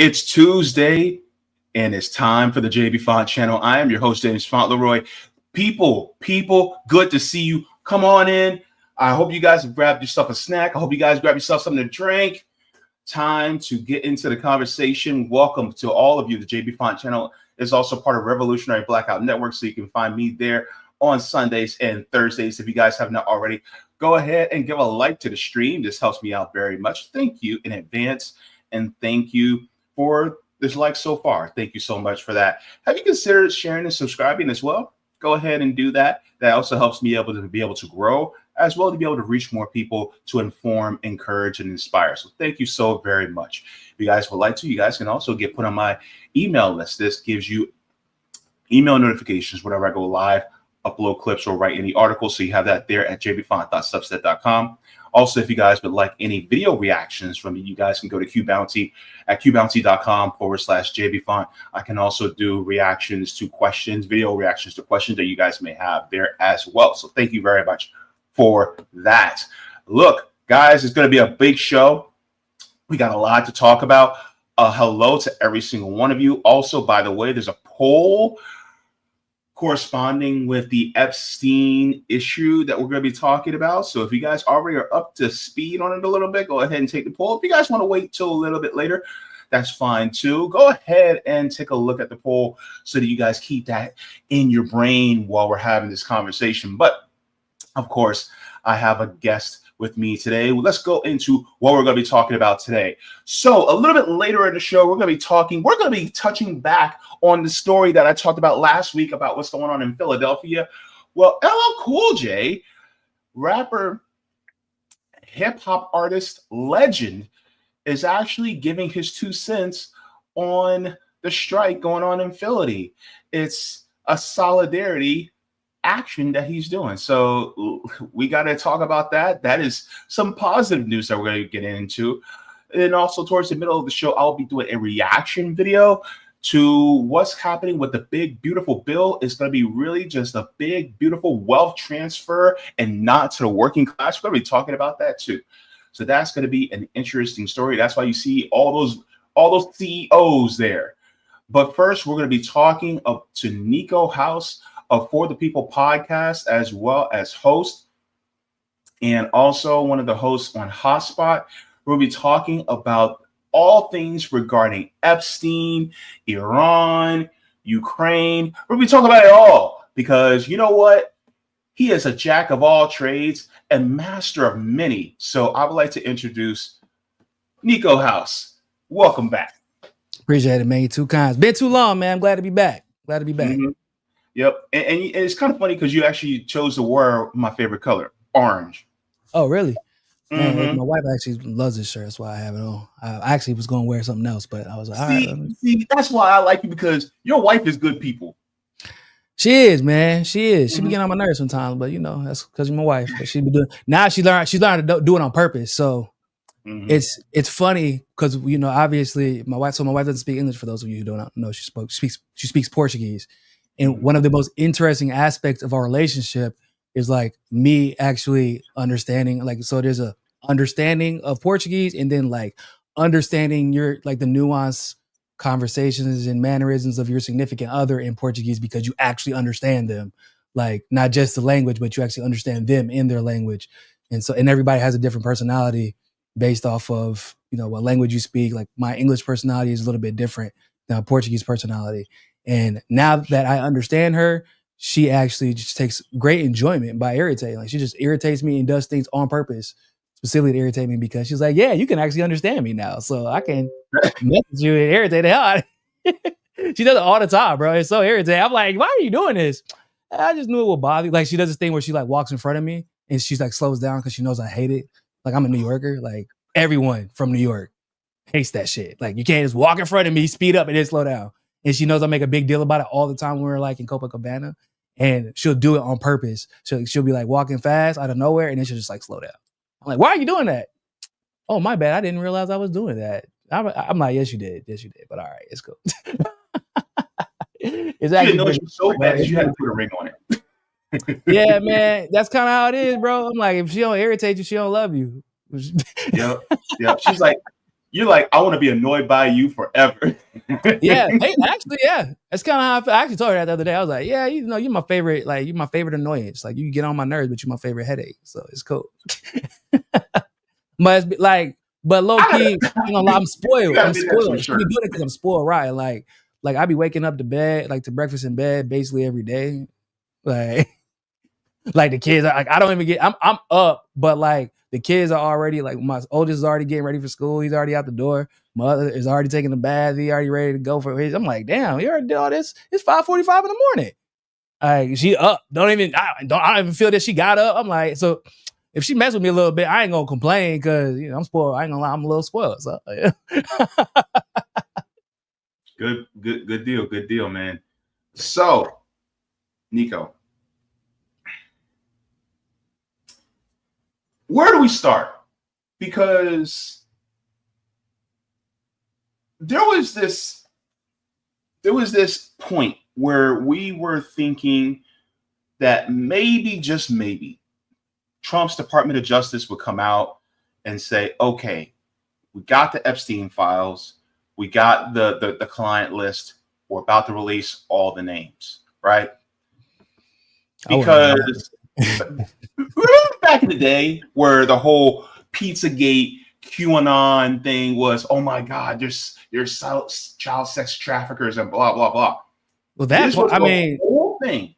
It's Tuesday, and it's time for the Jaybefaunt channel. I am your host, James Fauntleroy. People, good to see you. Come on in. I hope you guys have grabbed yourself a snack. I hope you guys grab yourself something to drink. Time to get into the conversation. Welcome to all of you. The Jaybefaunt channel is also part of Revolutionary Blackout Network, so you can find me there on Sundays and Thursdays. If you guys have not already, go ahead and give a like to the stream. This helps me out very much. Thank you in advance, and thank you for this like so far. Thank you so much for that. Have you considered sharing and subscribing as well? Go ahead and do that. That also helps me able to grow, as well as to be able to reach more people, to inform, encourage, and inspire. So thank you so very much. If you guys would like to, you guys can also get put on my email list. This gives you email notifications whenever I go live, upload clips, or write any articles. So you have that there at jaybefaunt.substack.com. Also, if you guys would like any video reactions from me, you guys can go to QBounty at qbounty.com/Jaybefaunt. I can also do reactions to questions, video reactions to questions that you guys may have there as well. So thank you very much for that. Look, guys, it's going to be a big show. We got a lot to talk about. Hello to every single one of you. Also, by the way, there's a poll corresponding with the Epstein issue that we're going to be talking about. So if you guys already are up to speed on it a little bit, go ahead and take the poll. If you guys want to wait till a little bit later, that's fine too. Go ahead and take a look at the poll so that you guys keep that in your brain while we're having this conversation. But of course, I have a guest with me today. Well, let's go into what we're going to be talking about today. So a little bit later in the show, we're going to be touching back on the story that I talked about last week about what's going on in Philadelphia. Well, LL Cool J, rapper, hip hop artist, legend, is actually giving his 2 cents on the strike going on in Philly. It's a solidarity action that he's doing. So we got to talk about that. That is some positive news that we're going to get into. And also towards the middle of the show, I'll be doing a reaction video to what's happening with the big, beautiful bill. It's going to be really just a big, beautiful wealth transfer and not to the working class. We're going to be talking about that too. So that's going to be an interesting story. That's why you see all those CEOs there. But first, we're going to be talking up to Niko House of For the People podcast, as well as host, and also one of the hosts on Hotspot. We'll be talking about all things regarding Epstein, Iran, Ukraine. We'll be talking about it all because you know what? He is a jack of all trades and master of many. So I would like to introduce Niko House. Welcome back. Appreciate it, man. You're too kind. It's been too long, man. I'm glad to be back. Mm-hmm. Yep. And it's kind of funny because you actually chose to wear my favorite color, orange. Oh, really? Mm-hmm. Man, my wife actually loves this shirt. That's why I have it on. I actually was going to wear something else, but I was like, all right. See, that's why I like you, because your wife is good people. She is, man. She is. She be getting on my nerves sometimes, but you know, that's because you're my wife. But she be doing now. She's learned to do it on purpose. So it's funny because you know, obviously, my wife doesn't speak English. For those of you who don't know, she speaks Portuguese. And one of the most interesting aspects of our relationship is like me actually understanding, like, so there's a understanding of Portuguese and then like understanding your, like the nuanced conversations and mannerisms of your significant other in Portuguese, because you actually understand them, like not just the language, but you actually understand them in their language. And so, and everybody has a different personality based off of, you know, what language you speak. Like my English personality is a little bit different than a Portuguese personality. And now that I understand her, she actually just takes great enjoyment by irritating. Like she just irritates me and does things on purpose, specifically to irritate me, because she's like, yeah, you can actually understand me now. So I can message you and irritate the hell out of you. She does it all the time, bro. It's so irritating. I'm like, why are you doing this? I just knew it would bother you. Like she does this thing where she like walks in front of me and she's like slows down because she knows I hate it. Like I'm a New Yorker. Like everyone from New York hates that shit. Like you can't just walk in front of me, speed up, and then slow down. And she knows I make a big deal about it all the time when we're like in Copacabana, and she'll do it on purpose. She'll be like walking fast out of nowhere, and then she'll just like slow down. I'm like, why are you doing that? Oh, my bad. I didn't realize I was doing that. I'm like, yes, you did. Yes, you did. But all right, it's cool. It's actually you know it's so bad that you had to put a ring on it. Yeah, man. That's kind of how it is, bro. I'm like, if she don't irritate you, she don't love you. Yep. She's like, You're like, I want to be annoyed by you forever. Yeah, hey, actually, yeah, that's kind of how I feel. I actually told her that the other day. I was like, yeah, you know, you're my favorite. Like, you're my favorite annoyance. Like, you get on my nerves, but you're my favorite headache. So it's cool. But it's like, but low key, you know, I'm spoiled. I'm spoiled. She be doing it because I'm spoiled, right? Like I be waking up to bed, like to breakfast in bed, basically every day. Like the kids, like I don't even get. I'm up, but like the kids are already like my oldest is already getting ready for school. He's already out the door. My other is already taking a bath. He already ready to go for his. I'm like, damn, you already did all this. It's 5:45 in the morning. Like she up. I don't even feel that she got up. I'm like, so if she mess with me a little bit, I ain't gonna complain because you know I'm spoiled. I ain't gonna lie, I'm a little spoiled. So yeah. Good deal, man. So, Niko, where do we start? Because there was this point where we were thinking that maybe, just maybe, Trump's Department of Justice would come out and say, okay, we got the Epstein files, we got the client list, we're about to release all the names, right? Because back in the day where the whole Pizzagate QAnon thing was, oh my God, there's child sex traffickers and blah, blah, blah. Well, that's what I mean. Whole thing.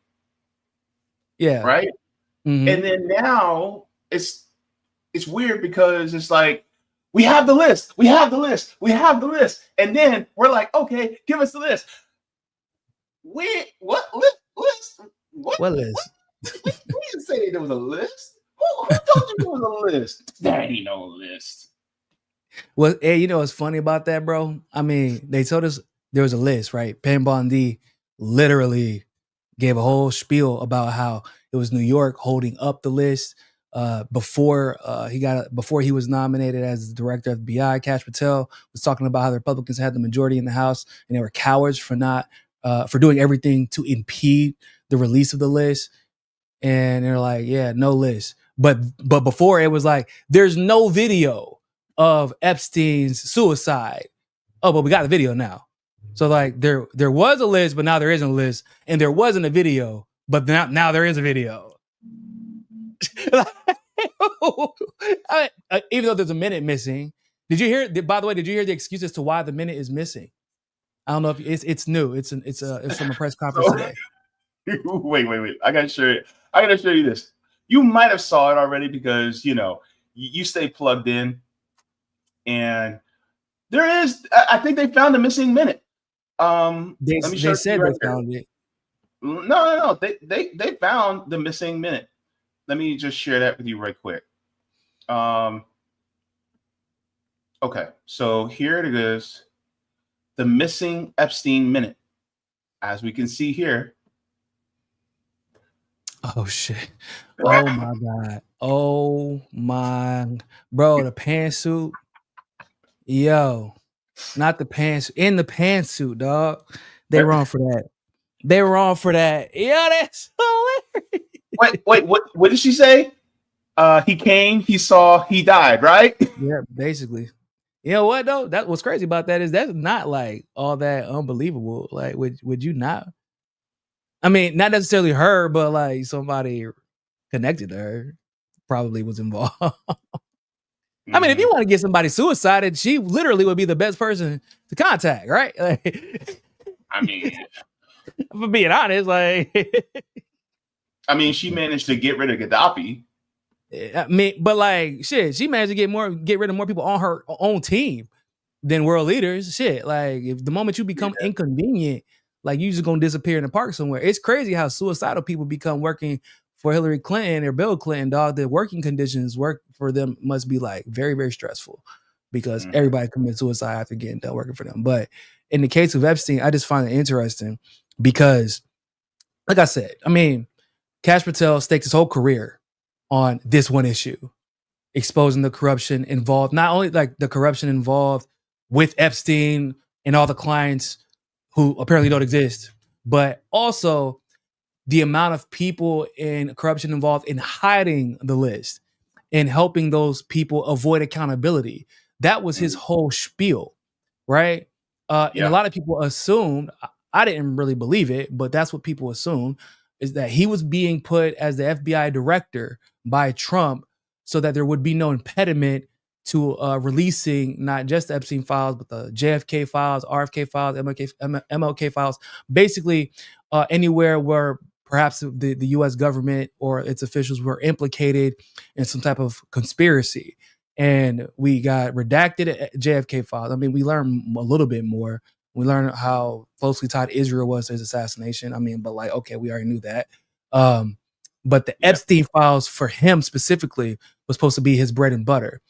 Yeah. Right. Mm-hmm. And then now it's weird because it's like, we have the list. And then we're like, okay, give us the list. What list? What list? We didn't say there was a list. Who told you there was a list? There ain't no list. Well, hey, you know what's funny about that, bro? I mean, they told us there was a list, right? Mamdani literally gave a whole spiel about how it was New York holding up the list before he was nominated as the director of the FBI. Kash Patel was talking about how the Republicans had the majority in the House and they were cowards for doing everything to impede the release of the list. And they're like, yeah, no list. But before it was like, there's no video of Epstein's suicide. Oh, but we got the video now. So like there was a list, but now there isn't a list, and there wasn't a video, but now there is a video. Even though there's a minute missing, did you hear the excuse as to why the minute is missing? I don't know if it's new. It's from a press conference today. Wait! I gotta show you this. You might have saw it already because you know you stay plugged in, and there is. I think they found a missing minute. They said they found it. No. They found the missing minute. Let me just share that with you right quick. Okay, so here it is, the missing Epstein minute. As we can see here. Oh shit! Oh my God! Oh my, bro, the pantsuit. Yo, not the pants, in the pantsuit, dog. They wrong for that. Yo, that's hilarious. Wait, what did she say? He came, he saw, he died, right? Yeah, basically. You know what though? That what's crazy about that is that's not like all that unbelievable. Like, would you not? I mean, not necessarily her, but like somebody connected to her probably was involved. I mean, if you want to get somebody suicided, she literally would be the best person to contact, right? Like, I mean, for being honest, like, I mean, she managed to get rid of Gaddafi. I mean, but like, shit, she managed to get rid of more people on her own team than world leaders. Shit, like, if the moment you become inconvenient, like, you just gonna disappear in the park somewhere. It's crazy how suicidal people become working for Hillary Clinton or Bill Clinton, dog. The working conditions for them must be like very, very stressful because everybody commits suicide after getting done working for them. But in the case of Epstein, I just find it interesting because, like I said, I mean, Kash Patel staked his whole career on this one issue, exposing the corruption involved, not only like the corruption involved with Epstein and all the clients who apparently don't exist, but also the amount of people in corruption involved in hiding the list and helping those people avoid accountability. that was his whole spiel, right? And a lot of people assumed, I didn't really believe it, but that's what people assumed, is that he was being put as the FBI director by Trump so that there would be no impediment to releasing not just the Epstein files, but the JFK files, RFK files, MLK files, basically anywhere where perhaps the U.S. government or its officials were implicated in some type of conspiracy. And we got redacted JFK files. I mean, we learned a little bit more. We learned how closely tied Israel was to his assassination. I mean, but like, okay, we already knew that. But the Epstein files for him specifically was supposed to be his bread and butter.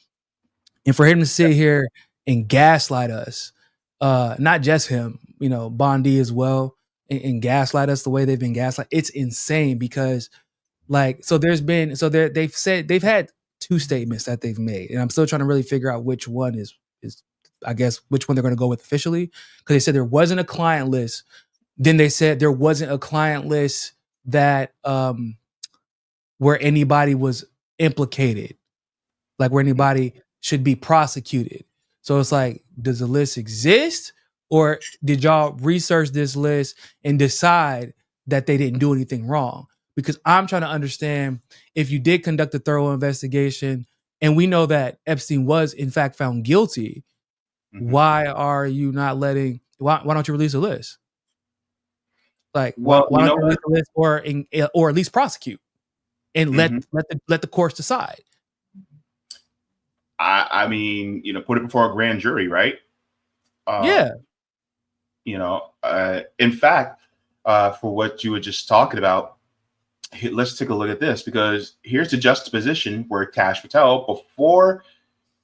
And for him to sit here and gaslight us, not just him, you know, Bondi as well, and gaslight us the way they've been gaslight, it's insane because, like, so they've said they've had 2 statements that they've made, and I'm still trying to really figure out which one is I guess which one they're going to go with officially, because they said there wasn't a client list. Then they said there wasn't a client list that where anybody was implicated, like where anybody should be prosecuted. So it's like, does the list exist, or did y'all research this list and decide that they didn't do anything wrong? Because I'm trying to understand, if you did conduct a thorough investigation and we know that Epstein was in fact found guilty, why are you not letting, why don't you release a list? Like, why don't you release a list, or at least prosecute and let the courts decide? I mean, you know, put it before a grand jury, right? You know, in fact, for what you were just talking about, let's take a look at this, because here's the juxtaposition where Kash Patel, before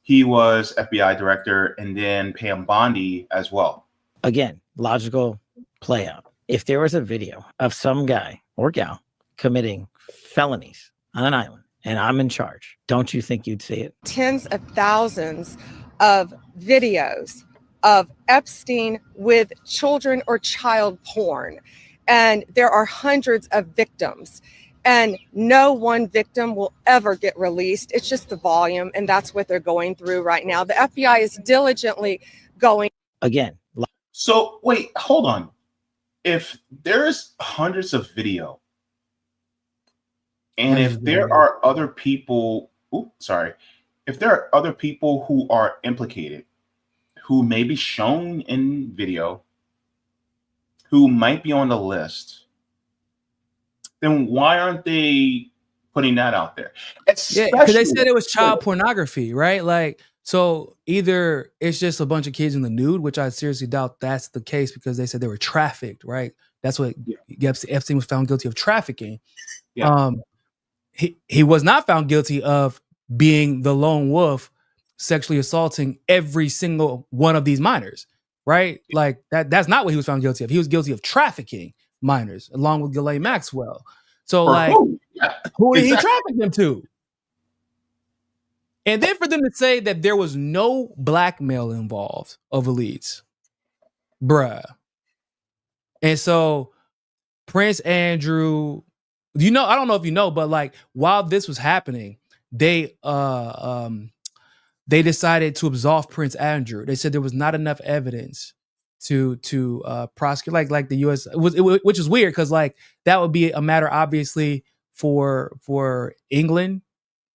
he was FBI director, and then Pam Bondi as well. Again, logical play out. If there was a video of some guy or gal committing felonies on an island, and I'm in charge, don't you think you'd see it? Tens of thousands of videos of Epstein with children or child porn. And there are hundreds of victims. And no one victim will ever get released. It's just the volume. And that's what they're going through right now. The FBI is diligently going. Again. So wait, hold on. If there's hundreds of video, and if there are other people, if there are other people who are implicated, who may be shown in video, who might be on the list, then why aren't they putting that out there? Yeah, because they said it was child pornography, right? Like, so either it's just a bunch of kids in the nude, which I seriously doubt that's the case, because they said they were trafficked, right? That's what Epstein was found guilty of, trafficking. Yeah. He was not found guilty of being the lone wolf sexually assaulting every single one of these minors, right? Like that's not what he was found guilty of. He was guilty of trafficking minors along with Ghislaine Maxwell. So who did he traffic them to? And then for them to say that there was no blackmail involved of elites, bruh. And so Prince Andrew, you know, I don't know if you know, but like while this was happening, they decided to absolve Prince Andrew. They said there was not enough evidence to prosecute, like the U.S. which is weird, because like that would be a matter obviously for England,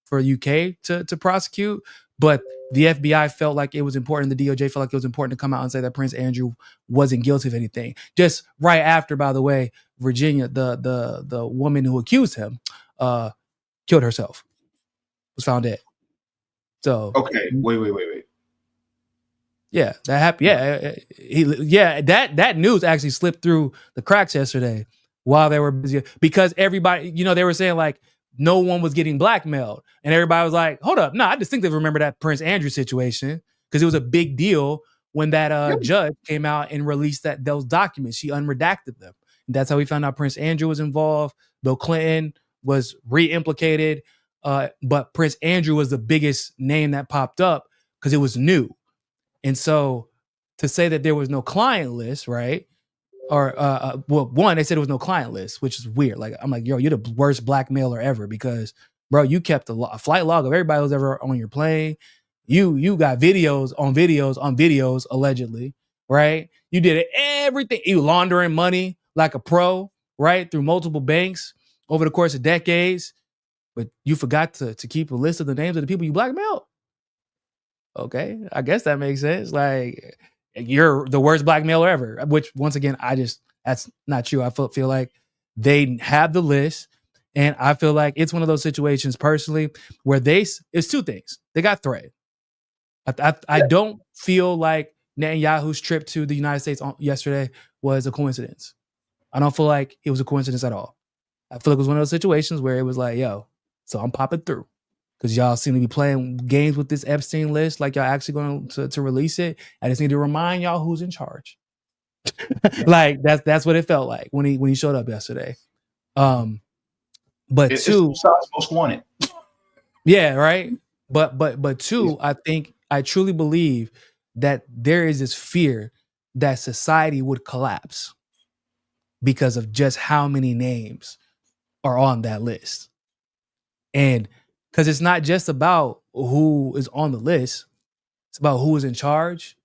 for UK to prosecute, but the FBI felt like it was important. The DOJ felt like it was important to come out and say that Prince Andrew wasn't guilty of anything. Just right after, by the way, Virginia, the woman who accused him, killed herself, was found dead. So okay, wait. Yeah, that happened. Yeah, that news actually slipped through the cracks yesterday while they were busy, because everybody, you know, they were saying like no one was getting blackmailed, and everybody was like, "Hold up, no, I distinctly remember that Prince Andrew situation, because it was a big deal when that judge came out and released those documents. She unredacted them. And that's how we found out Prince Andrew was involved. Bill Clinton was re-implicated, but Prince Andrew was the biggest name that popped up because it was new. And so to say that there was no client list, right? Or well, one, they said there was no client list, which is weird. Like, I'm like, yo, you're the worst blackmailer ever, because bro, you kept a flight log of everybody who was ever on your plane. You got videos on videos on videos, allegedly, right? You did everything. You laundering money like a pro, right? Through multiple banks over the course of decades. But you forgot to keep a list of the names of the people you blackmailed. Okay, I guess that makes sense. Like, you're the worst blackmailer ever, which once again, that's not true. I feel like they have the list, and I feel like it's one of those situations personally where it's two things. They got threatened. I don't feel like Netanyahu's trip to the United States yesterday was a coincidence. I don't feel like it was a coincidence at all. I feel like it was one of those situations where it was like, yo, so I'm popping through. Because y'all seem to be playing games with this Epstein list, like y'all actually going to release it. I just need to remind y'all who's in charge. Like that's what it felt like when he showed up yesterday. But it's most wanted. Yeah, right. But two, I truly believe that there is this fear that society would collapse because of just how many names are on that list. And because it's not just about who is on the list, it's about who is in charge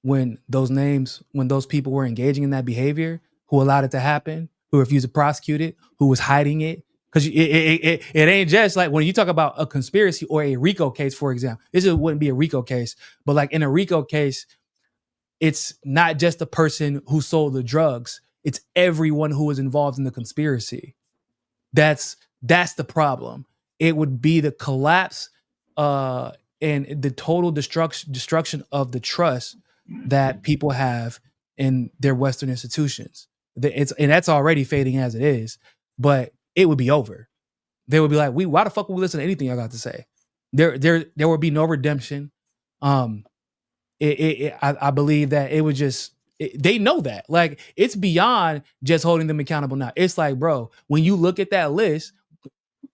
when those people were engaging in that behavior, who allowed it to happen, who refused to prosecute it, who was hiding it. Because it ain't just like when you talk about a conspiracy or a RICO case, for example. This wouldn't be a RICO case, but like in a RICO case, it's not just the person who sold the drugs. It's everyone who was involved in the conspiracy. That's the problem. It would be the collapse and the total destruction of the trust that people have in their Western institutions. And that's already fading as it is, but it would be over. They would be like, why the fuck would we listen to anything I got to say? There would be no redemption. I believe that it would just, they know that. Like, it's beyond just holding them accountable now. It's like, bro, when you look at that list,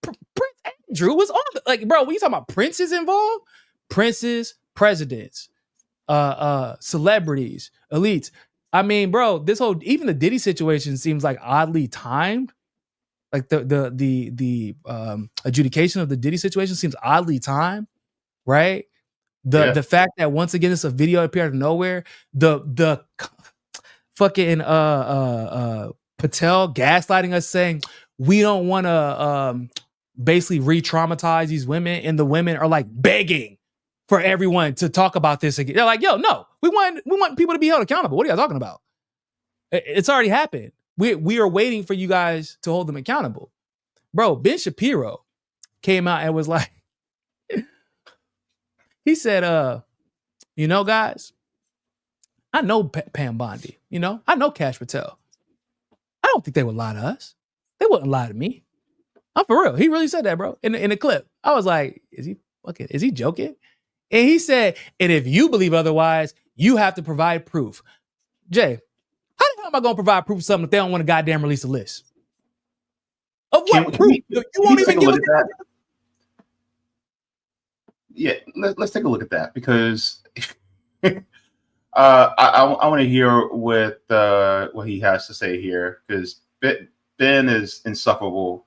Prince Andrew was on the, like, bro, when you talking about princes involved, princes, presidents, celebrities, elites. I mean, bro, this whole, even the Diddy situation seems like oddly timed. Like the adjudication of the Diddy situation seems oddly timed, right? The fact that once again it's a video appeared out of nowhere. The fucking Patel gaslighting us, saying we don't want to basically re-traumatize these women, and the women are like begging for everyone to talk about this again. They're like, yo, no, we want people to be held accountable. What are y'all talking about? It's already happened. We are waiting for you guys to hold them accountable. Bro, Ben Shapiro came out and was like, he said, you know, guys, I know Pam Bondi, you know, I know Cash Patel. I don't think they would lie to us. They wouldn't lie to me. I'm for real. He really said that, bro, in the clip. I was like, is he joking? And he said, and if you believe otherwise, you have to provide proof. Jay, how the hell am I going to provide proof of something if they don't want to goddamn release a list? Of what proof? You won't even give us that. Yeah, let's take a look at that, because I want to hear what he has to say here, because Ben is insufferable.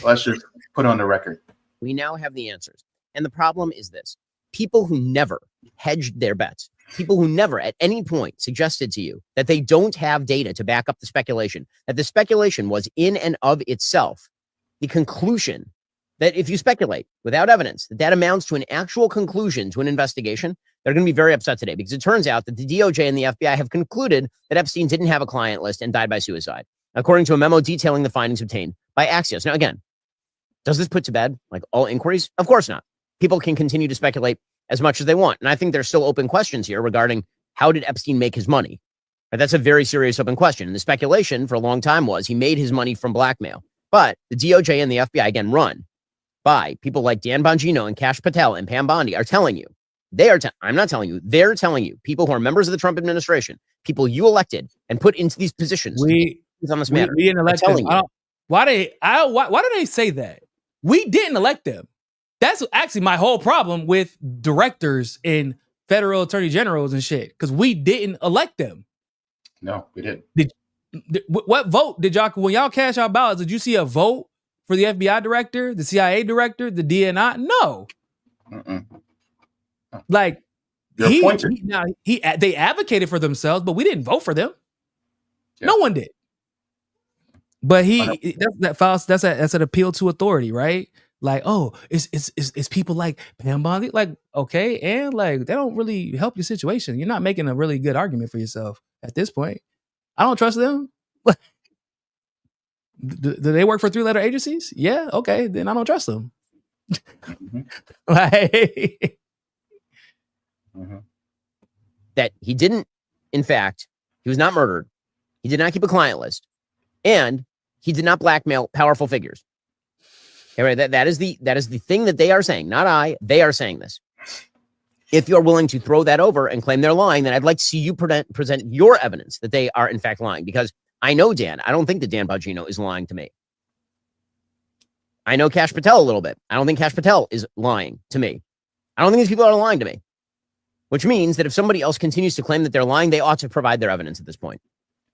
Let's just put on the record. We now have the answers. And the problem is this. People who never hedged their bets, people who never at any point suggested to you that they don't have data to back up the speculation, that the speculation was in and of itself the conclusion, that if you speculate without evidence, that amounts to an actual conclusion to an investigation, they're going to be very upset today, because it turns out that the DOJ and the FBI have concluded that Epstein didn't have a client list and died by suicide, according to a memo detailing the findings obtained by Axios. Now, again, does this put to bed like all inquiries? Of course not. People can continue to speculate as much as they want. And I think there's still open questions here regarding how did Epstein make his money? Right, that's a very serious open question. And the speculation for a long time was he made his money from blackmail. But the DOJ and the FBI, again, run by people like Dan Bongino and Cash Patel and Pam Bondi, are telling you, I'm not telling you, they're telling you, people who are members of the Trump administration, people you elected and put into these positions on this matter. We didn't elect them. Why do they say that? We didn't elect them. That's actually my whole problem with directors and federal attorney generals and shit, because we didn't elect them. No, we didn't. What vote did y'all, when y'all cast y'all ballots, did you see a vote for the FBI director, the CIA director, the DNI? No. Like They're appointed. they advocated for themselves, but we didn't vote for them. Yeah. No one did. But that's an appeal to authority, right? Like, oh, it's people like Pam Bondi, like, okay, and like they don't really help your situation. You're not making a really good argument for yourself at this point. I don't trust them. Do they work for 3-letter agencies? Yeah, okay, then I don't trust them. Mm-hmm. Like, Mm-hmm. That he didn't, in fact, he was not murdered. He did not keep a client list, and he did not blackmail powerful figures. Okay, right? That is the thing that they are saying, not I. They are saying this. If you're willing to throw that over and claim they're lying, then I'd like to see you present your evidence that they are in fact lying. Because I know Dan. I don't think that Dan Bongino is lying to me. I know Kash Patel a little bit. I don't think Kash Patel is lying to me. I don't think these people are lying to me. Which means that if somebody else continues to claim that they're lying, they ought to provide their evidence at this point.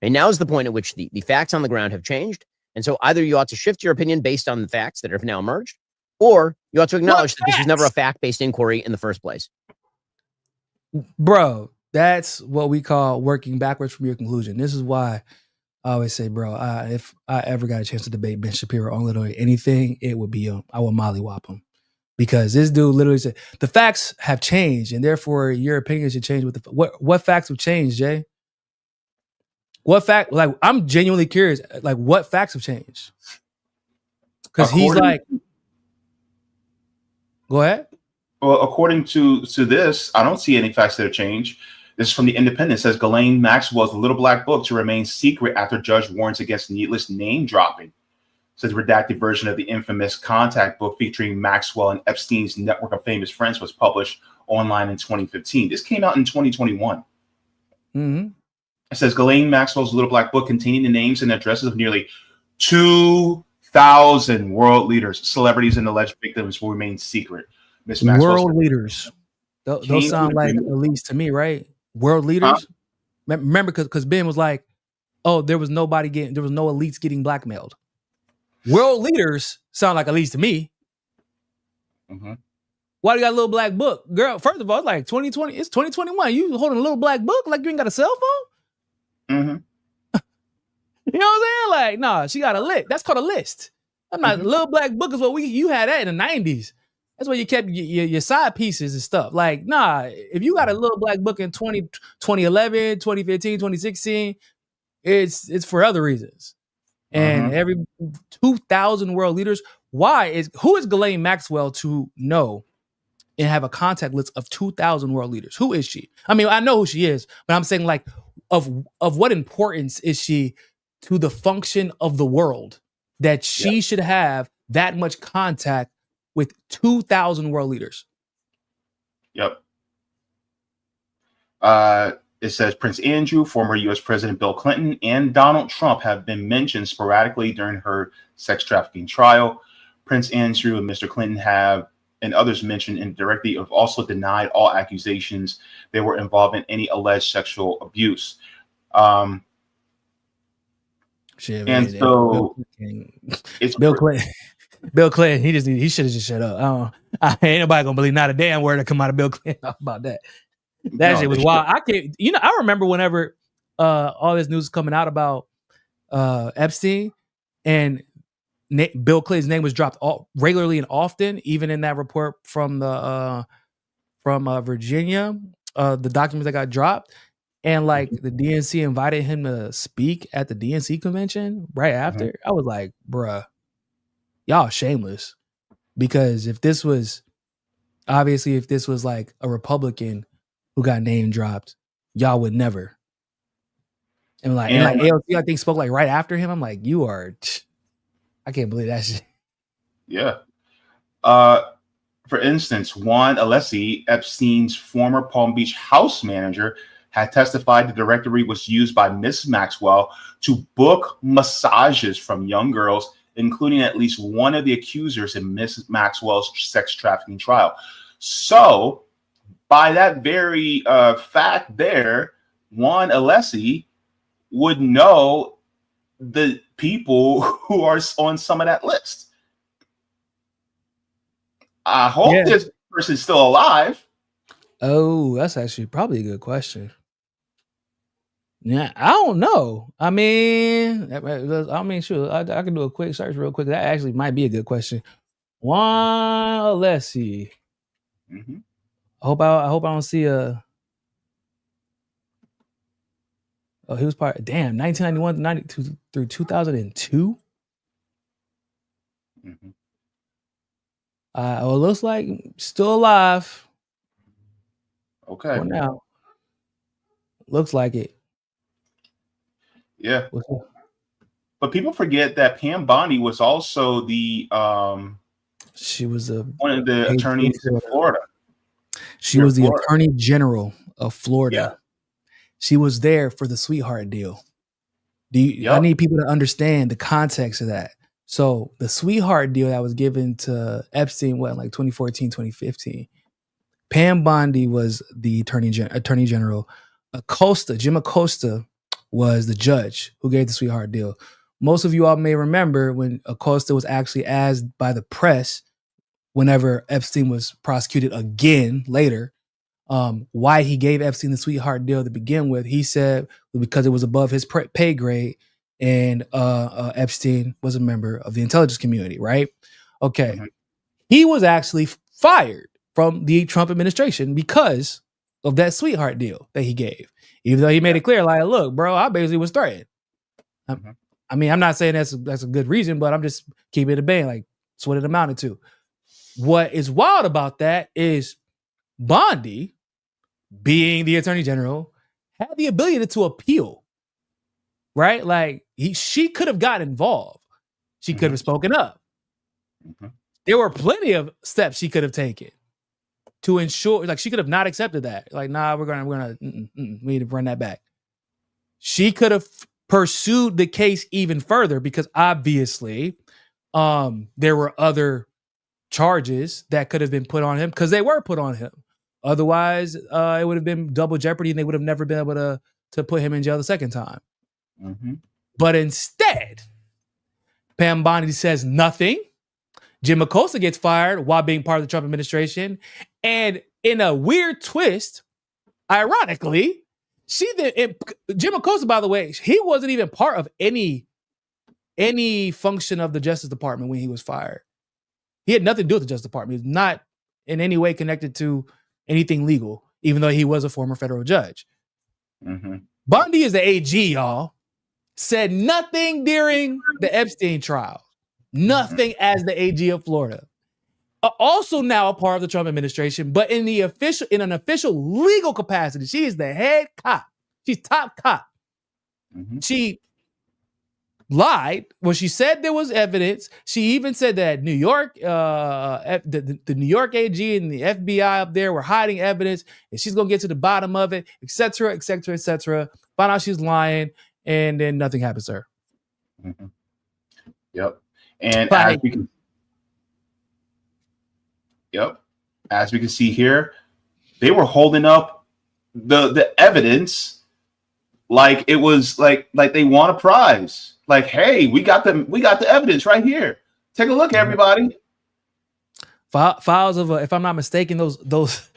And now is the point at which the facts on the ground have changed. And so either you ought to shift your opinion based on the facts that have now emerged, or you ought to acknowledge that this was never a fact-based inquiry in the first place. Bro, that's what we call working backwards from your conclusion. This is why I always say, bro, if I ever got a chance to debate Ben Shapiro on literally anything, it would be him. I would mollywop him. Because this dude literally said, the facts have changed, and therefore your opinion should change with what facts have changed, Jay? What fact? Like, I'm genuinely curious. Like, what facts have changed? Because he's like, go ahead. Well, according to this, I don't see any facts that have changed. This is from the Independent. It says Ghislaine Maxwell's Little Black Book to remain secret after judge warns against needless name dropping. It says redacted version of the infamous Contact book featuring Maxwell and Epstein's network of famous friends was published online in 2015. This came out in 2021. Mm-hmm. It says Ghislaine Maxwell's Little Black Book containing the names and addresses of nearly 2,000 world leaders, celebrities, and alleged victims will remain secret. Miss Maxwell world leaders. Those sound like elites to me, right? World leaders. Huh? Remember, because Ben was like, "Oh, there was no elites getting blackmailed." World leaders sound like elites to me. Mm-hmm. Why do you got a little black book, girl? First of all, it's like 2020. It's 2021. You holding a little black book like you ain't got a cell phone? Mm-hmm. You know what I'm saying? Like, nah, she got a list. That's called a list. I'm not a little black book is what you had that in the 90s. That's where you kept your side pieces and stuff. Like, nah, if you got a little black book in 2011, 2015, 2016, it's for other reasons. And every 2,000 world leaders, who is Ghislaine Maxwell to know and have a contact list of 2,000 world leaders? Who is she? I mean, I know who she is, but I'm saying, like, of what importance is she to the function of the world that she should have that much contact with 2,000 world leaders? Yep. It says Prince Andrew, former U.S. President Bill Clinton, and Donald Trump have been mentioned sporadically during her sex trafficking trial. Prince Andrew and Mr. Clinton and others mentioned indirectly, have also denied all accusations they were involved in any alleged sexual abuse. Shit, and man, so it's Bill Clinton. Bill Clinton, he should have just shut up. Ain't nobody gonna believe not a damn word that come out of Bill Clinton about that. That shit was wild. I remember whenever all this news was coming out about Epstein, and Bill Clinton's name was dropped regularly and often, even in that report from Virginia, the documents that got dropped, and like the DNC invited him to speak at the DNC convention right after. I was like, bruh, y'all shameless. Because if this was like a Republican who got name dropped, y'all would never. And AOC, I think, spoke like right after him. I'm like, I can't believe that shit. Yeah. For instance, Juan Alessi, Epstein's former Palm Beach house manager, had testified the directory was used by Miss Maxwell to book massages from young girls, including at least one of the accusers in Miss Maxwell's sex trafficking trial. So, by that very fact there, Juan Alessi would know the people who are on some of that list. I hope this person's still alive. Oh, that's actually probably a good question. Yeah, I don't know. I mean, sure, I can do a quick search real quick. That actually might be a good question. Let's see. Mm-hmm. I hope I don't see a. Oh, he was part. Damn, 1991 to 92 through 2002. Mm-hmm. It looks like still alive. Okay. For now, looks like it. Yeah. But people forget that Pam Bondi was also the she was one of the attorneys in Florida. She was the Attorney General of Florida. Yeah. She was there for the sweetheart deal. I need people to understand the context of that. So the sweetheart deal that was given to Epstein, like 2014, 2015. Pam Bondi was the Attorney General. Jim Acosta was the judge who gave the sweetheart deal. Most of you all may remember when Acosta was actually asked by the press whenever Epstein was prosecuted again later, why he gave Epstein the sweetheart deal to begin with. He said because it was above his pay grade, and Epstein was a member of the intelligence community, right? Okay. Mm-hmm. He was actually fired from the Trump administration because of that sweetheart deal that he gave, even though he made it clear, like, look, bro, I basically was threatened. Mm-hmm. I mean, I'm not saying that's a good reason, but I'm just keeping it a bang. Like, that's what it amounted to. What is wild about that is Bondi, being the Attorney General, had the ability to appeal, right? Like, she could have gotten involved. She could have spoken up. Mm-hmm. There were plenty of steps she could have taken to ensure, like, she could have not accepted that. Like, nah, we need to run that back. She could have pursued the case even further because obviously there were other charges that could have been put on him because they were put on him. Otherwise, it would have been double jeopardy and they would have never been able to put him in jail the second time. Mm-hmm. But instead, Pam Bondi says nothing. Jim Acosta gets fired while being part of the Trump administration. And in a weird twist, ironically, Jim Acosta, by the way, he wasn't even part of any function of the Justice Department when he was fired. He had nothing to do with the Justice Department. He was not in any way connected to anything legal, even though he was a former federal judge. Mm-hmm. Bondi is the AG, y'all. Said nothing during the Epstein trial. Nothing as the AG of Florida. Also now a part of the Trump administration, but in an official legal capacity. She is the head cop. She's top cop. Mm-hmm. She lied when she said there was evidence. She even said that New York, the New York AG and the FBI up there were hiding evidence, and she's gonna get to the bottom of it, etc., etc., etc. Find out she's lying, and then nothing happens to her. Mm-hmm. Yep. And as we can see here, they were holding up the evidence like it was like they won a prize. Like, hey, we got the evidence right here. Take a look, everybody. Files of, if I'm not mistaken, those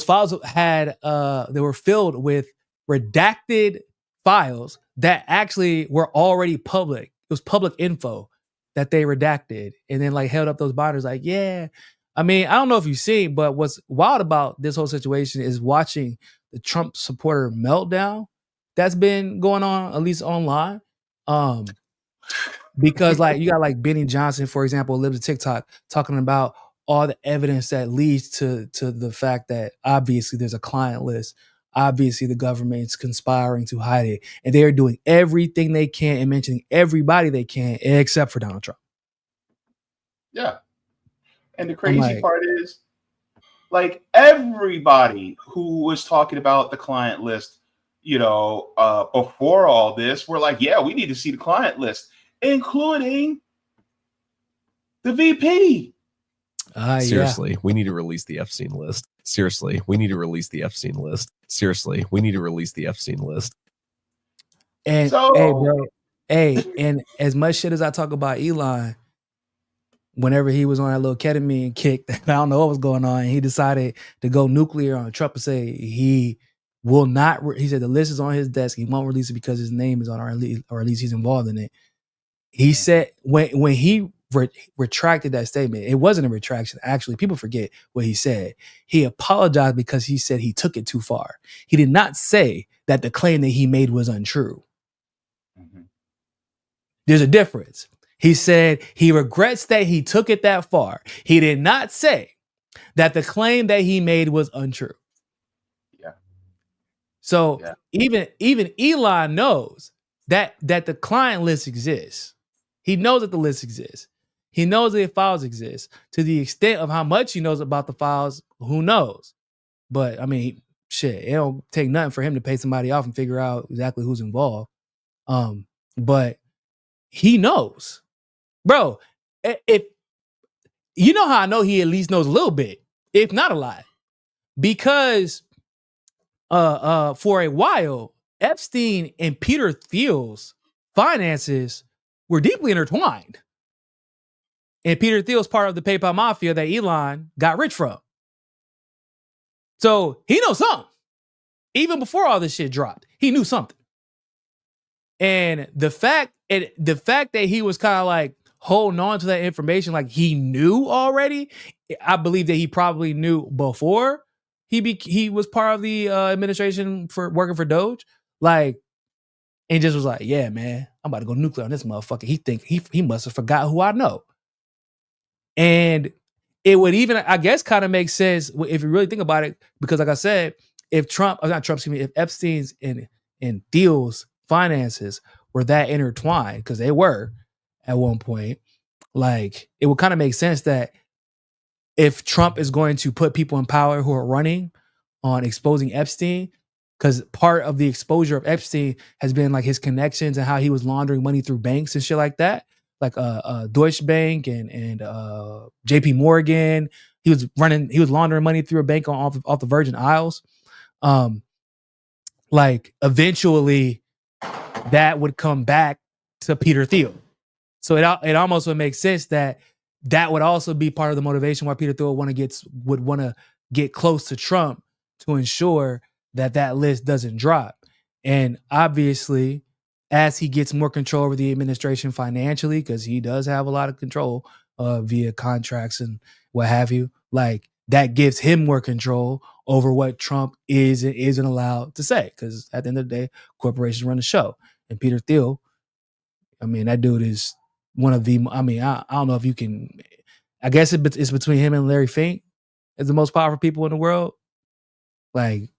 files had they were filled with redacted files that actually were already public. It was public info that they redacted and then like held up those binders like, yeah. I mean, I don't know if you've seen, but what's wild about this whole situation is watching the Trump supporter meltdown that's been going on, at least online. Because like you got like Benny Johnson, for example, lives on TikTok talking about all the evidence that leads to the fact that obviously there's a client list. Obviously the government's conspiring to hide it. And they are doing everything they can and mentioning everybody they can except for Donald Trump. Yeah. And the crazy part is, like, everybody who was talking about the client list, before all this, were like, yeah, we need to see the client list, including the VP. Seriously, we need to release the Epstein list. Seriously, we need to release the Epstein list. Seriously, we need to release the Epstein list. And hey, bro, and as much shit as I talk about Elon, whenever he was on that little ketamine kick, I don't know what was going on, and he decided to go nuclear on Trump and say he will not. He said the list is on his desk. He won't release it because his name is on it, or at least he's involved in it. He said when he retracted that statement, it wasn't a retraction. Actually, people forget what he said. He apologized because he said he took it too far. He did not say that the claim that he made was untrue. Mm-hmm. There's a difference. He said he regrets that he took it that far. He did not say that the claim that he made was untrue. Yeah. So even Elon knows that the client list exists. He knows that the list exists. He knows that the files exist. To the extent of how much he knows about the files, who knows? But I mean, shit, it don't take nothing for him to pay somebody off and figure out exactly who's involved. But he knows. Bro, if you know how I know he at least knows a little bit, if not a lot. Because for a while, Epstein and Peter Thiel's finances were deeply intertwined. And Peter Thiel's part of the PayPal mafia that Elon got rich from. So he knows something. Even before all this shit dropped, he knew something. And the fact that he was kind of like holding on to that information like he knew already, I believe that he probably knew before he was part of the administration for working for Doge. Like, and just was like, yeah, man, I'm about to go nuclear on this motherfucker. He must have forgot who I know. And it would even, I guess, kind of make sense if you really think about it, because like I said, if Epstein's and Thiel's finances were that intertwined, because they were at one point, like it would kind of make sense that if Trump is going to put people in power who are running on exposing Epstein, because part of the exposure of Epstein has been like his connections and how he was laundering money through banks and shit like that, like Deutsche Bank and JP Morgan. He was laundering money through a bank off the Virgin Isles. Like eventually that would come back to Peter Thiel. So it almost would make sense that would also be part of the motivation why Peter Thiel would want to get close to Trump to ensure that list doesn't drop. And obviously, as he gets more control over the administration financially, because he does have a lot of control via contracts and what have you, like that gives him more control over what Trump is and isn't allowed to say. Because at the end of the day, corporations run the show. And Peter Thiel, I mean, that dude is one of the, I mean, I don't know if you can, I guess it's between him and Larry Fink as the most powerful people in the world. Like,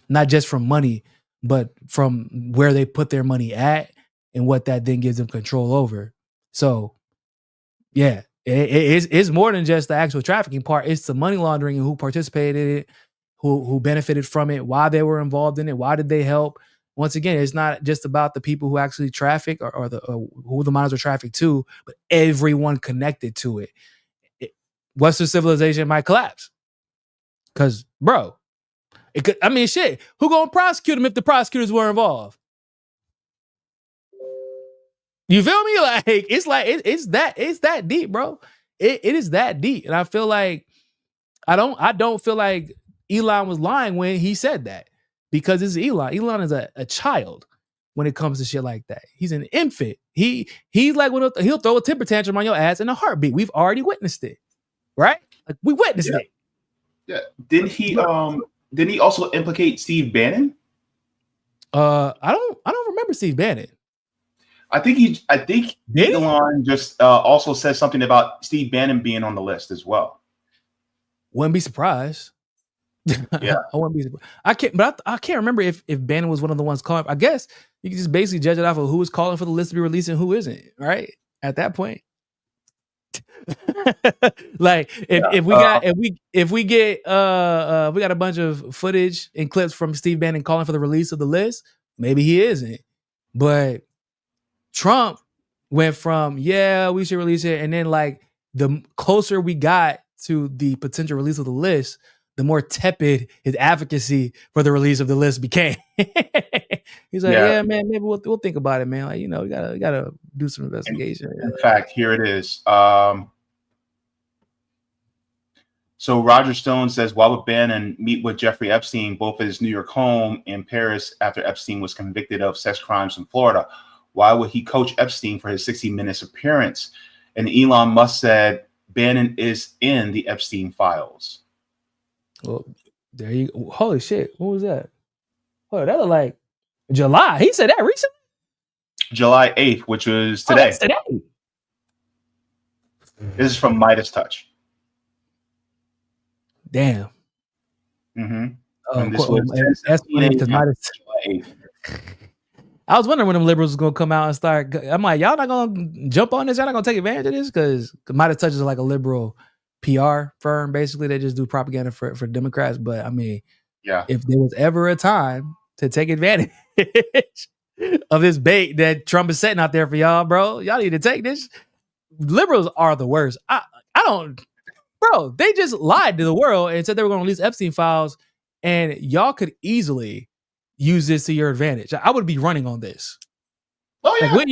not just from money, but from where they put their money at and what that then gives them control over. So, yeah, it's more than just the actual trafficking part. It's the money laundering and who participated in it, who benefited from it, why they were involved in it, why did they help. Once again, it's not just about the people who actually traffic or who the minors are trafficked to, but everyone connected to it. Western civilization might collapse. Because, bro, it could, I mean, shit, who gonna prosecute them if the prosecutors were involved? You feel me? It's that deep, bro. It is that deep. And I feel like I don't feel like Elon was lying when he said that, because it's Elon. Elon is a child when it comes to shit like that. He's an infant. He's like, he'll throw a temper tantrum on your ass in a heartbeat. We've already witnessed it, right? Like we witnessed it. Yeah. Didn't he also implicate Steve Bannon? I don't remember Steve Bannon. I think Elon just also said something about Steve Bannon being on the list as well. Wouldn't be surprised. Yeah, I wouldn't be surprised. I can't remember if Bannon was one of the ones calling. I guess you can just basically judge it off of who is calling for the list to be released and who isn't. Right at that point. Like if we get a bunch of footage and clips from Steve Bannon calling for the release of the list, maybe he isn't. But Trump went from we should release it, and then like the closer we got to the potential release of the list, the more tepid his advocacy for the release of the list became. He's like, yeah, man, maybe we'll think about it, man. Like, we gotta do some investigation. In fact, here it is. So Roger Stone says, why would Bannon meet with Jeffrey Epstein both at his New York home in Paris after Epstein was convicted of sex crimes in Florida? Why would he coach Epstein for his 60 Minutes appearance? And Elon Musk said Bannon is in the Epstein files. Well, there you go. Holy shit. What was that? Oh, that looked like July. He said that recently? July 8th, which was today. Today. This is from Midas Touch. Damn. Mm-hmm. And this was that's funny because I was wondering when them liberals was gonna come out and start. I'm like, y'all not gonna jump on this? Y'all not gonna take advantage of this? Because Midas Touch is like a liberal PR firm. Basically, they just do propaganda for Democrats. But I mean, yeah, if there was ever a time to take advantage of this bait that Trump is setting out there for y'all, bro, y'all need to take this. Liberals are the worst. I don't. Bro, they just lied to the world and said they were going to release Epstein files, and y'all could easily use this to your advantage. I would be running on this. Oh yeah, like,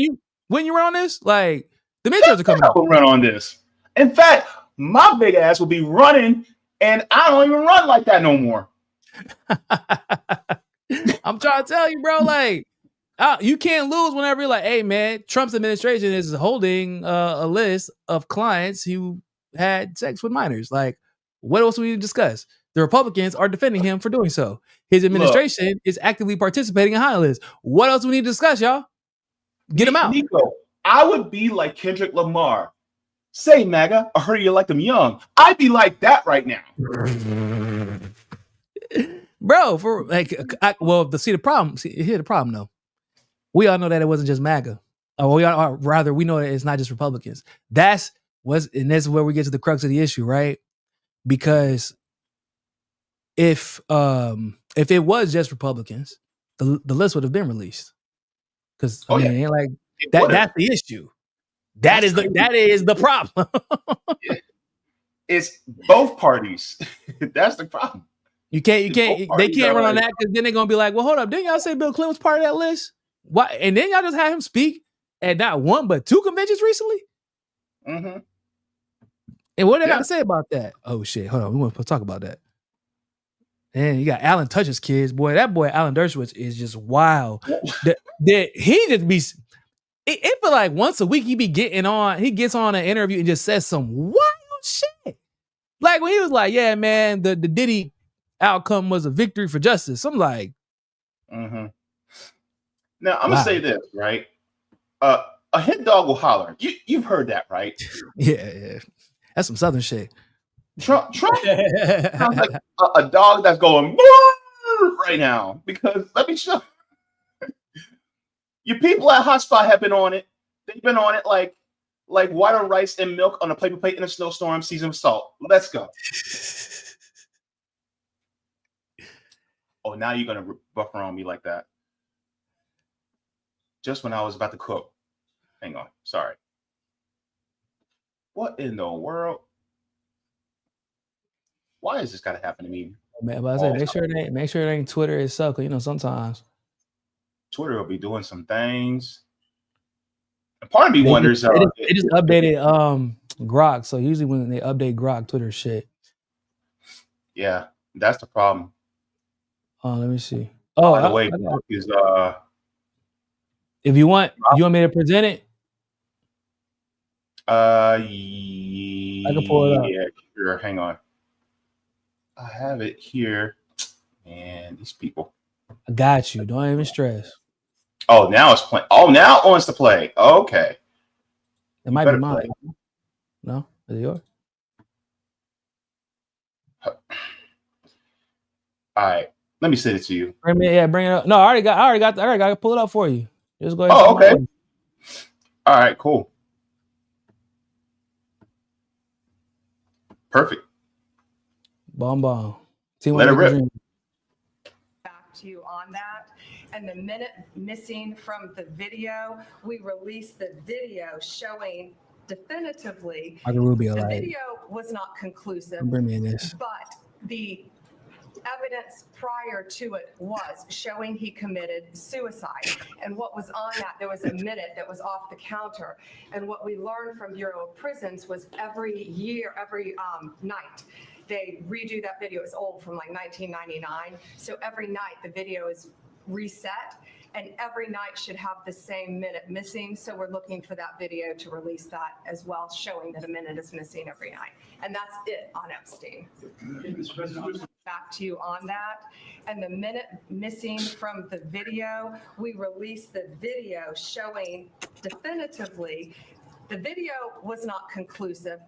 wouldn't you run on this? Like the midterms are coming up. I would run on this. In fact, my big ass will be running, and I don't even run like that no more. I'm trying to tell you, bro. Like you can't lose whenever you're like, hey man, Trump's administration is holding a list of clients who had sex with minors. Like, what else do we need to discuss? The Republicans are defending him for doing so. His administration is actively participating in high lists. What else do we need to discuss, y'all? Get him out. Niko, I would be like Kendrick Lamar. Say MAGA, I heard you like them young. I'd be like that right now. Bro, for like, the problem. Here's the problem though. We all know that it wasn't just MAGA. We know that it's not just Republicans. And this is where we get to the crux of the issue, right? Because if it was just Republicans, the list would have been released. Because it ain't like that's the issue. That is the problem. It's both parties. That's the problem. They can't run on that because then they're gonna be like, well, hold up, didn't y'all say Bill Clinton was part of that list? Why? And then y'all just had him speak at not one but two conventions recently. Mm-hmm. And what they got to say about that? Oh shit! Hold on, we want to talk about that. And you got Alan Touch's kids, boy. That boy Alan Dershowitz is just wild. He just be. It feel like once a week he gets on an interview and just says some wild shit. Like when he was like, "Yeah, man, the Diddy outcome was a victory for justice." I'm like, mm-hmm. Now I'm gonna say this, right? A hit dog will holler. You've heard that, right? Yeah. That's some Southern shit. Trump sounds like a dog that's going right now. Because let me show you, people at Hotspot have been on it. They've been on it like water, rice, and milk on a paper plate in a snowstorm, seasoned with salt. Let's go. Oh, now you're gonna buffer on me like that. Just when I was about to cook. Hang on. Sorry. What in the world? Why is this got to happen to me? Man, but I say make sure it ain't Twitter itself. Cause sometimes Twitter will be doing some things. And part of me wonders. They just updated Grok. So usually when they update Grok, Twitter shit. Yeah, that's the problem. Let me see. Oh, by the way, is if you want me to present it. I can pull it up. Yeah, sure. Hang on. I have it here. Man, these people. I got you. Don't even stress. Oh, now it's playing. Oh, now it wants to play. Okay. It might be mine. No? Is it yours? All right. Let me send it to you. Bring it up. No, I already got to pull it up for you. Just go ahead. Oh, okay. All right, cool. Perfect. Bomb. Let it rip. Back to you on that. And the minute missing from the video, we released the video showing definitively Rubio, the video was not conclusive. Bring me in this. But the evidence prior to it was showing he committed suicide. And what was on that, there was a minute that was off the counter. And what we learned from Bureau of Prisons was every year, every night, they redo that video. It's old, from like 1999. So every night the video is reset, and every night should have the same minute missing. So we're looking for that video to release that as well, showing that a minute is missing every night. And that's it on Epstein. Back to you on that. And the minute missing from the video, we released the video showing definitively the video was not conclusive,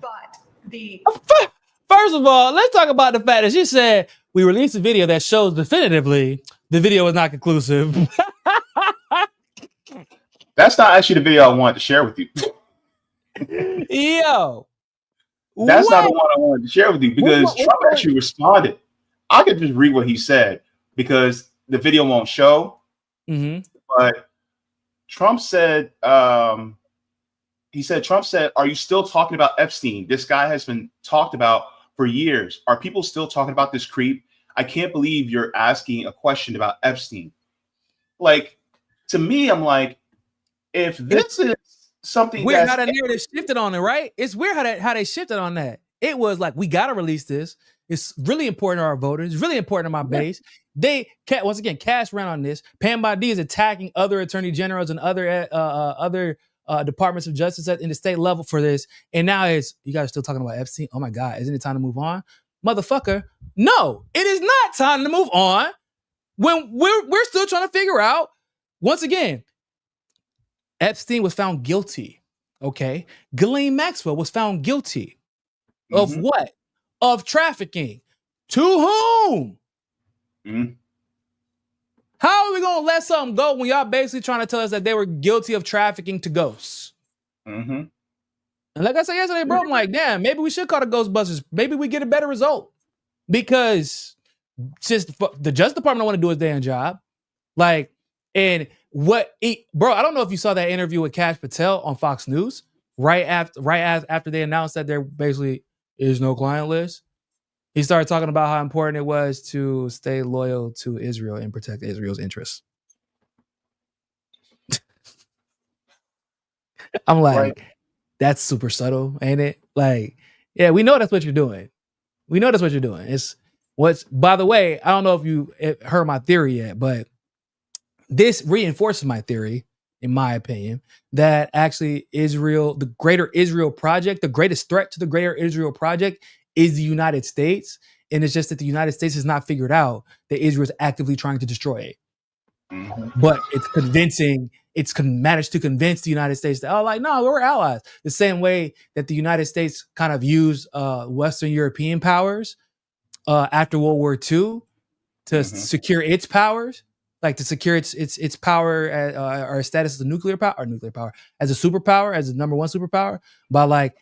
but the... First of all, let's talk about the fact that she said we released a video that shows definitively the video was not conclusive. That's not actually the video I wanted to share with you. Yo. That's not the one I wanted to share with you, because Trump actually responded. I could just read what he said because the video won't show. Mm-hmm. But Trump said, Trump said, are you still talking about Epstein? This guy has been talked about for years. Are people still talking about this creep? I can't believe you're asking a question about Epstein. Like, to me, I'm like, if this is something weird how the narrative shifted on it, right? It's weird how they shifted on that. It was like, we got to release this. It's really important to our voters. It's really important to my base. They once again, Cash ran on this. Pam Bondi is attacking other attorney generals and other departments of justice in the state level for this. And now you guys are still talking about Epstein. Oh my God, isn't it time to move on? Motherfucker, no, it is not time to move on when we're still trying to figure out, once again, Epstein was found guilty, okay? Ghislaine Maxwell was found guilty of what? Of trafficking. To whom? Mm-hmm. How are we going to let something go when y'all basically trying to tell us that they were guilty of trafficking to ghosts? Mm-hmm. And like I said yesterday, bro, I'm like, damn, maybe we should call the Ghostbusters. Maybe we get a better result. Because since the Justice Department don't want to do its damn job, like, and bro, I don't know if you saw that interview with Kash Patel on Fox News right after they announced that there basically is no client list. He started talking about how important it was to stay loyal to Israel and protect Israel's interests. I'm like, right. That's super subtle, ain't it? Like, yeah, we know that's what you're doing. We know that's what you're doing. By the way, I don't know if you heard my theory yet, but this reinforces my theory, in my opinion, that actually Israel, the greater Israel project, the greatest threat to the greater Israel project is the United States. And it's just that the United States has not figured out that Israel is actively trying to destroy it. Mm-hmm. But it's managed to convince the United States that, no, we're allies. The same way that the United States kind of used Western European powers after World War II to secure its powers, like to secure its power or status as a nuclear power, as a superpower, as a number one superpower, by like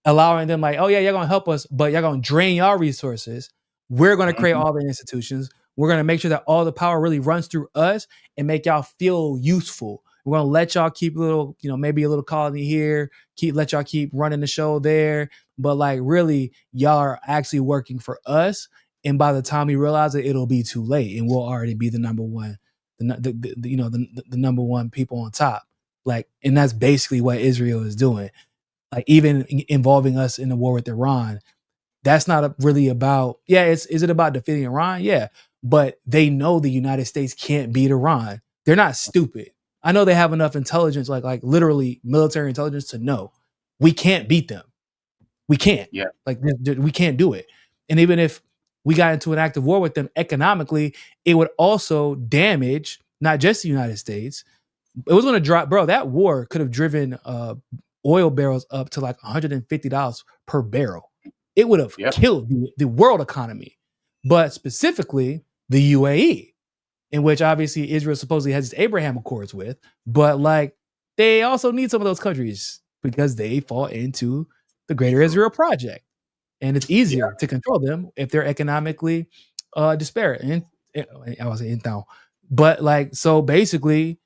allowing them like, oh yeah, you're going to help us, but you're going to drain your resources. We're going to create all the institutions. We're going to make sure that all the power really runs through us and make y'all feel useful. We're going to let y'all keep maybe a little colony here, let y'all keep running the show there. But like really, y'all are actually working for us. And by the time we realize it, it'll be too late and we'll already be the number one, the number one people on top. Like, and that's basically what Israel is doing. Like even involving us in the war with Iran, that's not really about, is it about defeating Iran? Yeah. But they know the United States can't beat Iran. They're not stupid. I know they have enough intelligence, like literally military intelligence to know we can't beat them. We can't. Yeah. Like we can't do it. And even if we got into an active war with them economically, it would also damage not just the United States. It was going to drop, bro. That war could have driven oil barrels up to like $150 per barrel. It would have killed the world economy, but specifically the UAE, in which obviously Israel supposedly has its Abraham Accords with, but like they also need some of those countries because they fall into the Greater Israel Project, and it's easier to control them if they're economically disparate. And I was saying down, but like so basically,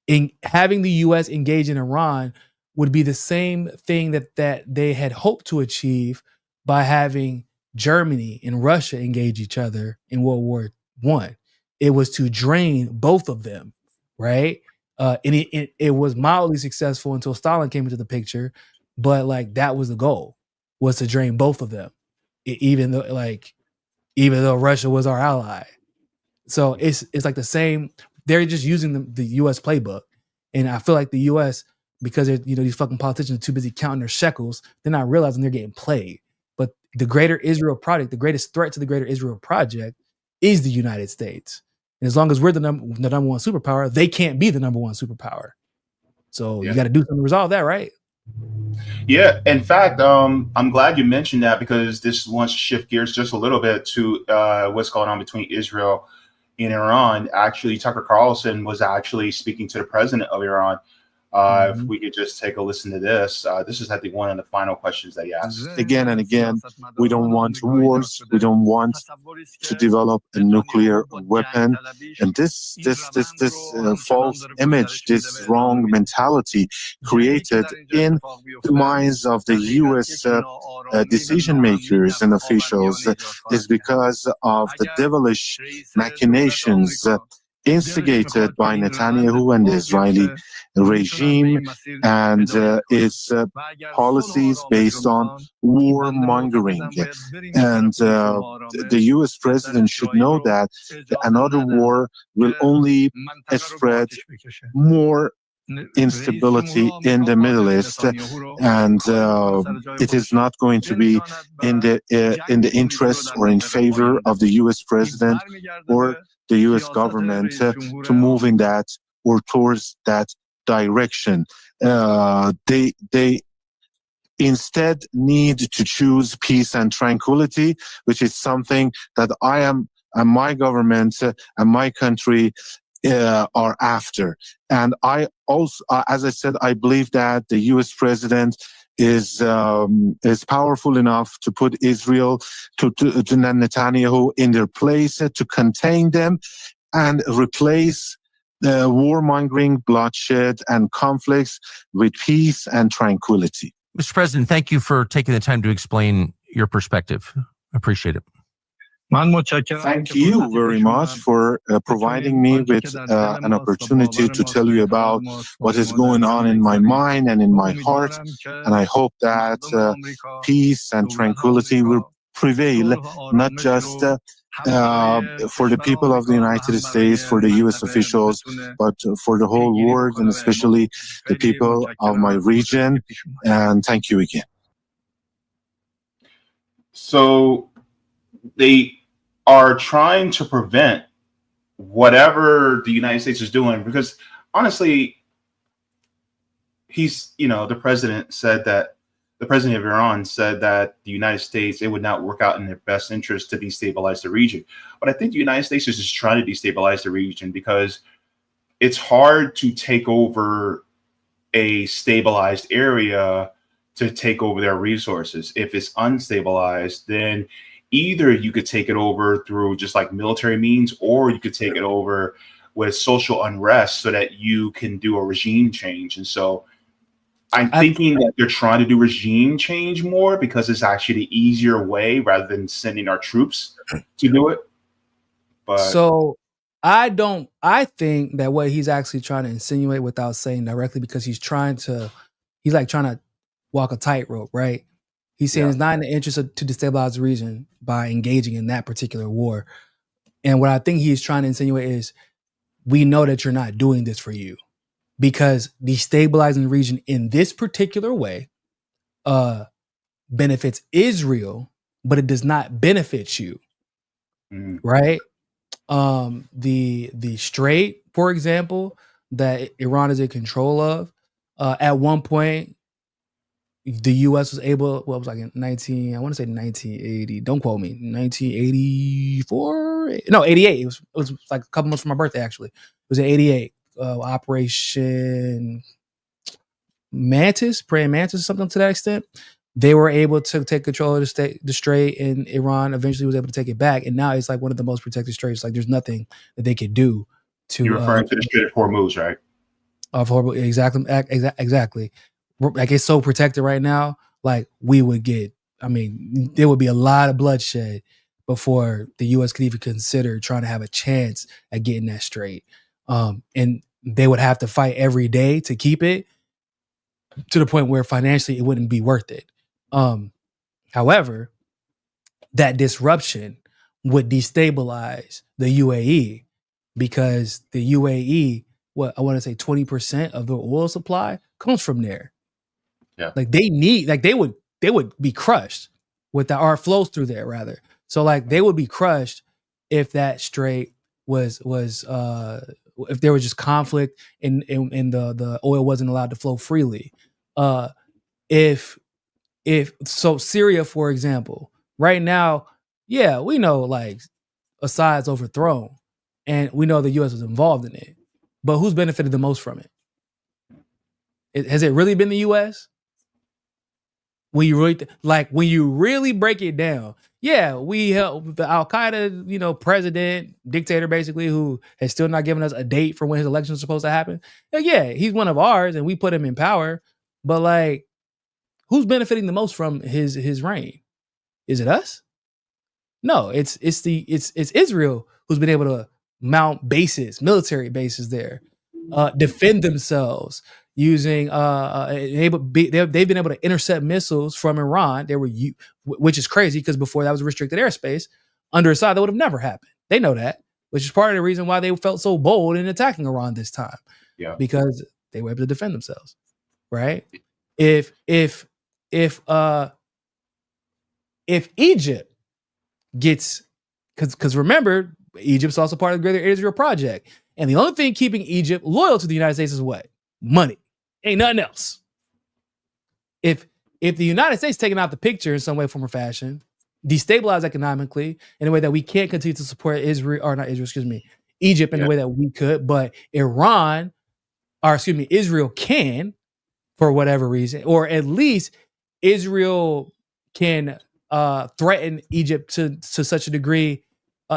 in having the U.S. engage in Iran would be the same thing that they had hoped to achieve by having Germany and Russia engage each other in World War I. It was to drain both of them, right? And it was mildly successful until Stalin came into the picture, but like that was the goal, was to drain both of them, even though Russia was our ally. So it's like the same. They're just using the U.S. playbook, and I feel like the U.S., because these fucking politicians are too busy counting their shekels, they're not realizing they're getting played. But the Greater Israel Project, the greatest threat to the Greater Israel Project, is the United States. And as long as we're the number one superpower, they can't be the number one superpower. So you got to do something to resolve that, right? Yeah. In fact, I'm glad you mentioned that, because this wants to shift gears just a little bit to what's going on between Israel and Iran. Actually, Tucker Carlson was actually speaking to the president of Iran. If we could just take a listen to this. This is, I think, one of the final questions that he asked. Again and again, we don't want wars. We don't want to develop a nuclear weapon. And this false image, this wrong mentality created in the minds of the U.S. Decision makers and officials is because of the devilish machinations instigated by Netanyahu and the Israeli regime and its policies based on warmongering. And the U.S. president should know that another war will only spread more instability in the Middle East, and it is not going to be in the interest or in favor of the U.S. president or the U.S. government to move in that or towards that direction. They instead need to choose peace and tranquility, which is something that I am and my government and my country are after. And I also, as I said, I believe that the U.S. president is powerful enough to put Israel to Netanyahu in their place, to contain them and replace warmongering, bloodshed, and conflicts with peace and tranquility. Mr. President, thank you for taking the time to explain your perspective. I appreciate it. Thank you very much for providing me with an opportunity to tell you about what is going on in my mind and in my heart. And I hope that peace and tranquility will prevail, not just for the people of the United States, for the U.S. officials, but for the whole world, and especially the people of my region. And thank you again. So they are trying to prevent whatever the United States is doing, because honestly, the president of Iran said that the United States, it would not work out in their best interest to destabilize the region. But I think the United States is just trying to destabilize the region, because it's hard to take over a stabilized area to take over their resources. If it's unstabilized, then either you could take it over through just like military means, or you could take it over with social unrest so that you can do a regime change. And so I'm thinking that they're trying to do regime change more because it's actually the easier way rather than sending our troops to do it. But so I think that what he's actually trying to insinuate without saying directly, because he's trying to walk a tightrope, right? He's saying it's not in the interest to destabilize the region by engaging in that particular war. And what I think he's trying to insinuate is, we know that you're not doing this for you, because destabilizing the region in this particular way benefits Israel, but it does not benefit you, right? The Strait, for example, that Iran is in control of, at one point, the U.S. was able, well, it was like in 1980. Don't quote me. 1984? No, 88. It was like a couple months from my birthday, actually. It was in 88. Operation Mantis, Praying Mantis, something to that extent. They were able to take control of the Strait, and Iran eventually was able to take it back. And now it's like one of the most protected straits. Like, there's nothing that they could do to. You're referring to the Strait of Hormuz, right? Of Hormuz, exactly. Like, it's so protected right now. Like, we would get I mean, there would be a lot of bloodshed before the U.S. could even consider trying to have a chance at getting that straight. And they would have to fight every day to keep it, to the point where financially it wouldn't be worth it. However, that disruption would destabilize the UAE, because the UAE, what I want to say 20% of the oil supply comes from there. Yeah. Like they would be crushed with that, or flows through there rather. So like they would be crushed if that strait was if there was just conflict and the oil wasn't allowed to flow freely. If so, Syria, for example, right now, yeah, we know like Assad's overthrown, and we know the U.S. was involved in it, but who's benefited the most from it? Has it really been the U.S.? When you really when you really break it down, yeah, we helped the Al Qaeda, president, dictator, basically, who has still not given us a date for when his election is supposed to happen. Yeah, he's one of ours, and we put him in power. But like, who's benefiting the most from his reign? Is it us? No, it's Israel who's been able to mount bases, military bases there, defend themselves using they've been able to intercept missiles from Iran. Which is crazy, because before that was restricted airspace. Under Assad, that would have never happened. They know that, which is part of the reason why they felt so bold in attacking Iran this time. Yeah, because they were able to defend themselves, right? If Egypt gets, because remember, Egypt's also part of the Greater Israel Project, and the only thing keeping Egypt loyal to the United States is what? Money. Ain't nothing else. If the United States taking out the picture in some way, form, or fashion, destabilize economically in a way that we can't continue to support Egypt in the way that we could, but Israel can, for whatever reason, or at least Israel can threaten Egypt to such a degree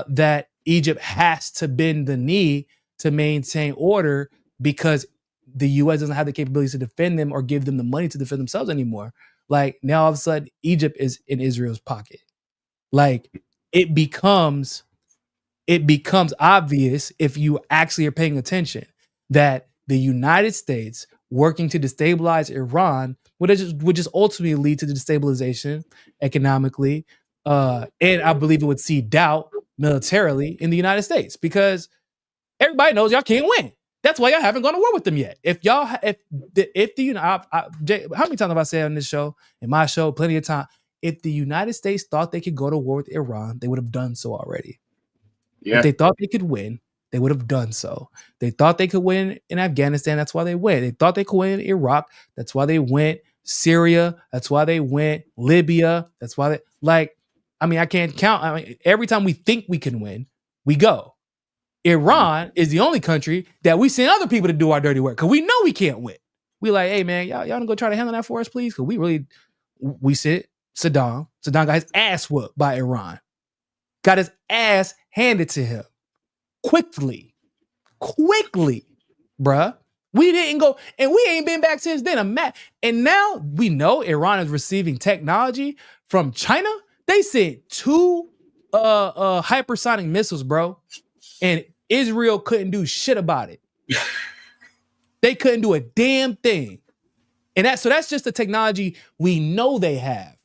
that Egypt has to bend the knee to maintain order, because the U.S. doesn't have the capabilities to defend them or give them the money to defend themselves anymore. Like, now all of a sudden, Egypt is in Israel's pocket. Like, it becomes obvious, if you actually are paying attention, that the United States working to destabilize Iran would just ultimately lead to the destabilization economically, and I believe it would seed doubt militarily in the United States, because everybody knows y'all can't win. That's why y'all haven't gone to war with them yet. How many times have I said on this show, in my show, plenty of time, if the United States thought they could go to war with Iran, they would have done so already. Yeah. If they thought they could win, they would have done so. They thought they could win in Afghanistan. That's why they went. They thought they could win in Iraq. That's why they went. Syria. That's why they went. Libya. That's why I can't count. Every time we think we can win, we go. Iran is the only country that we send other people to do our dirty work, because we know we can't win. We like, hey man, y'all don't go try to handle that for us, please, because we sit Saddam. Saddam got his ass whooped by Iran. Got his ass handed to him. Quickly, bruh. We didn't go, and we ain't been back since then. And now we know Iran is receiving technology from China. They sent 2 hypersonic missiles, bro, and Israel couldn't do shit about it. They couldn't do a damn thing. And that's just the technology we know they have.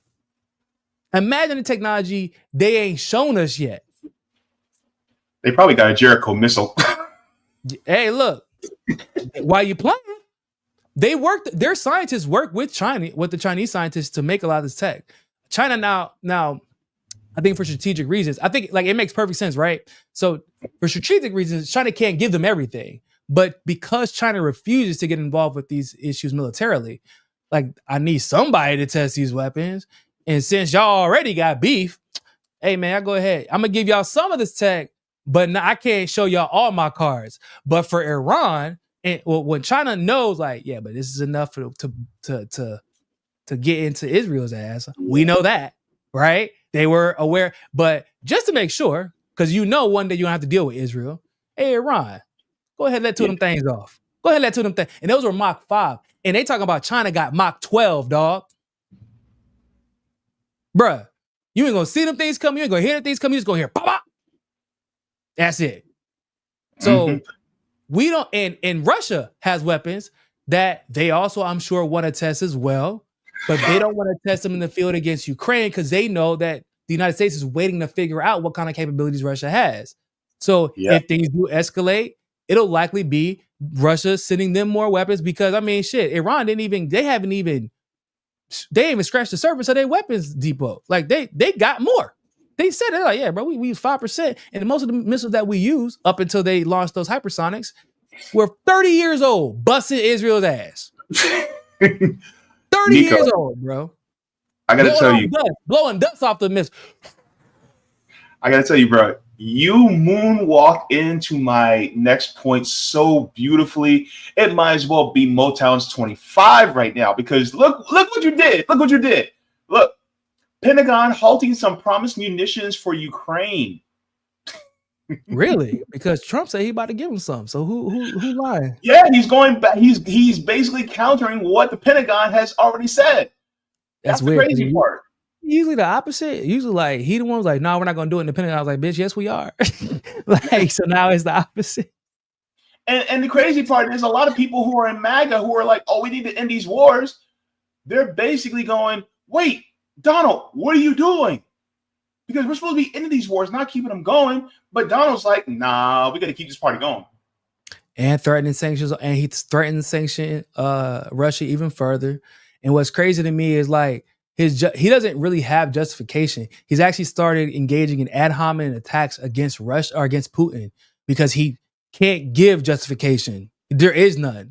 Imagine the technology they ain't shown us yet. They probably got a Jericho missile. Hey, look, while you playing, their scientists work with the Chinese scientists to make a lot of this tech. China now, I think for strategic reasons, I think it makes perfect sense, right? So for strategic reasons, China can't give them everything. But because China refuses to get involved with these issues militarily, I need somebody to test these weapons. And since y'all already got beef, hey man, I go ahead. I'm gonna give y'all some of this tech, but I can't show y'all all my cards. But for Iran, when China knows, but this is enough to get into Israel's ass, we know that, right? They were aware, but just to make sure, because one day you don't have to deal with Israel. Hey, Iran, go ahead and let 2 of them things off. Go ahead and let 2 of them things. And those were Mach 5. And they talking about China got Mach 12, dog. bruh, you ain't gonna see them things coming. You ain't gonna hear them things coming. You just gonna hear pop, pop. That's it. So we don't, and Russia has weapons that they also, I'm sure, want to test as well, but they don't want to test them in the field against Ukraine because they know that the United States is waiting to figure out what kind of capabilities Russia has. So if things do escalate, it'll likely be Russia sending them more weapons because, I mean, shit, Iran they haven't even scratched the surface of their weapons depot. Like they got more. They said it like, yeah, bro, we use 5%. And most of the missiles that we use up until they launched those hypersonics were 30 years old, busting Israel's ass. 30 Niko, years old, bro. I gotta tell you, blowing dust off the missile. I gotta tell you, bro, you moonwalk into my next point so beautifully. It might as well be Motown's 25 right now because look what you did. Look what you did. Look, Pentagon halting some promised munitions for Ukraine. Really? Because Trump said he about to give him some. So who lying? Yeah, he's going back. He's basically countering what the Pentagon has already said. That's the weird. crazy part. Usually the opposite. Usually, like he the one was like, "No, we're not gonna do it." And the Pentagon was like, "Bitch, yes, we are." Like, so now it's the opposite. And the crazy part is a lot of people who are in MAGA who are like, "Oh, we need to end these wars." They're basically going, "Wait, Donald, what are you doing?" Because we're supposed to be ending these wars, not keeping them going. But Donald's like, "Nah, we got to keep this party going." And threatening sanctions, and he threatened to sanction Russia even further. And what's crazy to me is like he doesn't really have justification. He's actually started engaging in ad hominem attacks against Russia or against Putin because he can't give justification. There is none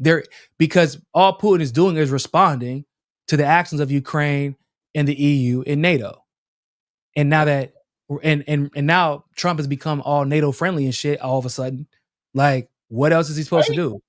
because all Putin is doing is responding to the actions of Ukraine and the EU and NATO. And now that and now Trump has become all NATO friendly and shit all of a sudden. Like, what else is he supposed to do?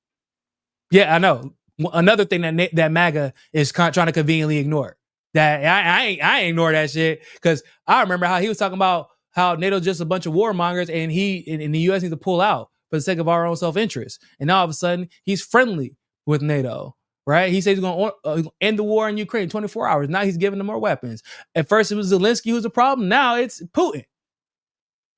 Yeah, I know. Another thing that MAGA is trying to conveniently ignore. That I ain't ignore that shit because I remember how he was talking about how NATO's just a bunch of warmongers and the US needs to pull out for the sake of our own self-interest. And now all of a sudden he's friendly with NATO, right? He says he's going to end the war in Ukraine in 24 hours. Now he's giving them more weapons. At first it was Zelensky who's the problem. Now it's Putin.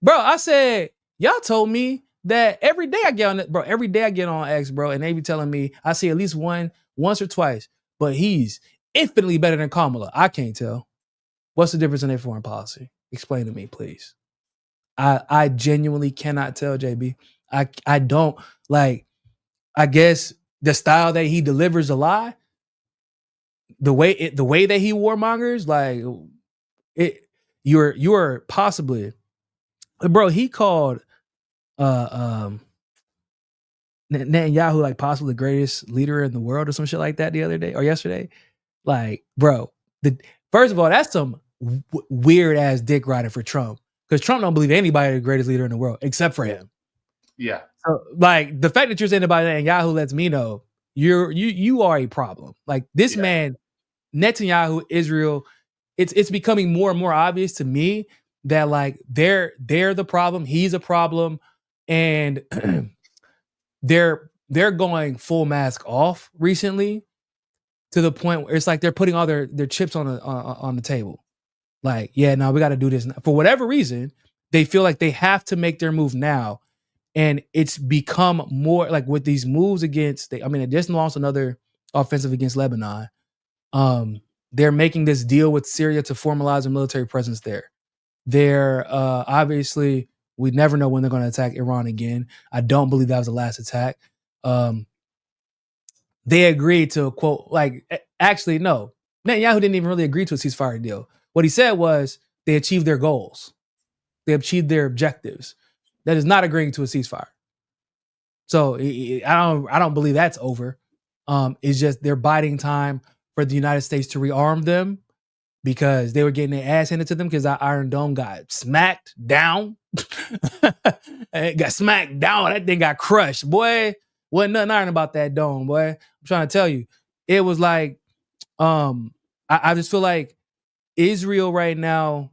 Bro, I said, y'all told me that every day I get on X, bro, and they be telling me I see at least once or twice, but he's infinitely better than Kamala. I can't tell. What's the difference in their foreign policy? Explain to me, please. I genuinely cannot tell, JB. I don't like. I guess the style that he delivers a lie, the way that he warmongers, like it. You're possibly, bro. He called Netanyahu like possibly the greatest leader in the world or some shit like that the other day or yesterday. Like, bro, first of all, that's some weird ass dick riding for Trump because Trump don't believe anybody the greatest leader in the world except for him. Yeah. So, like, the fact that you're saying about Netanyahu lets me know you are a problem. Like this man, Netanyahu, Israel, it's becoming more and more obvious to me that like they're the problem, he's a problem, and they're going full mask off recently to the point where it's like they're putting all their chips on the table. Like, yeah, no, we got to do this now. For whatever reason, they feel like they have to make their move now. And it's become more like with these moves against, they just launched another offensive against Lebanon. They're making this deal with Syria to formalize a military presence there. They're obviously, we never know when they're going to attack Iran again. I don't believe that was the last attack. They agreed to, quote, like, actually, no. Netanyahu didn't even really agree to a ceasefire deal. What he said was they achieved their goals. They achieved their objectives. That is not agreeing to a ceasefire. So I don't believe that's over. It's just they're biding time for the United States to rearm them because they were getting their ass handed to them because our Iron Dome got smacked down. It got smacked down. That thing got crushed. Boy, wasn't nothing iron about that dome, boy. I'm trying to tell you. It was like, I just feel like Israel right now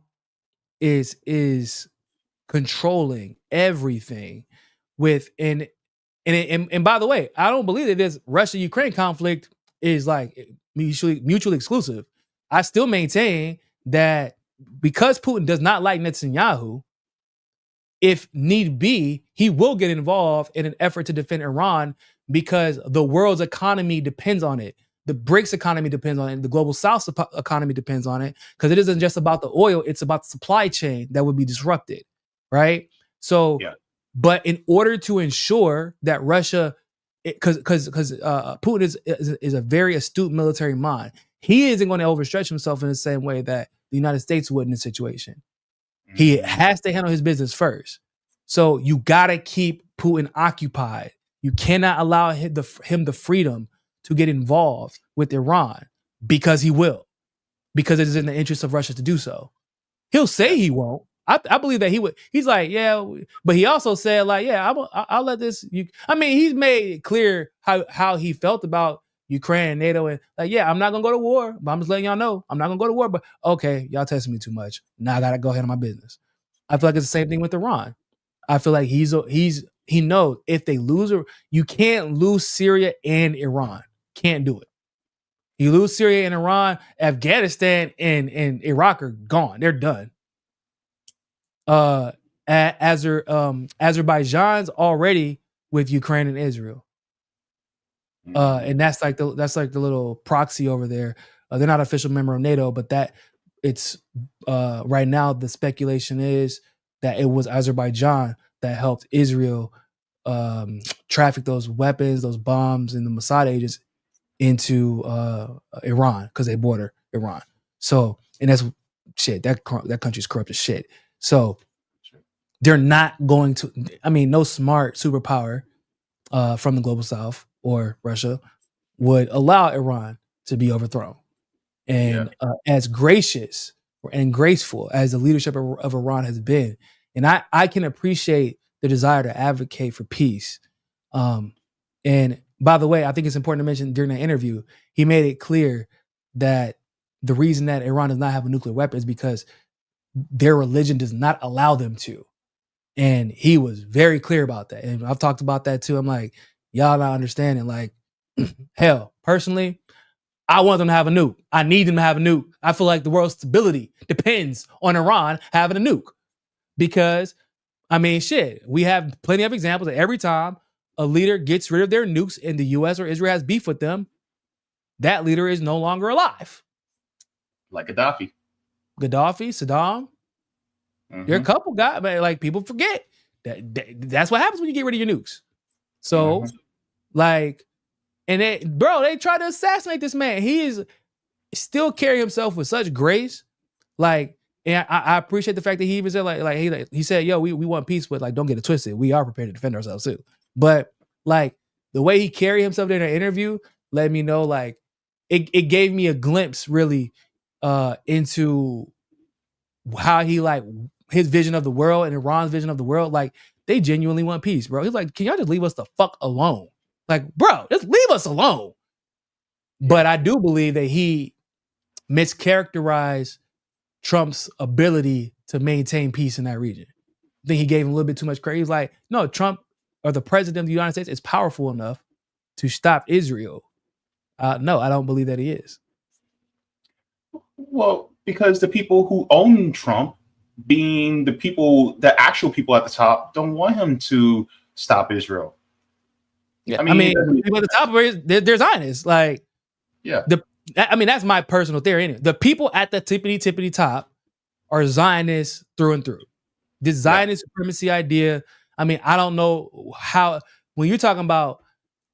is controlling everything with and by the way, I don't believe that this Russia-Ukraine conflict is like mutually exclusive. I still maintain that because Putin does not like Netanyahu, if need be, he will get involved in an effort to defend Iran because the world's economy depends on it. The BRICS economy depends on it. The global South economy depends on it because it isn't just about the oil. It's about the supply chain that would be disrupted, right? So, but in order to ensure that Russia, because Putin is a very astute military mind, he isn't going to overstretch himself in the same way that the United States would in this situation. He has to handle his business first. So you got to keep Putin occupied. You cannot allow him the freedom to get involved with Iran because he will, because it is in the interest of Russia to do so. He'll say he won't. I believe that he would. He's like, yeah, but he also said like, yeah, I'll let this. He's made it clear how he felt about Ukraine and NATO, and like, yeah, I'm not gonna go to war, but I'm just letting y'all know I'm not gonna go to war. But okay, y'all testing me too much. Now I gotta go handle my business. I feel like it's the same thing with Iran. I feel like he knows if they lose, you can't lose Syria and Iran. Can't do it. You lose Syria and Iran, Afghanistan and Iraq are gone. They're done. Azerbaijan's already with Ukraine and Israel. And that's like the little proxy over there. They're not official member of NATO, but that it's right now the speculation is that it was Azerbaijan that helped Israel traffic those weapons, those bombs, and the Mossad agents into Iran because they border Iran. So, and that's shit. That country's corrupt as shit. So they're not going to. No smart superpower from the global South or Russia would allow Iran to be overthrown. And as gracious and graceful as the leadership of Iran has been, and I can appreciate the desire to advocate for peace. And by the way, I think it's important to mention during that interview, he made it clear that the reason that Iran does not have a nuclear weapon is because their religion does not allow them to. And he was very clear about that. And I've talked about that too. I'm like, y'all not understanding. Like, hell, personally, I want them to have a nuke. I need them to have a nuke. I feel like the world's stability depends on Iran having a nuke. Because, shit, we have plenty of examples that every time a leader gets rid of their nukes and the US or Israel has beef with them, that leader is no longer alive. Like Gaddafi, Saddam. There are a couple guys, but like people forget that's what happens when you get rid of your nukes. So, they try to assassinate this man. He is still carrying himself with such grace. Like, and I appreciate the fact that he even said he said, yo, we want peace, but like, don't get it twisted. We are prepared to defend ourselves too. But like the way he carried himself in an interview let me know, like it gave me a glimpse really into how he like his vision of the world and Iran's vision of the world. Like they genuinely want peace, bro. He's like, can y'all just leave us the fuck alone? Like, bro, just leave us alone. But I do believe that he mischaracterized Trump's ability to maintain peace in that region. I think he gave him a little bit too much credit. He was like, no, Trump or the president of the United States is powerful enough to stop Israel. No, I don't believe that he is. Well, because the people who own Trump, being the actual people at the top, don't want him to stop Israel. Yeah, people at the top they're Zionists. Like, yeah. That's my personal theory. Anyway. The people at the tippity top are Zionists through and through. This Zionist supremacy idea. I don't know how, when you're talking about,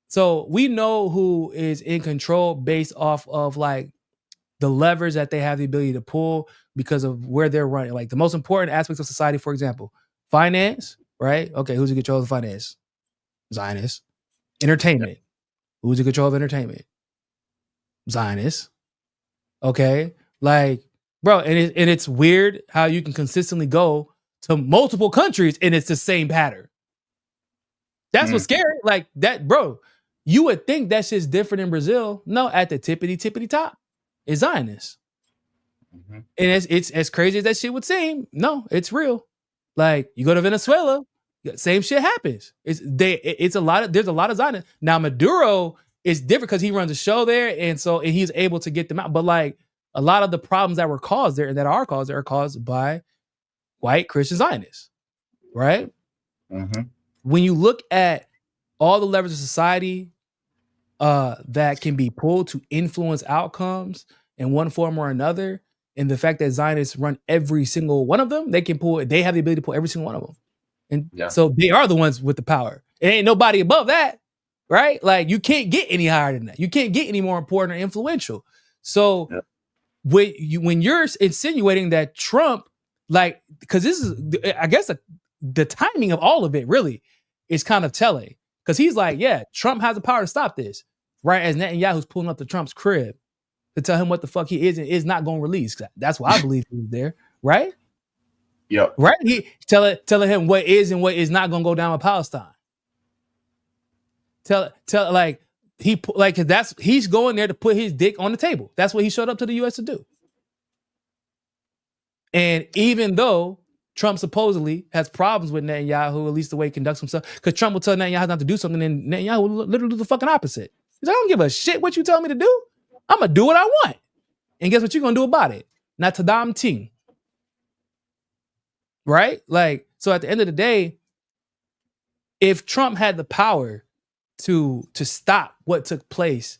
so we know who is in control based off of like the levers that they have the ability to pull because of where they're running. Like the most important aspects of society, for example, finance, right? Okay, who's in control of the finance? Zionists. Entertainment. Who's in control of entertainment? Zionists. Okay, like, bro, and it's weird how you can consistently go to multiple countries and it's the same pattern. That's what's scary. Like that, bro. You would think that shit's different in Brazil. No, at the tippity top, it's Zionists. And it's as crazy as that shit would seem. No, it's real. Like you go to Venezuela, same shit happens. There's a lot of Zionists. Now Maduro is different because he runs a show there, and he's able to get them out. But like a lot of the problems that were caused there and that are caused by white Christian Zionists, right? Mm-hmm. When you look at all the levers of society that can be pulled to influence outcomes in one form or another, and the fact that Zionists run every single one of them, they have the ability to pull every single one of them. And so they are the ones with the power. It ain't nobody above that, right? Like, you can't get any higher than that. You can't get any more important or influential. So when you're insinuating that Trump, like, because this is, I guess, the timing of all of it really is kind of telling. Because he's like, yeah, Trump has the power to stop this, right? As Netanyahu's pulling up to Trump's crib to tell him what the fuck he is and is not going to release. That's why I believe he was there, right? Yep. Right? He telling him what is and what is not going to go down with Palestine. He's going there to put his dick on the table. That's what he showed up to the U.S. to do. And even though Trump supposedly has problems with Netanyahu, at least the way he conducts himself, because Trump will tell Netanyahu not to do something, and Netanyahu will literally do the fucking opposite. He's like, I don't give a shit what you tell me to do. I'm going to do what I want. And guess what you're going to do about it? Not to damn ting. Right? Like, so at the end of the day, if Trump had the power to stop what took place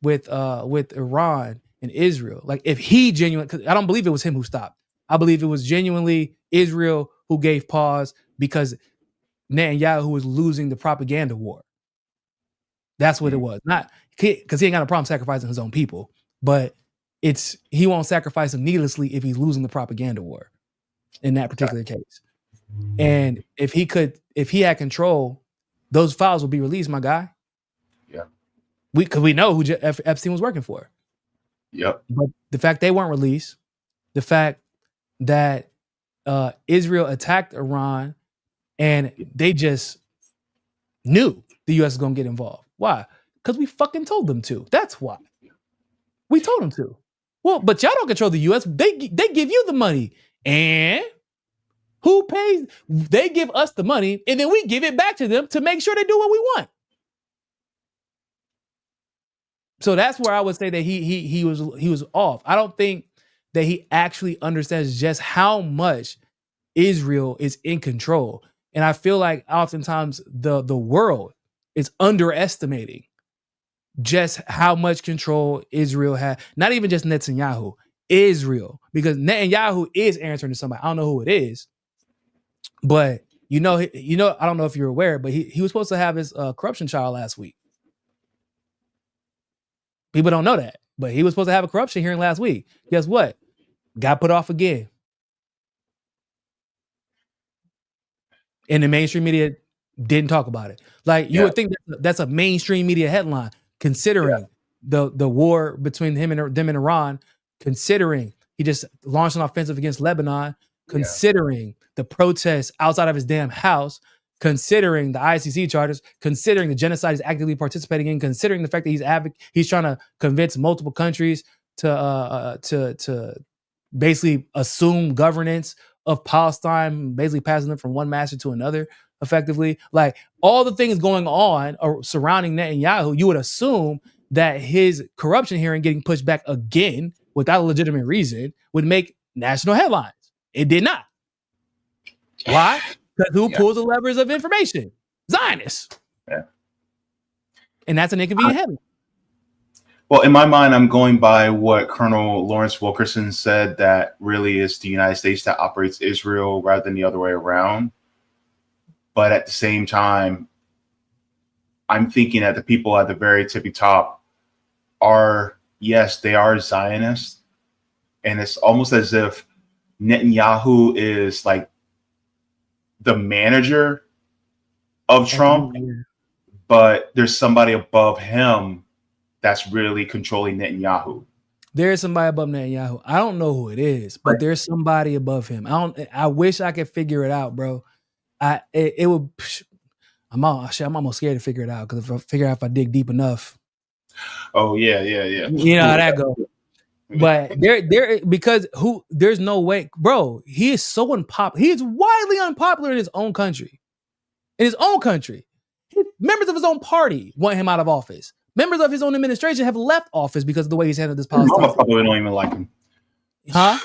with Iran and Israel, like if he genuinely, because I don't believe it was him who stopped. I believe it was genuinely Israel who gave pause because Netanyahu was losing the propaganda war. That's what it was. Not because he ain't got a problem sacrificing his own people, but he won't sacrifice them needlessly if he's losing the propaganda war in that particular case. And if he had control, those files would be released, my guy. Yeah. Because we know who Epstein was working for. Yep. But the fact they weren't released, the fact that Israel attacked Iran and they just knew the U.S. was going to get involved. Why? Because we fucking told them to. That's why. We told them to. Well, but y'all don't control the U.S. They give you the money. And who pays? They give us the money and then we give it back to them to make sure they do what we want. So that's where I would say that he was off. I don't think that he actually understands just how much Israel is in control. And I feel like oftentimes the world is underestimating just how much control Israel had. Not even just Netanyahu, Israel. Because Netanyahu is answering to somebody. I don't know who it is. But I don't know if you're aware, but he was supposed to have his corruption trial last week. People don't know that. But he was supposed to have a corruption hearing last week. Guess what? Got put off again. And the mainstream media didn't talk about it. Like, you would think that's a mainstream media headline, considering the war between them and Iran, considering he just launched an offensive against Lebanon, considering the protests outside of his damn house, considering the ICC charges, considering the genocide he's actively participating in, considering the fact that he's trying to convince multiple countries to basically assume governance of Palestine, basically passing them from one master to another, effectively. Like, all the things going on surrounding Netanyahu, you would assume that his corruption hearing getting pushed back again without a legitimate reason would make national headlines. It did not. Why? Because who pulls the levers of information? Zionists. Yeah. And that's an inconvenient headline. Well, in my mind, I'm going by what Colonel Lawrence Wilkerson said, that really is the United States that operates Israel rather than the other way around. But at the same time, I'm thinking that the people at the very tippy top are, yes, they are Zionists. And it's almost as if Netanyahu is like the manager of Trump, but there's somebody above him that's really controlling Netanyahu. There is somebody above Netanyahu. I don't know who it is, but there's somebody above him. I wish I could figure it out, bro. I'm almost scared to figure it out, because if I dig deep enough. Oh yeah. You know how that goes. But there's no way, bro. He is so unpopular. He is widely unpopular in his own country. Members of his own party want him out of office. Members of his own administration have left office because of the way he's handled this policy. Mama probably don't even like him. Huh?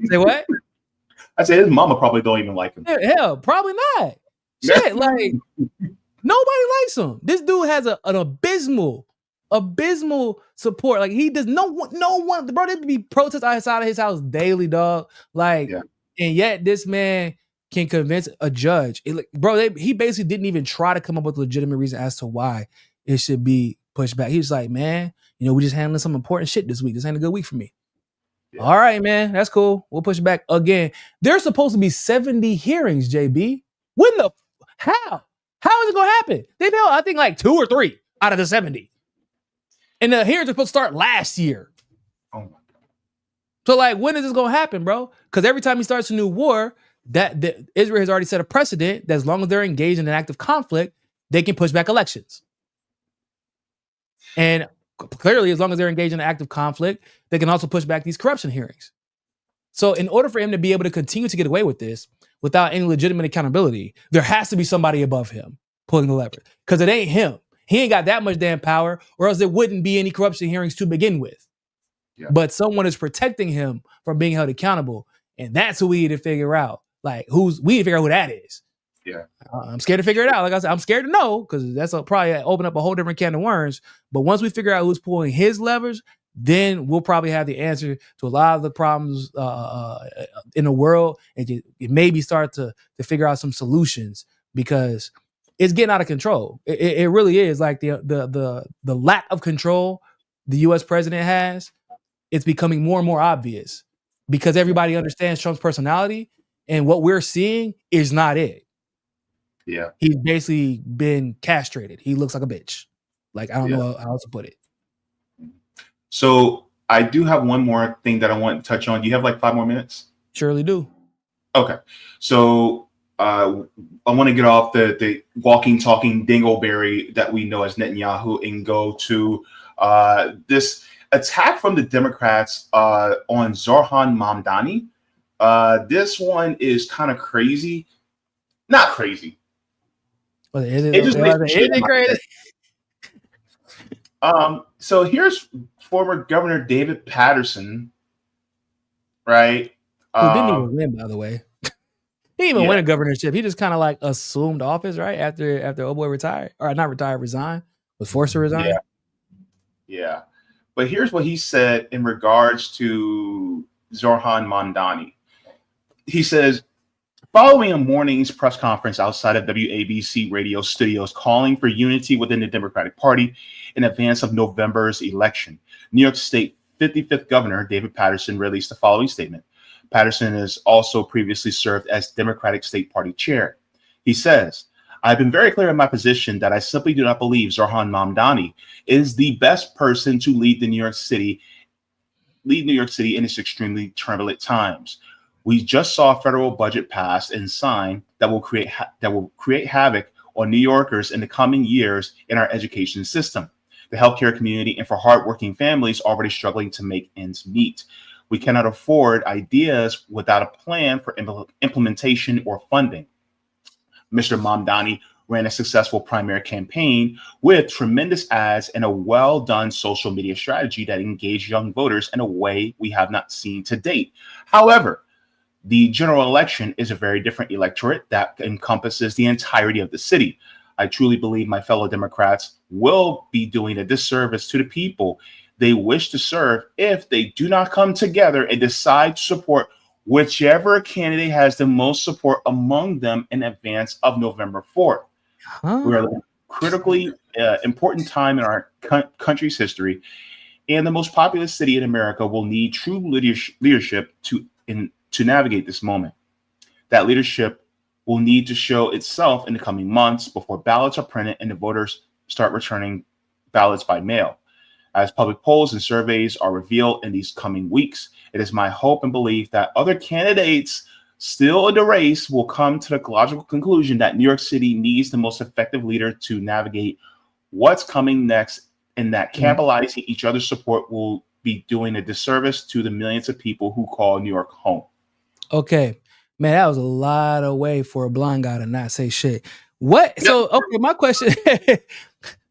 Say what? I said his mama probably don't even like him. Hell, probably not. Shit, like nobody likes him. This dude has an abysmal support. Like he does no one, bro. There'd be protests outside of his house daily, dog. Like, and yet this man can convince a judge. He basically didn't even try to come up with a legitimate reason as to why it should be pushed back. He was like, man, we just handling some important shit this week. This ain't a good week for me. Yeah. All right, man, that's cool. We'll push it back again. There's supposed to be 70 hearings, JB. How is it gonna happen? They've held, I think, like 2 or 3 out of the 70. And the hearings are supposed to start last year. Oh my God. So, like, when is this gonna happen, bro? Because every time he starts a new war, that Israel has already set a precedent that as long as they're engaged in an active conflict, they can push back elections. And clearly, as long as they're engaged in an active conflict, they can also push back these corruption hearings. So in order for him to be able to continue to get away with this without any legitimate accountability, there has to be somebody above him pulling the lever. Because it ain't him. He ain't got that much damn power, or else there wouldn't be any corruption hearings to begin with. Yeah. But someone is protecting him from being held accountable. And that's who we need to figure out. Like, we need to figure out who that is. Yeah. I'm scared to figure it out. Like I said, I'm scared to know, because that's probably open up a whole different can of worms. But once we figure out who's pulling his levers, then we'll probably have the answer to a lot of the problems in the world, and maybe start to figure out some solutions, because it's getting out of control. It really is. Like the lack of control the U.S. president has, it's becoming more and more obvious, because everybody understands Trump's personality, and what we're seeing is not it. Yeah, he's basically been castrated. He looks like a bitch. Like, I don't know how else to put it. So I do have one more thing that I want to touch on. Do you have like 5 more minutes? Surely do. Okay. So I want to get off the walking, talking dingleberry that we know as Netanyahu and go to this attack from the Democrats on Zohran Mamdani. This one is kind of crazy. Not crazy. Well, it crazy? So here's former Governor David Paterson, right? Who didn't even win, by the way. He didn't even win a governorship. He just kind of like assumed office, right? After old boy retired, or not retired, resigned, was forced to resign. Yeah. But here's what he said in regards to Zohran Mamdani. He says, following a morning's press conference outside of WABC radio studios calling for unity within the Democratic Party in advance of November's election, New York State 55th Governor David Paterson released the following statement. Paterson has also previously served as Democratic State Party chair. He says, I've been very clear in my position that I simply do not believe Zohran Mamdani is the best person to lead New York City in its extremely turbulent times. We just saw a federal budget passed and signed that will create havoc on New Yorkers in the coming years in our education system, the healthcare community, and for hardworking families already struggling to make ends meet. We cannot afford ideas without a plan for implementation or funding. Mr. Mamdani ran a successful primary campaign with tremendous ads and a well-done social media strategy that engaged young voters in a way we have not seen to date. However, the general election is a very different electorate that encompasses the entirety of the city. I truly believe my fellow Democrats will be doing a disservice to the people they wish to serve if they do not come together and decide to support whichever candidate has the most support among them in advance of November 4th. We're at a critically important time in our country's history, and the most populous city in America will need true leadership to navigate this moment. That leadership will need to show itself in the coming months before ballots are printed and the voters start returning ballots by mail. As public polls and surveys are revealed in these coming weeks, it is my hope and belief that other candidates still in the race will come to the logical conclusion that New York City needs the most effective leader to navigate what's coming next, and that cannibalizing each other's support will be doing a disservice to the millions of people who call New York home. Okay, man, that was a lot of way for a blind guy to not say shit. What? So, okay, my question.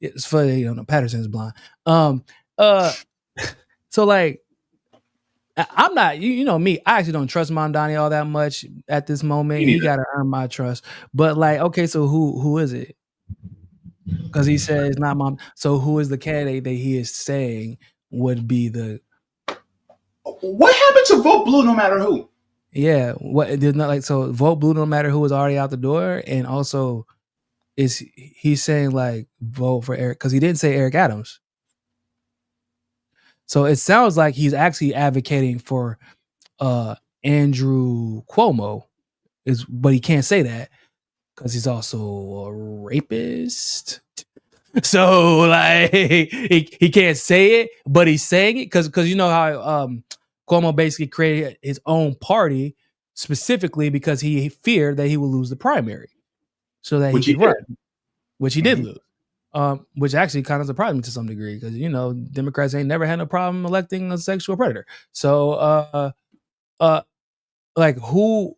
It's funny, Patterson's blind. So like, I'm not, you know me, I actually don't trust Mamdani all that much at this moment. He got to earn my trust. But like, okay, so who is it? Because he said it's not Mom. So who is the candidate that he is saying would be the? What happened to vote blue no matter who? Yeah, what there's not like so vote blue no matter who is already out the door, and also is he's saying like vote for Eric because he didn't say Eric Adams. So it sounds like he's actually advocating for Andrew Cuomo, but he can't say that because he's also a rapist. So like he can't say it, but he's saying it because you know how Cuomo basically created his own party specifically because he feared that he would lose the primary, so that he could run, which he did lose. Which actually kind of surprised me to some degree because you know Democrats ain't never had no problem electing a sexual predator. So like who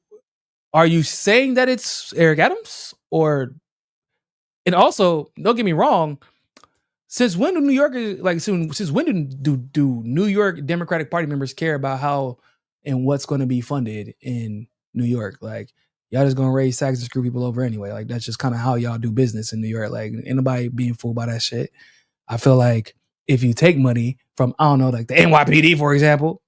are you saying that it's Eric Adams or? And also, don't get me wrong. Since when do New Yorkers like since when do New York Democratic Party members care about how and what's going to be funded in New York? Like y'all just gonna raise taxes and screw people over anyway. Like that's just kind of how y'all do business in New York. Like ain't nobody being fooled by that shit. I feel like if you take money from I don't know like the NYPD for example,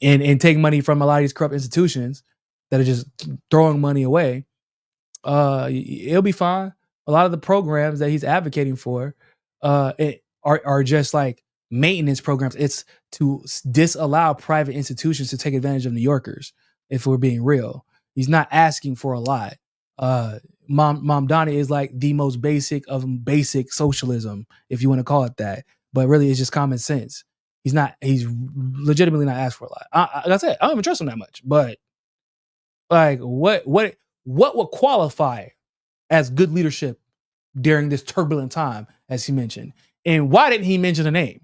and take money from a lot of these corrupt institutions that are just throwing money away, it'll be fine. A lot of the programs that he's advocating for are just like maintenance programs. It's to disallow private institutions to take advantage of New Yorkers, if we're being real. He's not asking for a lot. Mamdani is like the most basic of basic socialism, if you want to call it that. But really, it's just common sense. He's legitimately not asking for a lot. Like I said, I don't even trust him that much. But like, what would qualify as good leadership during this turbulent time, as he mentioned? And why didn't he mention a name?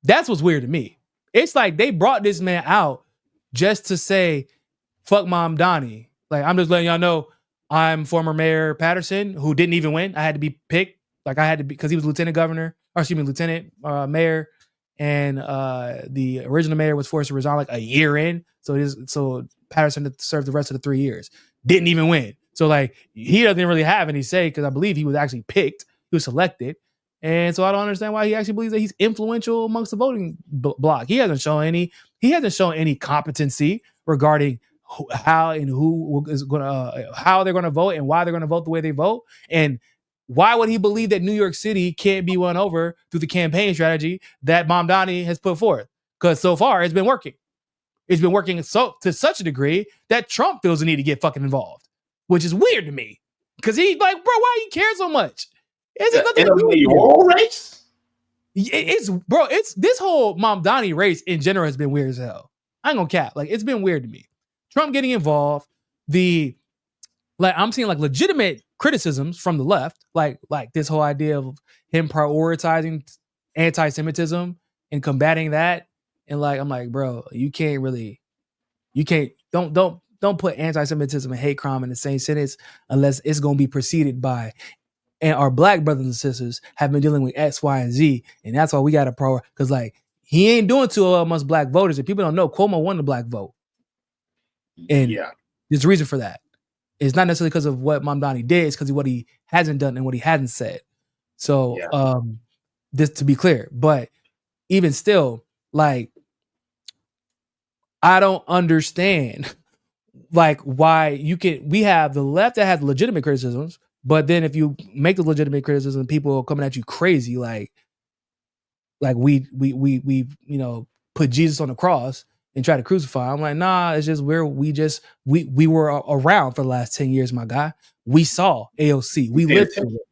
That's what's weird to me. It's like they brought this man out just to say, fuck Mamdani. Like, I'm just letting y'all know I'm former Mayor Patterson, who didn't even win. I had to be picked. Like, I had to be, because he was lieutenant mayor. And the original mayor was forced to resign like a year in. So Patterson served the rest of the 3 years. Didn't even win. So like he doesn't really have any say because I believe he was actually picked. He was selected. And so I don't understand why he actually believes that he's influential amongst the voting bloc. He hasn't shown any competency regarding how and who is going to how they're going to vote and why they're going to vote the way they vote. And why would he believe that New York City can't be won over through the campaign strategy that Mamdani has put forth? Because so far it's been working. It's been working to such a degree that Trump feels the need to get fucking involved, which is weird to me. Because he's like, bro, why you care so much? Is it nothing to do with your race? It's this whole Mamdani race in general has been weird as hell. I ain't gonna cap. Like, it's been weird to me. Trump getting involved, I'm seeing like legitimate criticisms from the left, like this whole idea of him prioritizing anti-Semitism and combating that. And like, I'm like, bro, don't put anti-Semitism and hate crime in the same sentence unless it's going to be preceded by, and our black brothers and sisters have been dealing with X, Y, and Z. And that's why we got to because like, he ain't doing too well amongst black voters. And people don't know Cuomo won the black vote. And there's a reason for that. It's not necessarily because of what Mamdani did. It's because of what he hasn't done and what he hasn't said. So this to be clear, but even still, like, I don't understand like why we have the left that has legitimate criticisms, but then if you make the legitimate criticism, people are coming at you crazy, like we put Jesus on the cross and try to crucify. I'm like, nah, it's just we were around for the last 10 years, my guy. We saw AOC, we lived through it.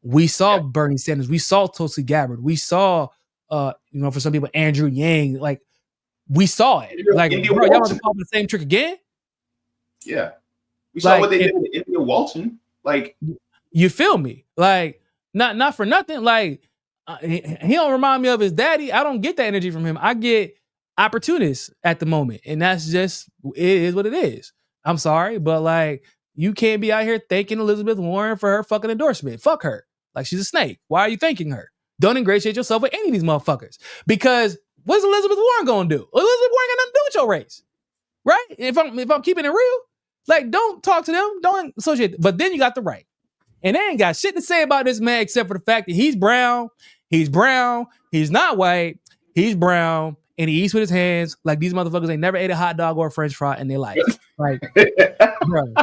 We saw Bernie Sanders, we saw Tulsi Gabbard, we saw for some people Andrew Yang, like we saw it. Like, bro, y'all want to call the same trick again? Yeah. We saw what they did with India Walton. Like, you feel me? Like, not for nothing. Like, he don't remind me of his daddy. I don't get that energy from him. I get opportunists at the moment. And that's just, it is what it is. I'm sorry, but like, you can't be out here thanking Elizabeth Warren for her fucking endorsement. Fuck her. Like, she's a snake. Why are you thanking her? don't ingratiate yourself with any of these motherfuckers. Because what's Elizabeth Warren gonna do? Elizabeth Warren got nothing to do with your race, right? If I'm keeping it real, like, don't talk to them, don't associate. But then you got the right, and they ain't got shit to say about this man except for the fact that he's brown, he's not white, he's brown, and he eats with his hands. Like, these motherfuckers ain't never ate a hot dog or a French fry in their life. Like, bro,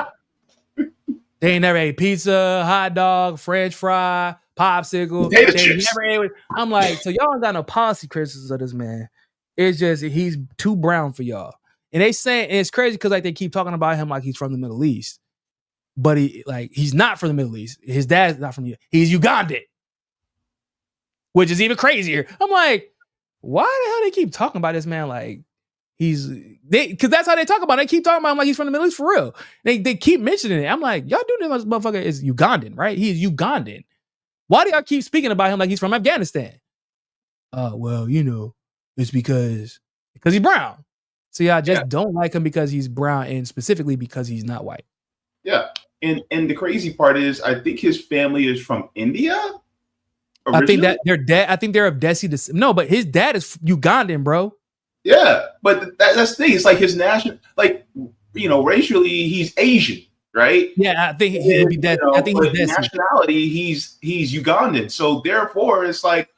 they ain't never ate pizza, hot dog, French fry, popsicle. They never ate. I'm like, so y'all ain't got no policy criticisms of this man. It's just he's too brown for y'all. And they saying, and it's crazy because like they keep talking about him like he's from the Middle East, but he's not from the Middle East. His dad's not from he's Ugandan, which is even crazier. I'm like, why the hell they keep talking about this man like because that's how they talk about it. They keep talking about him like he's from the Middle East for real. They keep mentioning it. I'm like, y'all do this motherfucker is Ugandan, right? He's Ugandan. Why do y'all keep speaking about him like he's from Afghanistan? Well, it's because he's brown. So y'all just don't like him because he's brown and specifically because he's not white. Yeah. And the crazy part is I think his family is from India. Originally? I think that their dad, I think they're of Desi descent. No, but his dad is Ugandan, bro. Yeah, but that's the thing. It's like his national, like, racially, he's Asian, right? Yeah, I think he would be that. I think he's nationality. He's Ugandan. So therefore, it's like,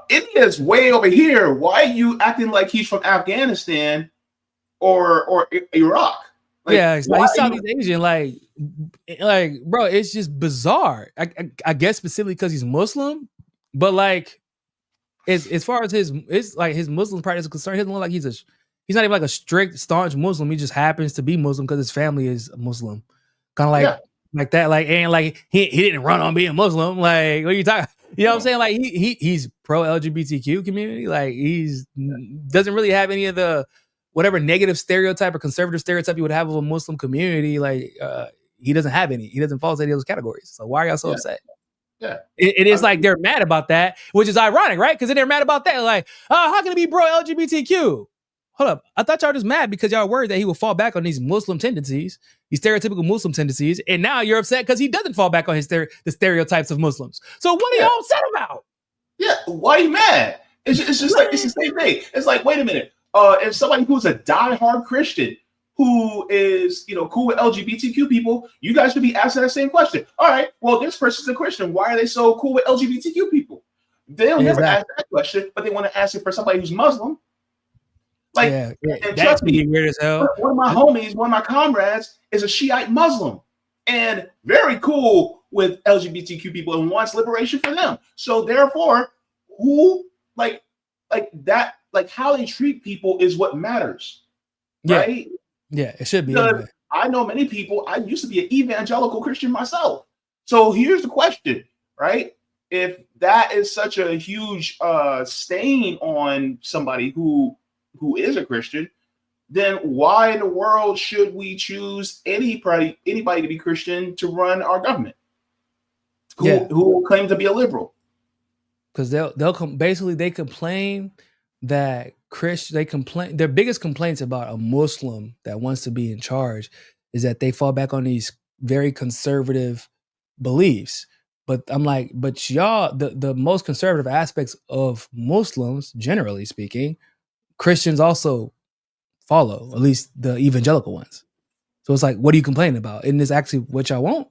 India's way over here. Why are you acting like he's from Afghanistan or Iraq? Like, yeah, it's like he's Southeast Asian. Like, bro, it's just bizarre. I guess specifically because he's Muslim, but like. As far as his Muslim practice is concerned, he doesn't look like he's not even like a strict, staunch Muslim. He just happens to be Muslim because his family is Muslim. Kind of like that. Like, and like he didn't run on being Muslim. Like, what are you talking? You know what I'm saying? Like he's pro LGBTQ community. Like he's doesn't really have any of the whatever negative stereotype or conservative stereotype you would have of a Muslim community. Like he doesn't have any. He doesn't fall into any of those categories. So why are y'all so upset? Yeah, it is like they're mad about that, which is ironic, right? Because they're mad about that. Like, how can it be pro LGBTQ? Hold up, I thought y'all just mad because y'all worried that he will fall back on these Muslim tendencies, these stereotypical Muslim tendencies, and now you're upset because he doesn't fall back on the stereotypes of Muslims. So what are y'all upset about? Yeah, why are you mad? It's just like it's the same thing. It's like, wait a minute, if somebody who's a diehard Christian who is, cool with LGBTQ people, you guys should be asking that same question. All right, well, this person's a Christian. Why are they so cool with LGBTQ people? They'll never ask that question, but they want to ask it for somebody who's Muslim. Like, and that's weird as hell. One of my homies, one of my comrades is a Shiite Muslim and very cool with LGBTQ people and wants liberation for them. So therefore, how they treat people is what matters, right? Yeah, it should be. Anyway. I know many people. I used to be an evangelical Christian myself. So here's the question, right? If that is such a huge stain on somebody who is a Christian, then why in the world should we choose anybody to be Christian to run our government? Who claim to be a liberal? Because they'll come. Basically, they complain that their biggest complaints about a Muslim that wants to be in charge is that they fall back on these very conservative beliefs. But I'm like, but y'all, the most conservative aspects of Muslims, generally speaking, Christians also follow, at least the evangelical ones. So it's like, what are you complaining about? Isn't this actually what y'all want?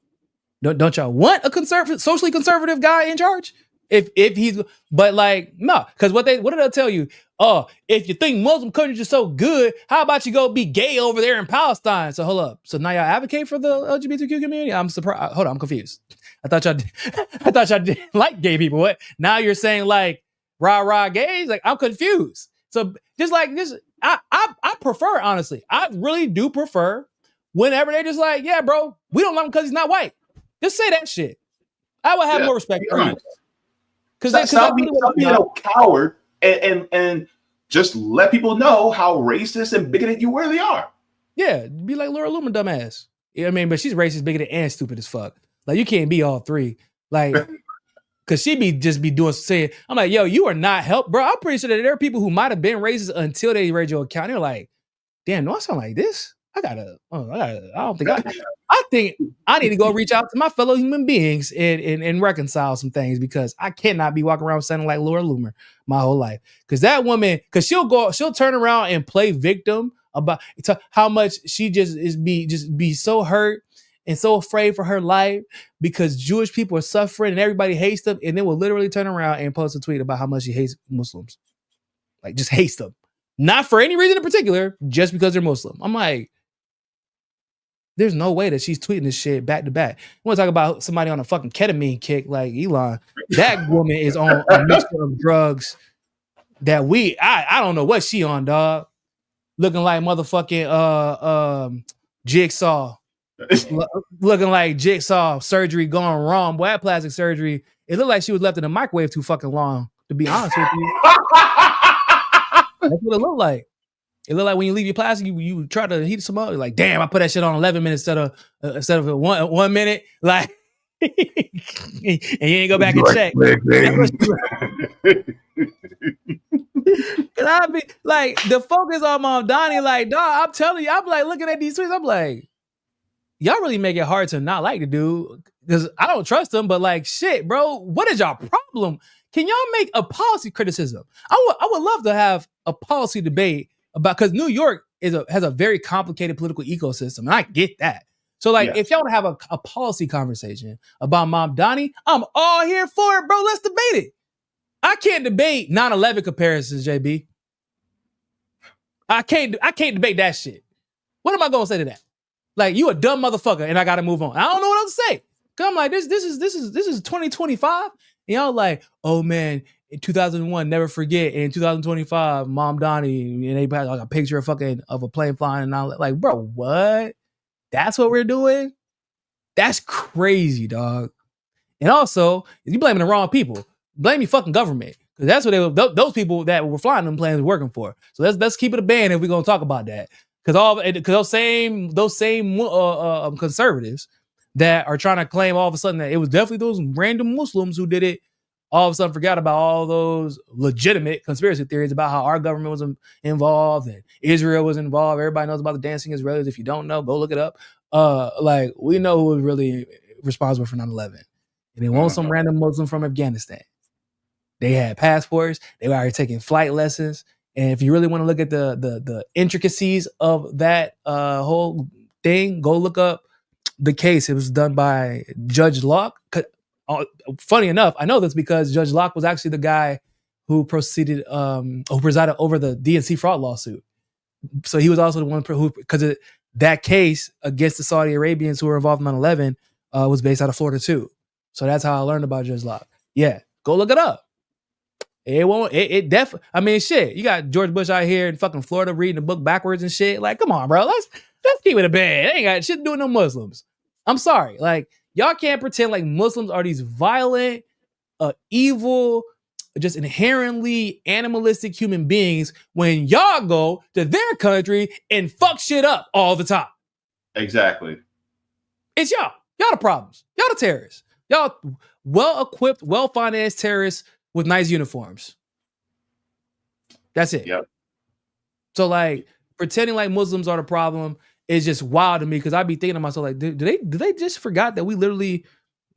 Don't y'all want a socially conservative guy in charge? If he's, but like, no, because what did they tell you? Oh, if you think Muslim countries are so good, how about you go be gay over there in Palestine? So hold up. So now y'all advocate for the LGBTQ community? I'm surprised. Hold on, I'm confused. I thought y'all didn't like gay people. What? Now you're saying like rah gays? Like, I'm confused. So just like this, I prefer, honestly, I really do prefer whenever they're just like, yeah, bro, we don't like him because he's not white. Just say that shit. I would have more respect for you. Because stop being a coward and just let people know how racist and bigoted you really are. Yeah, be like Laura Loomer, dumbass. You know what I mean? But she's racist, bigoted, and stupid as fuck. Like, you can't be all three. Like, because she be saying, I'm like, yo, you are not help, bro. I'm pretty sure that there are people who might have been racist until they read your account. They're like, damn, do I sound like this? I think I need to go reach out to my fellow human beings and reconcile some things, because I cannot be walking around sounding like Laura Loomer my whole life. Because that woman, because she'll turn around and play victim about how much she just be so hurt and so afraid for her life because Jewish people are suffering and everybody hates them, and then will literally turn around and post a tweet about how much she hates Muslims. Like, just hates them. Not for any reason in particular, just because they're Muslim. I'm like, there's no way that she's tweeting this shit back to back. You want to talk about somebody on a fucking ketamine kick like Elon? That woman is on a mixture of drugs that I don't know what she on, dog. Looking like motherfucking Jigsaw. Looking like Jigsaw surgery gone wrong. Boy, that plastic surgery, it looked like she was left in the microwave too fucking long, to be honest with you. That's what it looked like. It looked like when you leave your plastic, you try to heat some up. You're like, damn, I put that shit on 11 minutes instead of 1 minute. Like, and you ain't go back and check. Cause I be like, the focus on Mamdani, like, dog, I'm telling you, I'm like looking at these tweets, I'm like, y'all really make it hard to not like the dude, because I don't trust him. But like, shit, bro, what is y'all problem? Can y'all make a policy criticism? I would love to have a policy debate about, because New York has a very complicated political ecosystem, and I get that. So like, if y'all want to have a policy conversation about Mamdani, I'm all here for it, bro. Let's debate it. I can't debate 9/11 comparisons, JB. I can't debate that shit. What am I gonna say to that? Like, you a dumb motherfucker, and I gotta move on. I don't know what else to say. Cause I'm like, this is 2025, and y'all like, oh man, in 2001, never forget. In 2025, Mamdani, and they had like a picture of a plane flying, and all that. Like, bro, what? That's what we're doing? That's crazy, dog. And also, you blaming the wrong people. Blame your fucking government, because that's what those people that were flying them planes were working for. So let's keep it a band if we're gonna talk about that. Because those same conservatives that are trying to claim all of a sudden that it was definitely those random Muslims who did it, all of a sudden forgot about all those legitimate conspiracy theories about how our government was involved and Israel was involved. Everybody knows about the dancing Israelis. If you don't know, go look it up. Like, we know who was really responsible for 9/11. And it wasn't some random Muslim from Afghanistan. They had passports. They were already taking flight lessons. And if you really want to look at the intricacies of that whole thing, go look up the case. It was done by Judge Locke. Funny enough, I know this because Judge Locke was actually the guy who presided over the DNC fraud lawsuit. So he was also the one who, because that case against the Saudi Arabians who were involved in 9/11 was based out of Florida too. So that's how I learned about Judge Locke. Yeah, go look it up. It definitely, I mean, shit, you got George Bush out here in fucking Florida reading the book backwards and shit. Like, come on, bro. Let's keep it a band. They ain't got shit to do with no Muslims. I'm sorry. Like, y'all can't pretend like Muslims are these violent, evil, just inherently animalistic human beings when y'all go to their country and fuck shit up all the time. Exactly. It's y'all. Y'all the problems. Y'all the terrorists. Y'all well-equipped, well-financed terrorists with nice uniforms. That's it. Yep. So like, pretending like Muslims are the problem is just wild to me, because I'd be thinking to myself, like, do they just forgot that we literally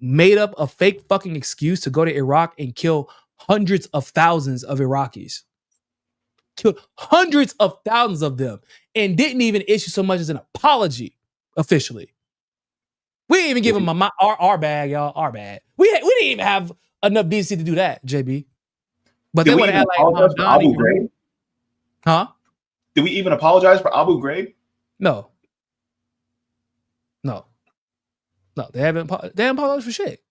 made up a fake fucking excuse to go to Iraq and kill hundreds of thousands of Iraqis? Killed hundreds of thousands of them and didn't even issue so much as an apology officially. We didn't even give them our bag, y'all. Our bag. We didn't even have enough decency to do that, JB. But they want to act like Abu Ghraib? Huh? Did we even apologize for Abu Ghraib? No. They haven't apologized for shit.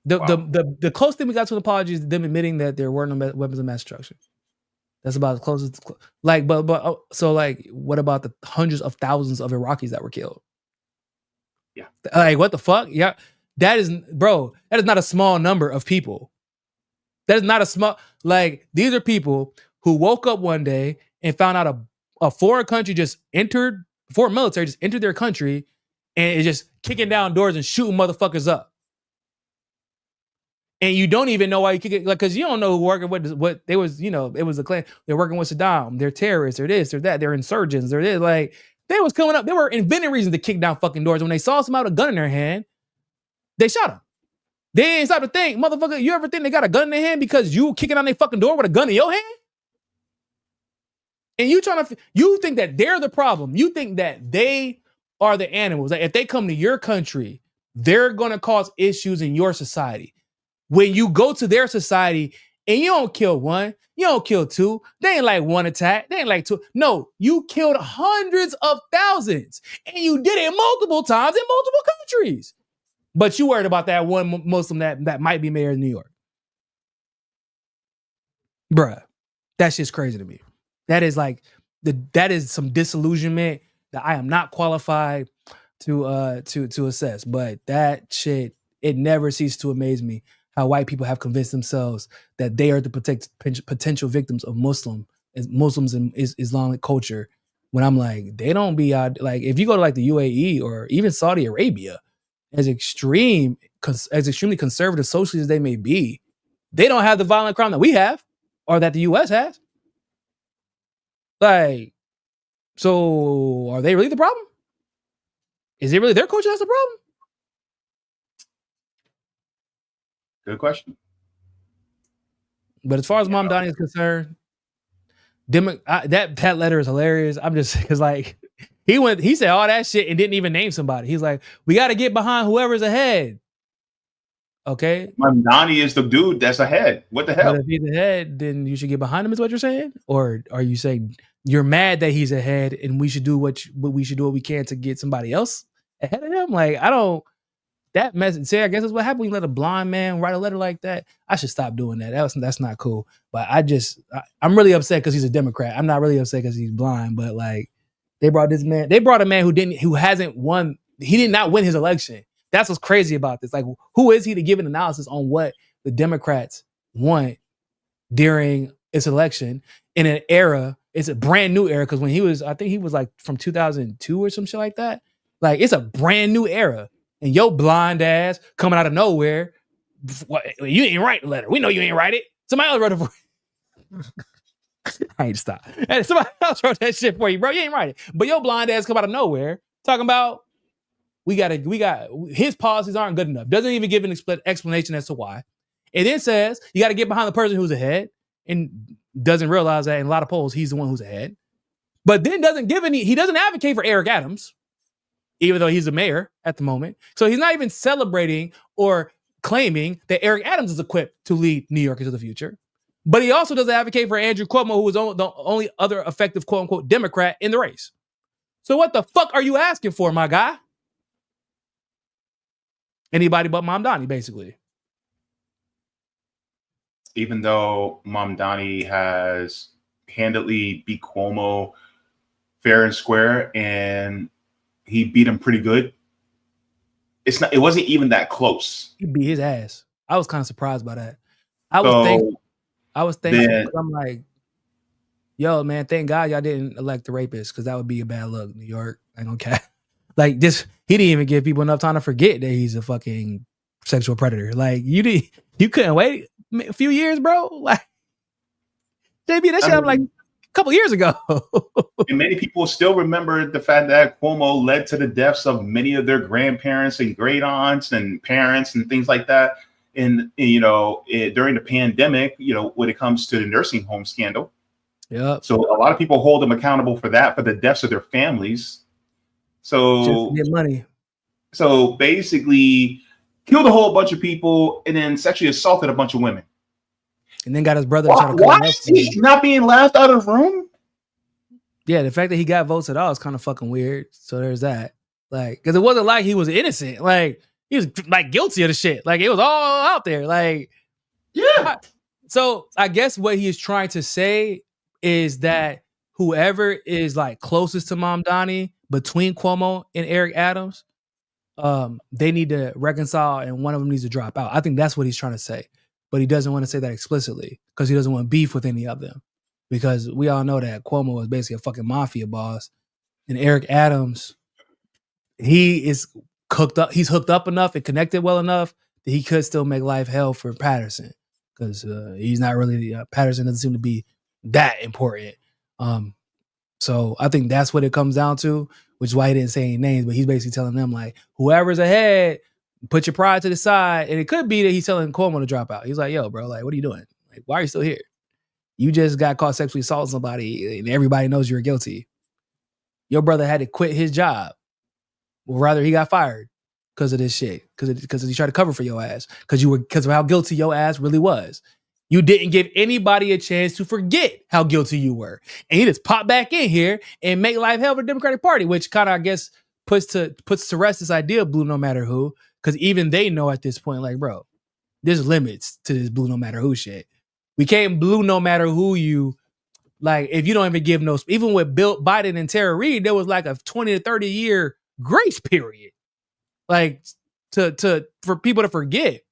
The closest thing we got to an apology is them admitting that there were no weapons of mass destruction. That's about as close as like, but so like, what about the hundreds of thousands of Iraqis that were killed? Yeah. Like, what the fuck? Yeah. That is not a small number of people. That is not a small, like, these are people who woke up one day and found out a foreign country foreign military just entered their country and is just kicking down doors and shooting motherfuckers up. And you don't even know why you kick it, like, because you don't know who working with what they was, it was a clan. They're working with Saddam. They're terrorists. They're this. They're that. They're insurgents. They're this. Like, they was coming up. They were inventing reasons to kick down fucking doors. When they saw somebody with a gun in their hand, they shot them. They ain't stop to think, motherfucker. You ever think they got a gun in their hand because you kicking on their fucking door with a gun in your hand? And you think that they're the problem. You think that they are the animals. Like, if they come to your country, they're gonna cause issues in your society. When you go to their society and you don't kill one, you don't kill two, they ain't like one attack, they ain't like two. No, you killed hundreds of thousands and you did it multiple times in multiple countries. But you worried about that one Muslim that might be mayor of New York. Bruh, that shit's crazy to me. That is like, that is some disillusionment that I am not qualified to assess. But that shit, it never ceases to amaze me how white people have convinced themselves that they are the potential victims of Muslims and Islamic culture. When I'm like, they don't be out. Like, if you go to like the UAE or even Saudi Arabia, as extremely conservative socially as they may be, they don't have the violent crime that we have or that the US has. Like, so are they really the problem? Is it really their culture that's the problem? Good question. But as far as Mamdani is concerned, that letter is hilarious. I'm just, because like, he said all that shit and didn't even name somebody. He's like, we got to get behind whoever's ahead. Okay. Mamdani is the dude that's ahead. What the hell? But if he's ahead, then you should get behind him, is what you're saying? Or are you saying you're mad that he's ahead and we should do what we can to get somebody else ahead of him? Like, I don't, that message. See, I guess that's what happened when you let a blind man write a letter like that. I should stop doing that. That's not cool. But I'm really upset because he's a Democrat. I'm not really upset because he's blind. But like, they brought a man who hasn't won. He did not win his election. That's what's crazy about this. Like, who is he to give an analysis on what the Democrats want during its election in an era? It's a brand new era because when I think he was like from 2002 or some shit like that. Like, it's a brand new era. And your blind ass coming out of nowhere, you ain't write the letter. We know you ain't write it. Somebody else wrote it for you. I ain't stop. And somebody else wrote that shit for you, bro. You ain't write it. But your blind ass come out of nowhere talking about we got his policies aren't good enough. Doesn't even give an explanation as to why. It then says you got to get behind the person who's ahead and doesn't realize that in a lot of polls he's the one who's ahead. But then he doesn't advocate for Eric Adams, even though he's the mayor at the moment. So he's not even celebrating or claiming that Eric Adams is equipped to lead New York into the future. But he also doesn't advocate for Andrew Cuomo, who is the only other effective quote unquote Democrat in the race. So what the fuck are you asking for, my guy? Anybody but Mamdani, basically. Even though Mamdani has handedly beat Cuomo fair and square, and he beat him pretty good, it wasn't even that close. He beat his ass. I was kind of surprised by that. I was thankful. I'm like, yo, man, thank God y'all didn't elect the rapist, because that would be a bad look, New York. I don't care. Like this, he didn't even give people enough time to forget that he's a fucking sexual predator. Like you couldn't wait a few years, bro. Like JB, that shit happened like a couple years ago. And many people still remember the fact that Cuomo led to the deaths of many of their grandparents and great aunts and parents and things like that. And during the pandemic, when it comes to the nursing home scandal. Yeah. So a lot of people hold him accountable for that, for the deaths of their families. So just get money. So basically killed a whole bunch of people and then sexually assaulted a bunch of women. And then got his brother to try to Why is he not being laughed out of the room? Yeah, the fact that he got votes at all is kind of fucking weird. So there's that. Like, because it wasn't like he was innocent. Like, he was like guilty of the shit. Like, it was all out there. Like, yeah. So I guess what he is trying to say is that whoever is like closest to Mamdani between Cuomo and Eric Adams, they need to reconcile and one of them needs to drop out. I think that's what he's trying to say. But he doesn't want to say that explicitly because he doesn't want beef with any of them. Because we all know that Cuomo is basically a fucking mafia boss. And Eric Adams, he is hooked up. He's hooked up enough and connected well enough he could still make life hell for Patterson because he's not really Patterson doesn't seem to be that important. So I think that's what it comes down to, which is why he didn't say any names, but he's basically telling them like, whoever's ahead, put your pride to the side. And it could be that he's telling Cuomo to drop out. He's like, yo, bro, like, what are you doing? Like, why are you still here? You just got caught sexually assaulting somebody and everybody knows you're guilty. Your brother had to quit his job. Well, rather he got fired because of this shit. Because he tried to cover for your ass. Because of how guilty your ass really was. You didn't give anybody a chance to forget how guilty you were. And he just popped back in here and make life hell for the Democratic Party, which kind of, I guess, puts to rest this idea of blue no matter who. Because even they know at this point, like, bro, there's limits to this blue no matter who shit. We can't blue no matter who you, like, if you don't even give no, even with Bill Biden and Tara Reid, there was like a 20 to 30 year grace period. Like, for people to forget.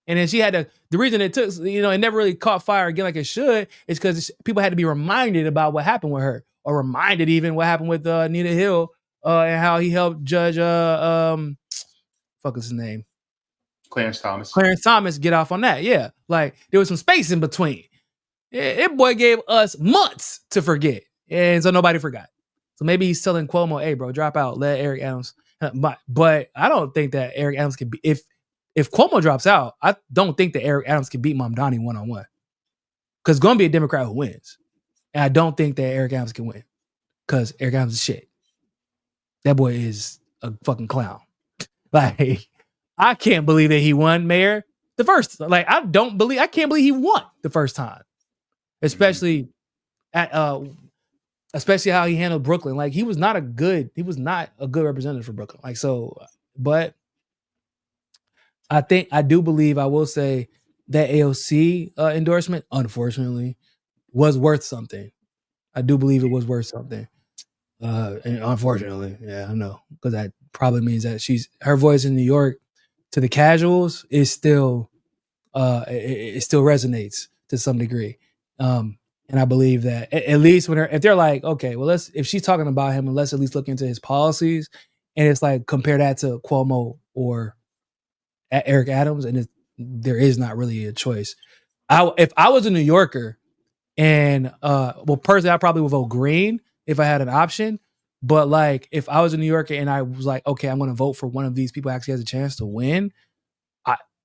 And then she had to, the reason it took, it never really caught fire again like it should is because people had to be reminded about what happened with her, or reminded even what happened with Nina Hill and how he helped Judge, fuck is his name? Clarence Thomas get off on that. Yeah. Like there was some space in between. That boy gave us months to forget. And so nobody forgot. So maybe he's telling Cuomo, hey, bro, drop out, let Eric Adams. But I don't think that Eric Adams can be, if Cuomo drops out, I don't think that Eric Adams can beat Mamdani one-on-one. Because it's going to be a Democrat who wins. And I don't think that Eric Adams can win. Because Eric Adams is shit. That boy is a fucking clown. Like, I can't believe that he won mayor the first. Like, I can't believe he won the first time. Especially how he handled Brooklyn. Like, he was not a good representative for Brooklyn. Like, so, but I do believe, I will say that AOC endorsement, unfortunately, was worth something. I do believe it was worth something. And unfortunately, yeah, I know, because that probably means that her voice in New York to the casuals is still, it still resonates to some degree. And I believe that at least if they're like, okay, well, if she's talking about him, let's at least look into his policies, and it's like compare that to Cuomo or Eric Adams, and there is not really a choice. If I was a New Yorker, and personally, I probably would vote green if I had an option. But like, if I was a New Yorker and I was like, okay, I'm going to vote for one of these people who actually has a chance to win.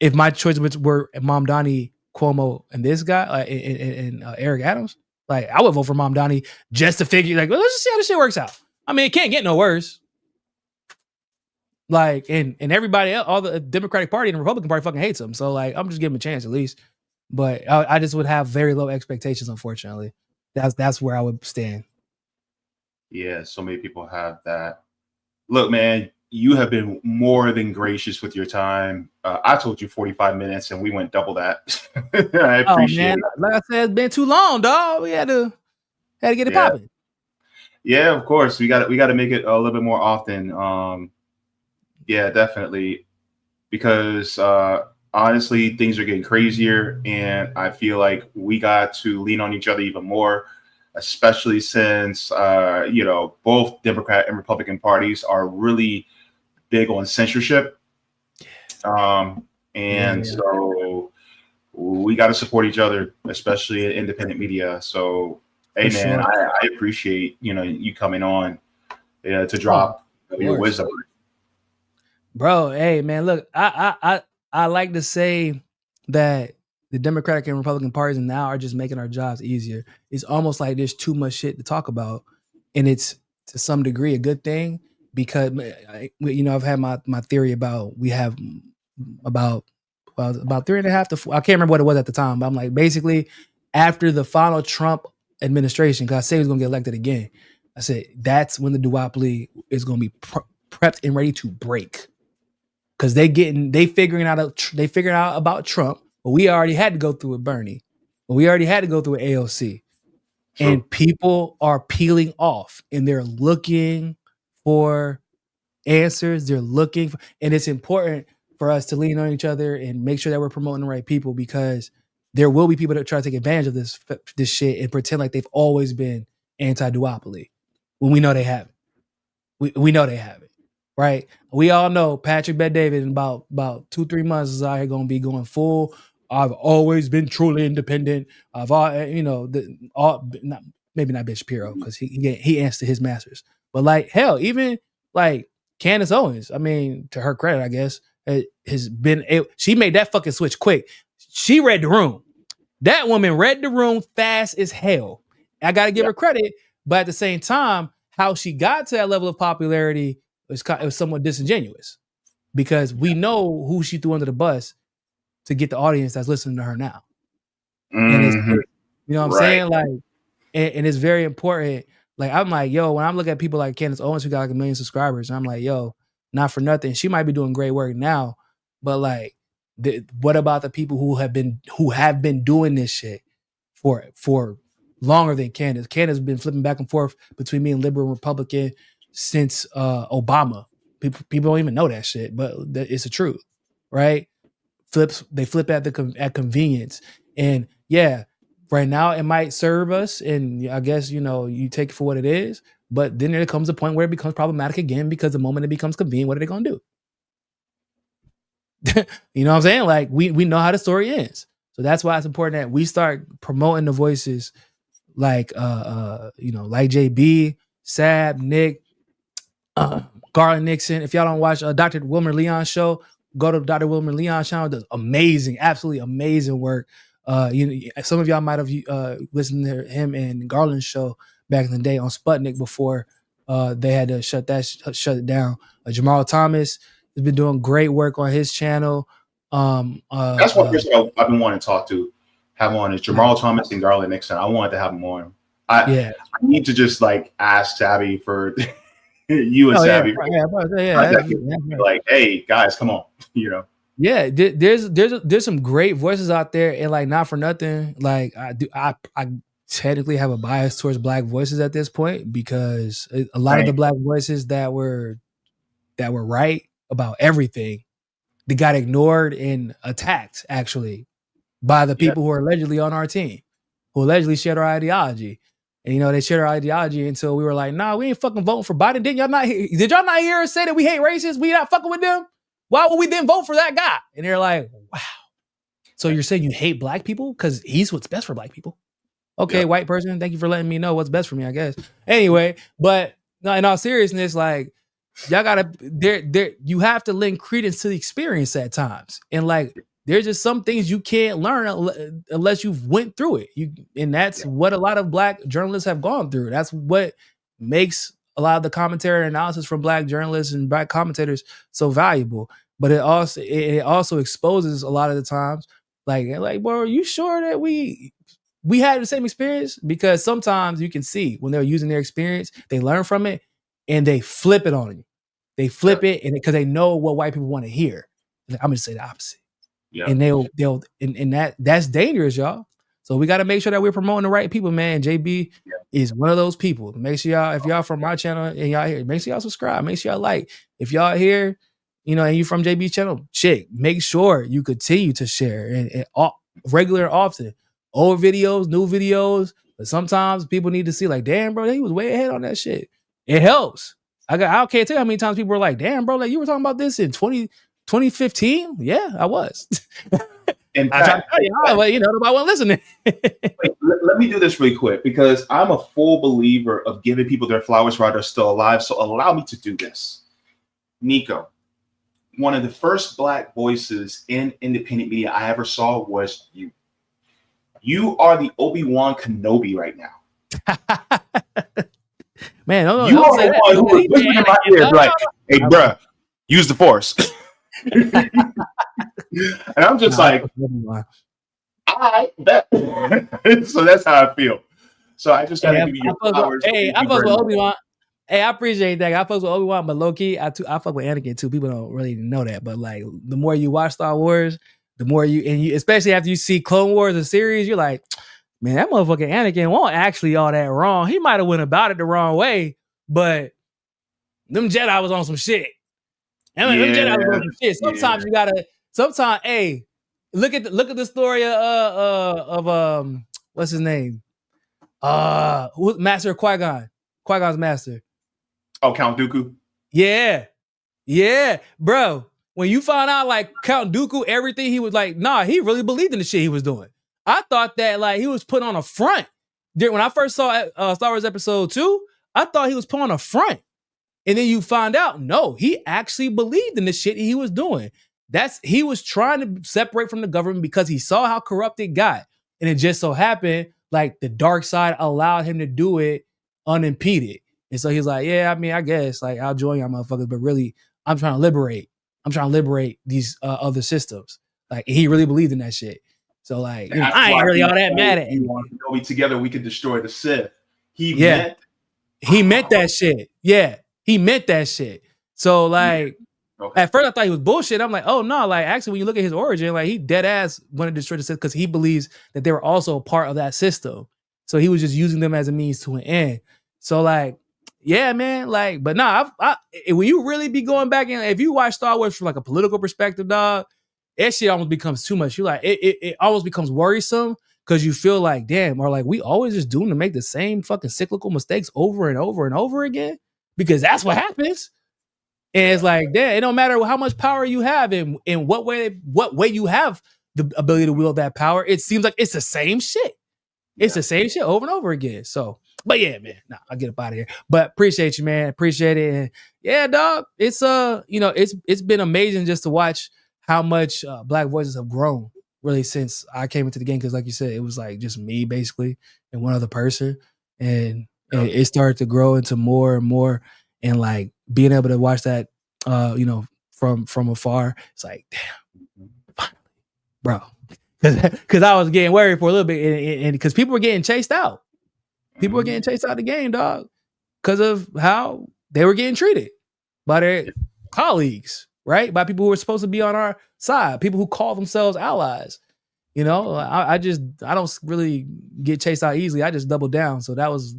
If my choices were Mamdani, Cuomo, and this guy, and Eric Adams, like I would vote for Mamdani just to figure, like, well, let's just see how this shit works out. I mean, it can't get no worse. Like, and everybody else, all the Democratic Party and the Republican Party fucking hates him. So like, I'm just giving him a chance at least. But I just would have very low expectations, unfortunately. That's where I would stand. Yeah, so many people have that. Look, man, you have been more than gracious with your time. I told you 45 minutes, and we went double that. I appreciate it. Like I said, it's been too long, dog. We had to get it popping. Yeah, of course. We got to make it a little bit more often. Yeah, definitely. Because honestly, things are getting crazier, and I feel like we got to lean on each other even more, especially since, both Democrat and Republican parties are really big on censorship. So we got to support each other, especially in independent media. So, hey, man, I appreciate, you coming on to drop your wisdom. Bro, hey, man, look, I like to say that the Democratic and Republican parties now are just making our jobs easier. It's almost like there's too much shit to talk about, and it's to some degree a good thing because I've had my theory about we have about 3.5 to 4. I can't remember what it was at the time, but I'm like, basically after the final Trump administration, because I say he's gonna get elected again, I said that's when the duopoly is gonna be prepped and ready to break. Because they figuring out about Trump, but we already had to go through with Bernie, but we already had to go through with AOC, and people are peeling off, and they're looking for answers. They're looking for, and it's important for us to lean on each other and make sure that we're promoting the right people, because there will be people that try to take advantage of this shit and pretend like they've always been anti-duopoly when we know they haven't. We know they haven't. right? We all know Patrick Bet-David in about 2-3 months is out here going to be going full. I've always been truly independent. I've all maybe not Ben Shapiro because he answered his masters, but like hell, even like Candace Owens. I mean, to her credit, I guess she made that fucking switch quick. She read the room. That woman read the room fast as hell. I got to give her credit, but at the same time, how she got to that level of popularity it was somewhat disingenuous because we know who she threw under the bus to get the audience that's listening to her now. And it's, you know what I'm saying? Like, and it's very important. Like, I'm like, yo, when I'm looking at people like Candace Owens who got like 1 million subscribers, I'm like, yo, not for nothing. She might be doing great work now, but like, what about the people who have been doing this shit for longer than Candace? Candace has been flipping back and forth between being liberal and Republican since Obama. People don't even know that shit, but it's the truth, right? They flip at convenience, and yeah, right now it might serve us, and I guess you take it for what it is. But then there comes a point where it becomes problematic again because the moment it becomes convenient, what are they gonna do? You know what I'm saying? Like we know how the story ends. So that's why it's important that we start promoting the voices like like JB, Sab, Nick, Garland Nixon. If y'all don't watch Dr. Wilmer Leon's show, go to Dr. Wilmer Leon's channel. Does amazing, absolutely amazing work. Some of y'all might have listened to him and Garland's show back in the day on Sputnik before they had to shut it down. Jamal Thomas has been doing great work on his channel. That's one person I've been wanting to have on is Jamal Thomas and Garland Nixon. I wanted to have them on. I need to just like ask Sabby for you and Sabby. Like, hey guys, come on, Yeah, there's some great voices out there, and like not for nothing, like I technically have a bias towards black voices at this point because a lot of the black voices that were right about everything, they got ignored and attacked actually by the people who are allegedly on our team, who allegedly shared our ideology. And they shared our ideology until we were like, nah, we ain't fucking voting for Biden. Did y'all not hear us say that we hate racists? We not fucking with them? Why would we then vote for that guy? And they're like, wow. So you're saying you hate black people? Because he's what's best for black people. Okay, white person, thank you for letting me know what's best for me, I guess. Anyway, but no, in all seriousness, like, y'all gotta you have to lend credence to the experience at times. And like there's just some things you can't learn unless you've went through it. And that's what a lot of black journalists have gone through. That's what makes a lot of the commentary and analysis from black journalists and black commentators so valuable. But it also exposes a lot of the times, like, bro, are you sure that we had the same experience? Because sometimes you can see when they're using their experience, they learn from it and they flip it on you. They flip it and because they know what white people want to hear. I'm gonna say the opposite. Yeah. And they'll that's dangerous, y'all. So we got to make sure that we're promoting the right people, man. JB is one of those people. Make sure y'all, if y'all from my channel and y'all here, make sure y'all subscribe. Make sure y'all like. If y'all here, and you from JB's channel, make sure you continue to share and regular and often. Old videos, new videos. But sometimes people need to see like, damn, bro, he was way ahead on that shit. It helps. I can't tell you how many times people were like, damn, bro, like you were talking about this in 2015? Yeah, I was. In fact, nobody wasn't listening. Let me do this really quick because I'm a full believer of giving people their flowers while they're still alive. So allow me to do this. Niko, one of the first black voices in independent media I ever saw was you. You are the Obi-Wan Kenobi right now. Man, you are the one who was whispering in my ear like, hey, bruh, use the force. And I'm just like, I bet. So that's how I feel. So I just gotta give you your flowers. I fuck with Obi-Wan. Hey, I appreciate that. I fuck with Obi-Wan, but low key, I fuck with Anakin too. People don't really know that, but like the more you watch Star Wars, the more you especially after you see Clone Wars, the series, you're like, man, that motherfucking Anakin won't actually all that wrong. He might have went about it the wrong way, but them Jedi was on some shit. Them Jedi was on some shit. Sometimes you gotta. Sometimes, hey, look at the story of what's his name? Master Qui-Gon. Qui-Gon's master. Oh, Count Dooku. Yeah. Yeah, bro. When you found out like Count Dooku, everything, he was like, nah, he really believed in the shit he was doing. I thought that like he was putting on a front. When I first saw Star Wars Episode 2, I thought he was putting on a front. And then you find out, no, he actually believed in the shit he was doing. He was trying to separate from the government because he saw how corrupt it got. And it just so happened, like the dark side allowed him to do it unimpeded. And so he's like, yeah, I mean, I guess like I'll join y'all motherfuckers, but really I'm trying to liberate these other systems. Like he really believed in that shit. So like, you know, I ain't really all that mad at him. Together we could destroy the Sith. He meant that shit. Yeah, he meant that shit. So like, at first I thought he was bullshit. I'm like, oh no, like actually when you look at his origin, like he dead ass wanted to destroy the Sith because he believes that they were also a part of that system. So he was just using them as a means to an end. So like, yeah, man, like, but nah, when you really be going back and if you watch Star Wars from like a political perspective, dog, that shit almost becomes too much. You like it almost becomes worrisome because you feel like, damn, or like we always just doomed to make the same fucking cyclical mistakes over and over and over again because that's what happens. And it's like, damn, it don't matter how much power you have and in what way you have the ability to wield that power. It seems like it's the same shit. It's the same shit over and over again. So, but yeah, man, I'll get up out of here. But appreciate you, man. Appreciate it. And yeah, dog, it's it's been amazing just to watch how much Black voices have grown really since I came into the game. Because like you said, it was like just me basically and one other person, and it started to grow into more and more. And like being able to watch that, from afar, it's like, damn, bro. Because I was getting worried for a little bit, and because people were getting chased out. People were getting chased out of the game, dog, because of how they were getting treated by their colleagues, right? By people who were supposed to be on our side, people who call themselves allies. You know, I don't really get chased out easily. I just double down. So that was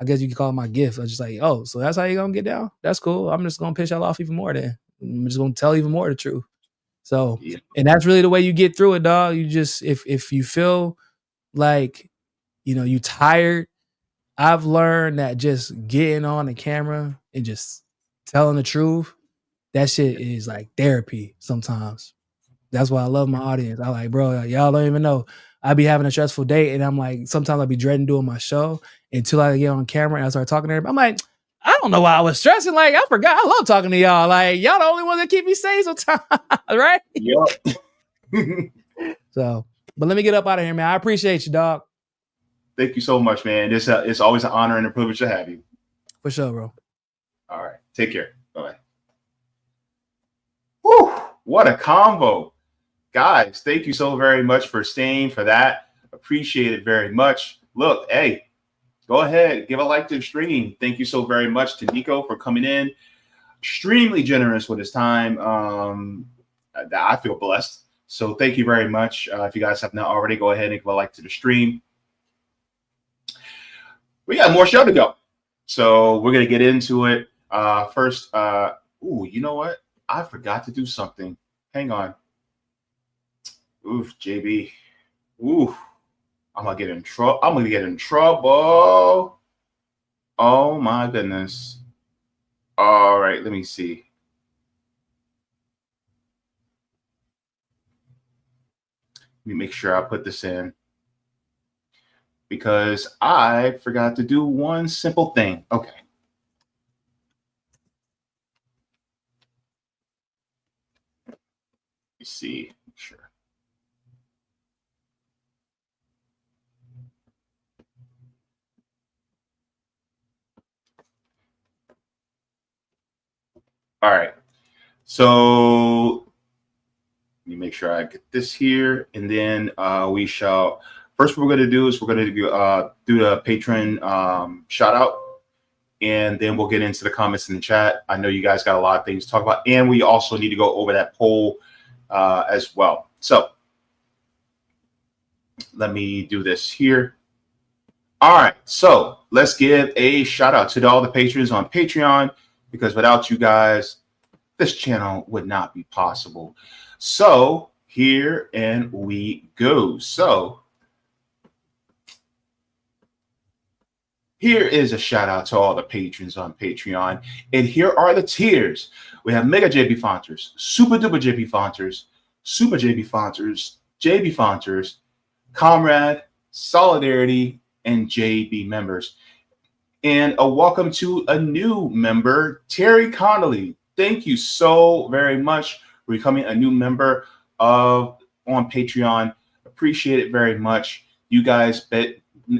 I guess you could call it my gift. I was just like, oh, so that's how you're going to get down? That's cool. I'm just going to piss y'all off even more then. I'm just going to tell even more the truth. So, and that's really the way you get through it, dog. You just, if you feel like, you tired, I've learned that just getting on the camera and just telling the truth, that shit is like therapy sometimes. That's why I love my audience. I like, bro, y'all don't even know. I be having a stressful day and I'm like, sometimes I be dreading doing my show until I get on camera and I start talking to everybody. I'm like, I don't know why I was stressing. Like, I forgot. I love talking to y'all. Like, y'all the only ones that keep me sane sometimes, right? Yep. So, but let me get up out of here, man. I appreciate you, dog. Thank you so much, man. It's always an honor and a privilege to have you. For sure, bro. All right. Take care. Bye-bye. Whew. What a combo. Guys, thank you so very much for staying for that. Appreciate it very much. Look, hey, go ahead, give a like to the stream. Thank you so very much to Niko for coming in. Extremely generous with his time. I feel blessed. So thank you very much. If you guys have not already, go ahead and give a like to the stream. We got more show to go. So we're going to get into it. First, you know what? I forgot to do something. Hang on. Oof, JB. Oof. I'm gonna get in trouble. Oh my goodness. All right, let me see. Let me make sure I put this in because I forgot to do one simple thing. Okay. Let me see. Sure. All right, so let me make sure I get this here, and then we shall. First, what we're going to do is we're going to do the patron shout out, and then we'll get into the comments in the chat. I know you guys got a lot of things to talk about, and we also need to go over that poll as well. So let me do this here. All right, so let's give a shout out to all the patrons on Patreon, because without you guys, this channel would not be possible. So here and we go. So here is a shout out to all the patrons on Patreon. And here are the tiers. We have Mega Jaybefaunters, Super Duper Jaybefaunters, Super Jaybefaunters, Jaybefaunters, Comrade, Solidarity, and JB members. And a welcome to a new member, Terry Connolly. Thank you so very much for becoming a new member on Patreon. Appreciate it very much. You guys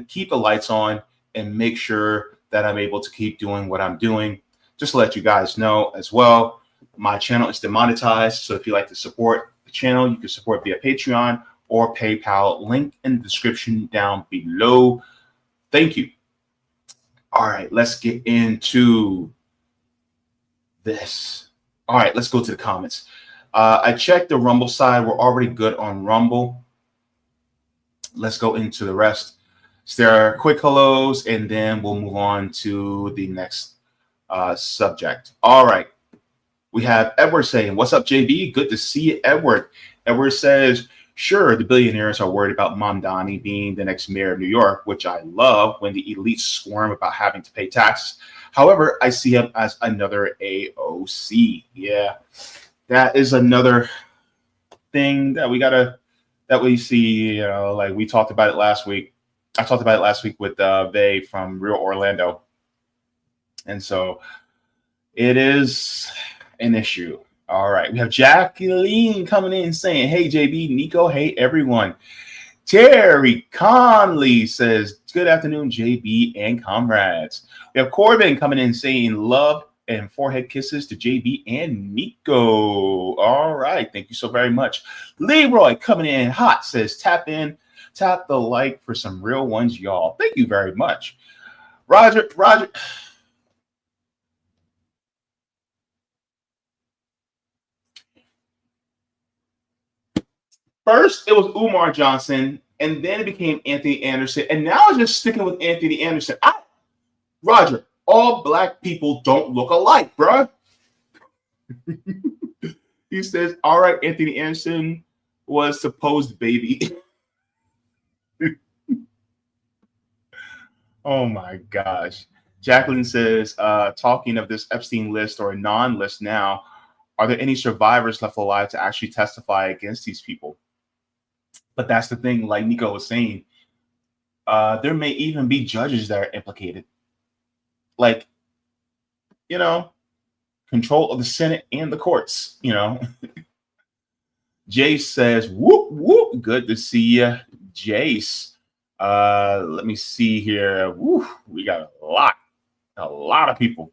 keep the lights on and make sure that I'm able to keep doing what I'm doing. Just to let you guys know as well, my channel is demonetized. So if you like to support the channel, you can support via Patreon or PayPal. Link in the description down below. Thank you. All right, let's get into this. All right, let's go to the comments. I checked the Rumble side. We're already good on Rumble. Let's go into the rest. So there are quick hellos, and then we'll move on to the next subject. All right. We have Edward saying, "What's up, JB? Good to see you, Edward." Edward says, "Sure, the billionaires are worried about Mamdani being the next mayor of New York, which I love when the elites squirm about having to pay taxes. However, I see him as another AOC." Yeah, that is another thing that we see, you know, like we talked about it last week. I talked about it last week with Vay from Real Orlando. And so it is an issue. All right. We have Jacqueline coming in saying, "Hey, JB, Niko. Hey, everyone." Terry Conley says, "Good afternoon, JB and comrades." We have Corbin coming in saying, "Love and forehead kisses to JB and Niko." All right. Thank you so very much. Leroy coming in hot says, "Tap the like for some real ones, y'all." Thank you very much. Roger. First, it was Umar Johnson, and then it became Anthony Anderson, and now it's just sticking with Anthony Anderson. Roger, all black people don't look alike, bruh. He says, "All right, Anthony Anderson was supposed baby." Oh my gosh. Jacqueline says, "Talking of this Epstein list or non-list now, are there any survivors left alive to actually testify against these people?" But that's the thing, like Niko was saying, there may even be judges that are implicated. Like, you know, control of the Senate and the courts, you know. Jace says, "Whoop, whoop, good to see you, Jace." Let me see here. Woo, we got a lot of people.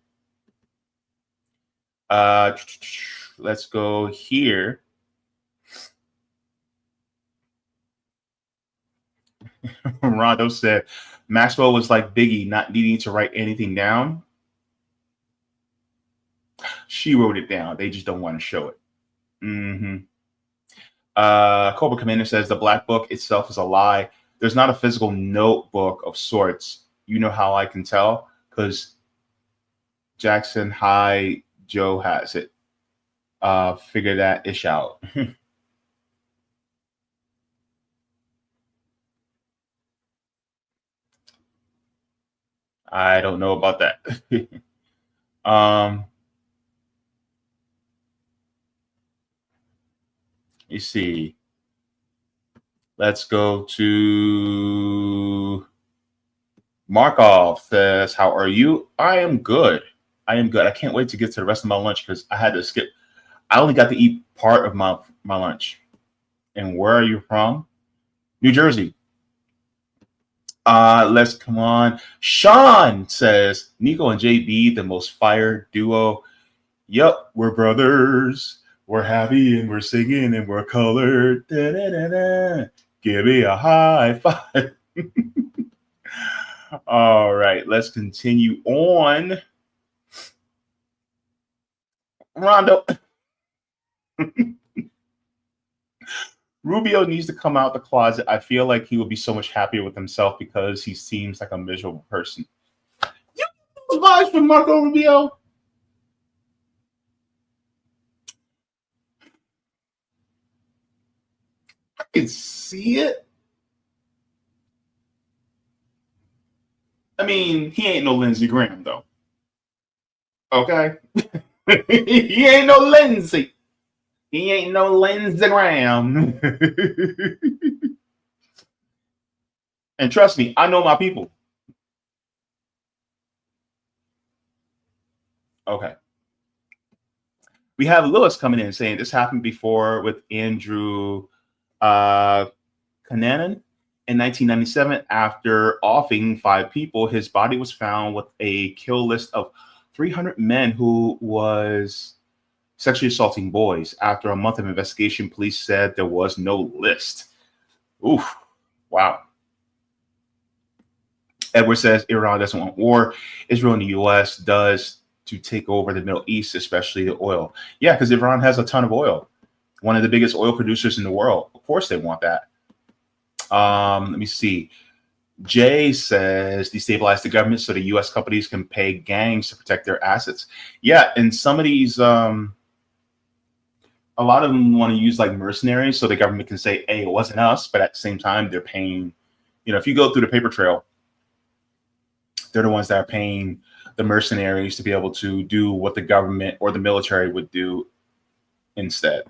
Let's go here. Rondo said, "Maxwell was like Biggie, not needing to write anything down." She wrote it down. They just don't want to show it. Cobra Commander says, "The Black Book itself is a lie. There's not a physical notebook of sorts. You know how I can tell? Because Jackson High Joe has it. Figure that ish out." I don't know about that. You see. Let's go to Markov says, "How are you?" I am good. I can't wait to get to the rest of my lunch because I had to skip. I only got to eat part of my lunch. And where are you from? New Jersey. Let's come on. Sean says, "Niko and JB, the most fire duo." Yup, we're brothers. We're happy and we're singing and we're colored. Da, da, da, da. Give me a high five. All right, let's continue on. Rondo. Rubio needs to come out the closet. I feel like he would be so much happier with himself because he seems like a miserable person. You those vibes from Marco Rubio? I can see it. I mean, he ain't no Lindsey Graham though. Okay, he ain't no Lindsey. He ain't no Lindsey Graham. And trust me, I know my people. Okay. We have Lewis coming in saying this happened before with Andrew Cunanan in 1997. After offing 5 people, his body was found with a kill list of 300 men who was sexually assaulting boys. After a month of investigation, police said there was no list. Oof. Wow. Edward says Iran doesn't want war. Israel and the U.S. does to take over the Middle East, especially the oil. Yeah, because Iran has a ton of oil. One of the biggest oil producers in the world. Of course they want that. Let me see. Jay says destabilize the government so the U.S. companies can pay gangs to protect their assets. Yeah, and some of these, a lot of them want to use like mercenaries so the government can say, hey, it wasn't us, but at the same time, they're paying, you know, if you go through the paper trail, they're the ones that are paying the mercenaries to be able to do what the government or the military would do instead.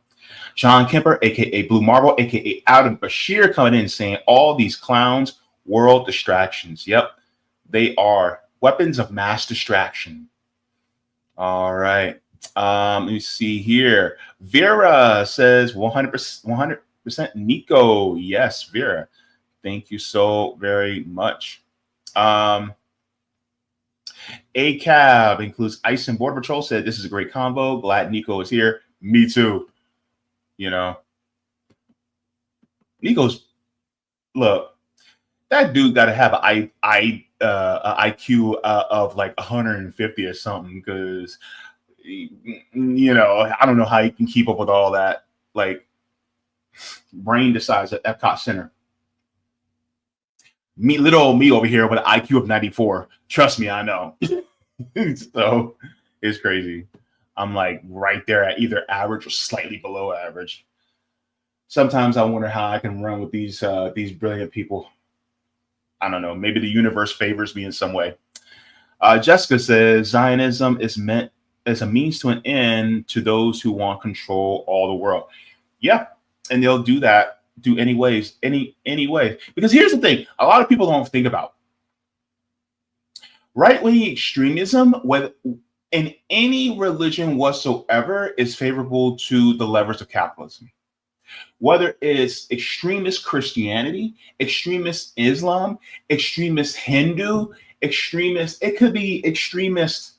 John Kemper, aka Blue Marble, aka Adam Bashir, coming in saying all these clowns, world distractions. Yep, they are weapons of mass distraction. All right. Let me see here. Vera says 100% Niko. Yes, Vera. Thank you so very much. ACAB includes ICE and Border Patrol said this is a great convo. Glad Niko is here. Me too. You know, Niko's, look, that dude got to have an IQ of like 150 or something, because, you know, I don't know how he can keep up with all that, like, brain the size at Epcot Center. Me, little old me over here with an IQ of 94. Trust me, I know. So it's crazy. I'm like right there at either average or slightly below average. Sometimes I wonder how I can run with these brilliant people. I don't know. Maybe the universe favors me in some way. Jessica says Zionism is meant as a means to an end to those who want control all the world. Yeah, and they'll do that. Do any way. Because here's the thing, a lot of people don't think about right-wing extremism, whether in any religion whatsoever, is favorable to the levers of capitalism. Whether it's extremist Christianity, extremist Islam, extremist Hindu, extremist, it could be extremist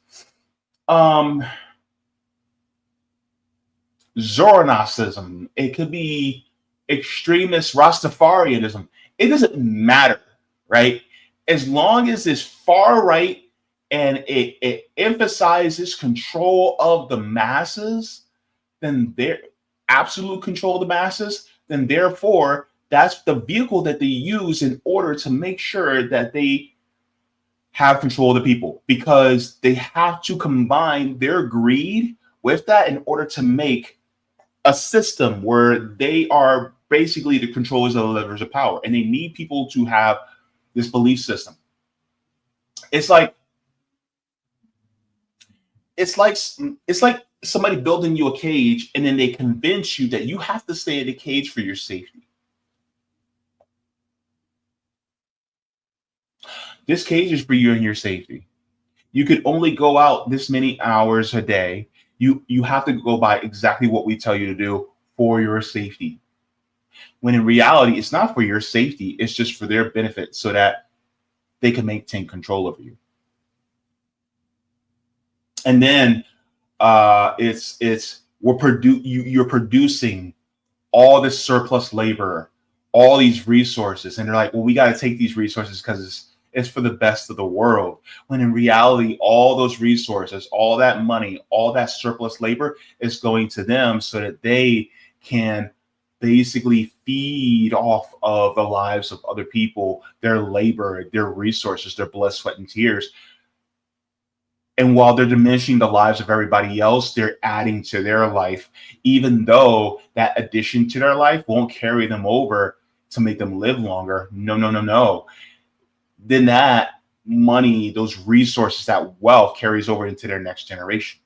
Zoroastrianism, it could be extremist Rastafarianism. It doesn't matter, right? As long as it's far right and it emphasizes control of the masses, then they're absolute control of the masses, then therefore that's the vehicle that they use in order to make sure that they have control of the people, because they have to combine their greed with that in order to make a system where they are basically the controllers of the levers of power, and they need people to have this belief system. It's like somebody building you a cage, and then they convince you that you have to stay in the cage for your safety. This cage is for you and your safety. You could only go out this many hours a day. You have to go by exactly what we tell you to do for your safety. When in reality, it's not for your safety. It's just for their benefit, so that they can maintain control over you. And then you're producing all this surplus labor, all these resources, and they're like, well, we got to take these resources because it's for the best of the world. When in reality, all those resources, all that money, all that surplus labor is going to them so that they can basically feed off of the lives of other people, their labor, their resources, their blood, sweat, and tears. And while they're diminishing the lives of everybody else, they're adding to their life, even though that addition to their life won't carry them over to make them live longer. No. Then that money, those resources, that wealth carries over into their next generation.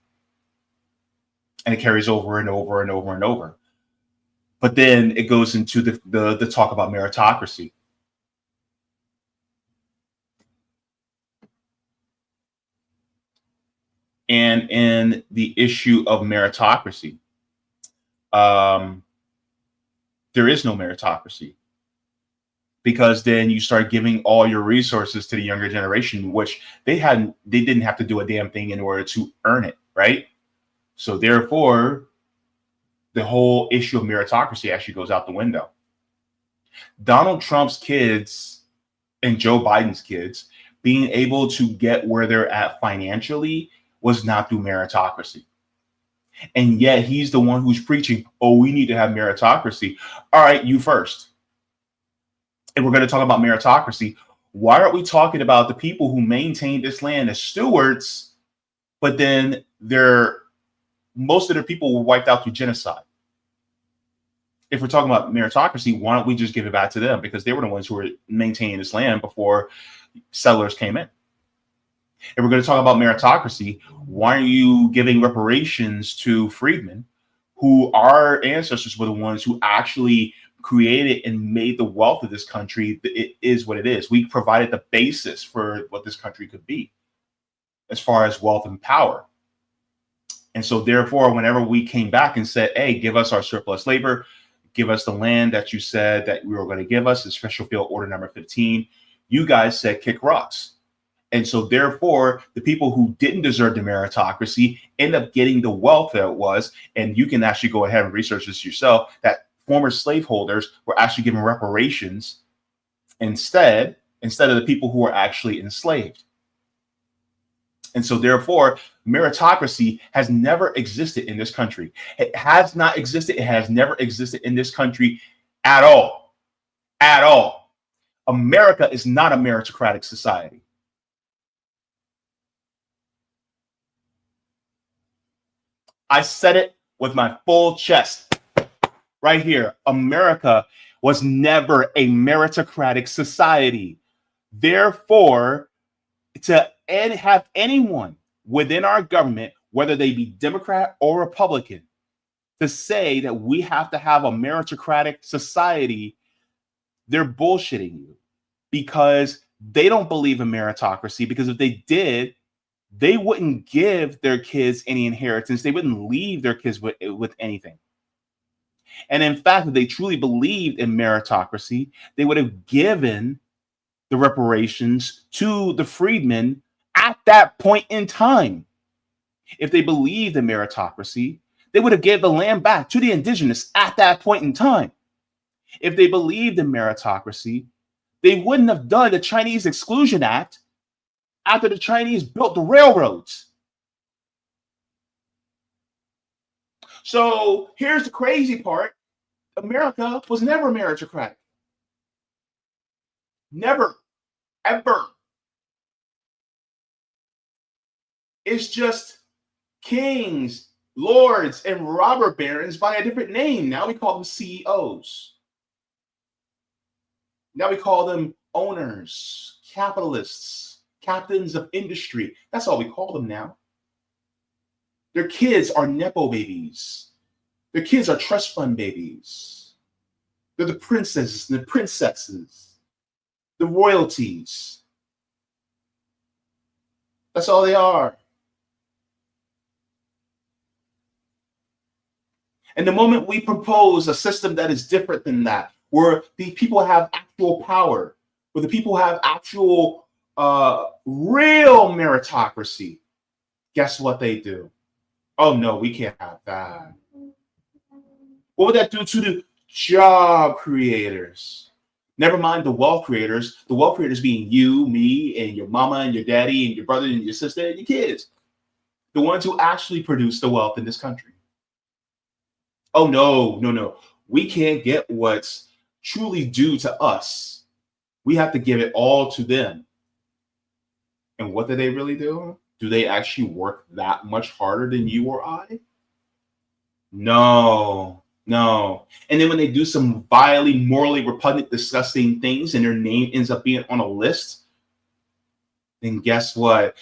And it carries over and over and over and over. But then it goes into the talk about meritocracy. And in the issue of meritocracy, there is no meritocracy, because then you start giving all your resources to the younger generation, which they didn't have to do a damn thing in order to earn it, right? So therefore, the whole issue of meritocracy actually goes out the window. Donald Trump's kids and Joe Biden's kids being able to get where they're at financially was not through meritocracy. And yet he's the one who's preaching, oh, we need to have meritocracy. All right, you first. And we're going to talk about meritocracy. Why aren't we talking about the people who maintain this land as stewards, but then most of their people were wiped out through genocide? If we're talking about meritocracy, why don't we just give it back to them? Because they were the ones who were maintaining this land before settlers came in. If we're going to talk about meritocracy, why aren't you giving reparations to freedmen, who our ancestors were the ones who actually created and made the wealth of this country? It is what it is. We provided the basis for what this country could be as far as wealth and power. And so therefore, whenever we came back and said, hey, give us our surplus labor, give us the land that you said that we were going to give us, the Special Field Order number 15, you guys said kick rocks. And so therefore, the people who didn't deserve the meritocracy end up getting the wealth that it was. And you can actually go ahead and research this yourself, that former slaveholders were actually given reparations instead of the people who were actually enslaved. And so therefore, meritocracy has never existed in this country. It has not existed. It has never existed in this country at all. At all. America is not a meritocratic society. I said it with my full chest right here. America was never a meritocratic society. Therefore, to have anyone within our government, whether they be Democrat or Republican, to say that we have to have a meritocratic society, they're bullshitting you, because they don't believe in meritocracy. Because if they did, they wouldn't give their kids any inheritance. They wouldn't leave their kids with anything. And in fact, if they truly believed in meritocracy, they would have given the reparations to the freedmen at that point in time. If they believed in meritocracy, they would have given the land back to the indigenous at that point in time. If they believed in meritocracy, they wouldn't have done the Chinese Exclusion Act after the Chinese built the railroads. So here's the crazy part. America was never meritocratic. Never, ever. It's just kings, lords, and robber barons by a different name. Now we call them CEOs. Now we call them owners, capitalists, captains of industry. That's all we call them now. Their kids are Nepo babies. Their kids are trust fund babies. They're the princesses and the princesses, the royalties. That's all they are. And the moment we propose a system that is different than that, where the people have actual power, where the people have actual real meritocracy, guess what they do? Oh no, we can't have that. What would that do to the job creators? Never mind the wealth creators. The wealth creators being you, me, and your mama, and your daddy, and your brother, and your sister, and your kids. The ones who actually produce the wealth in this country. Oh no, no, no. We can't get what's truly due to us. We have to give it all to them. And what do they really do? Do they actually work that much harder than you or I? No, no. And then when they do some vilely, morally repugnant, disgusting things and their name ends up being on a list, then guess what?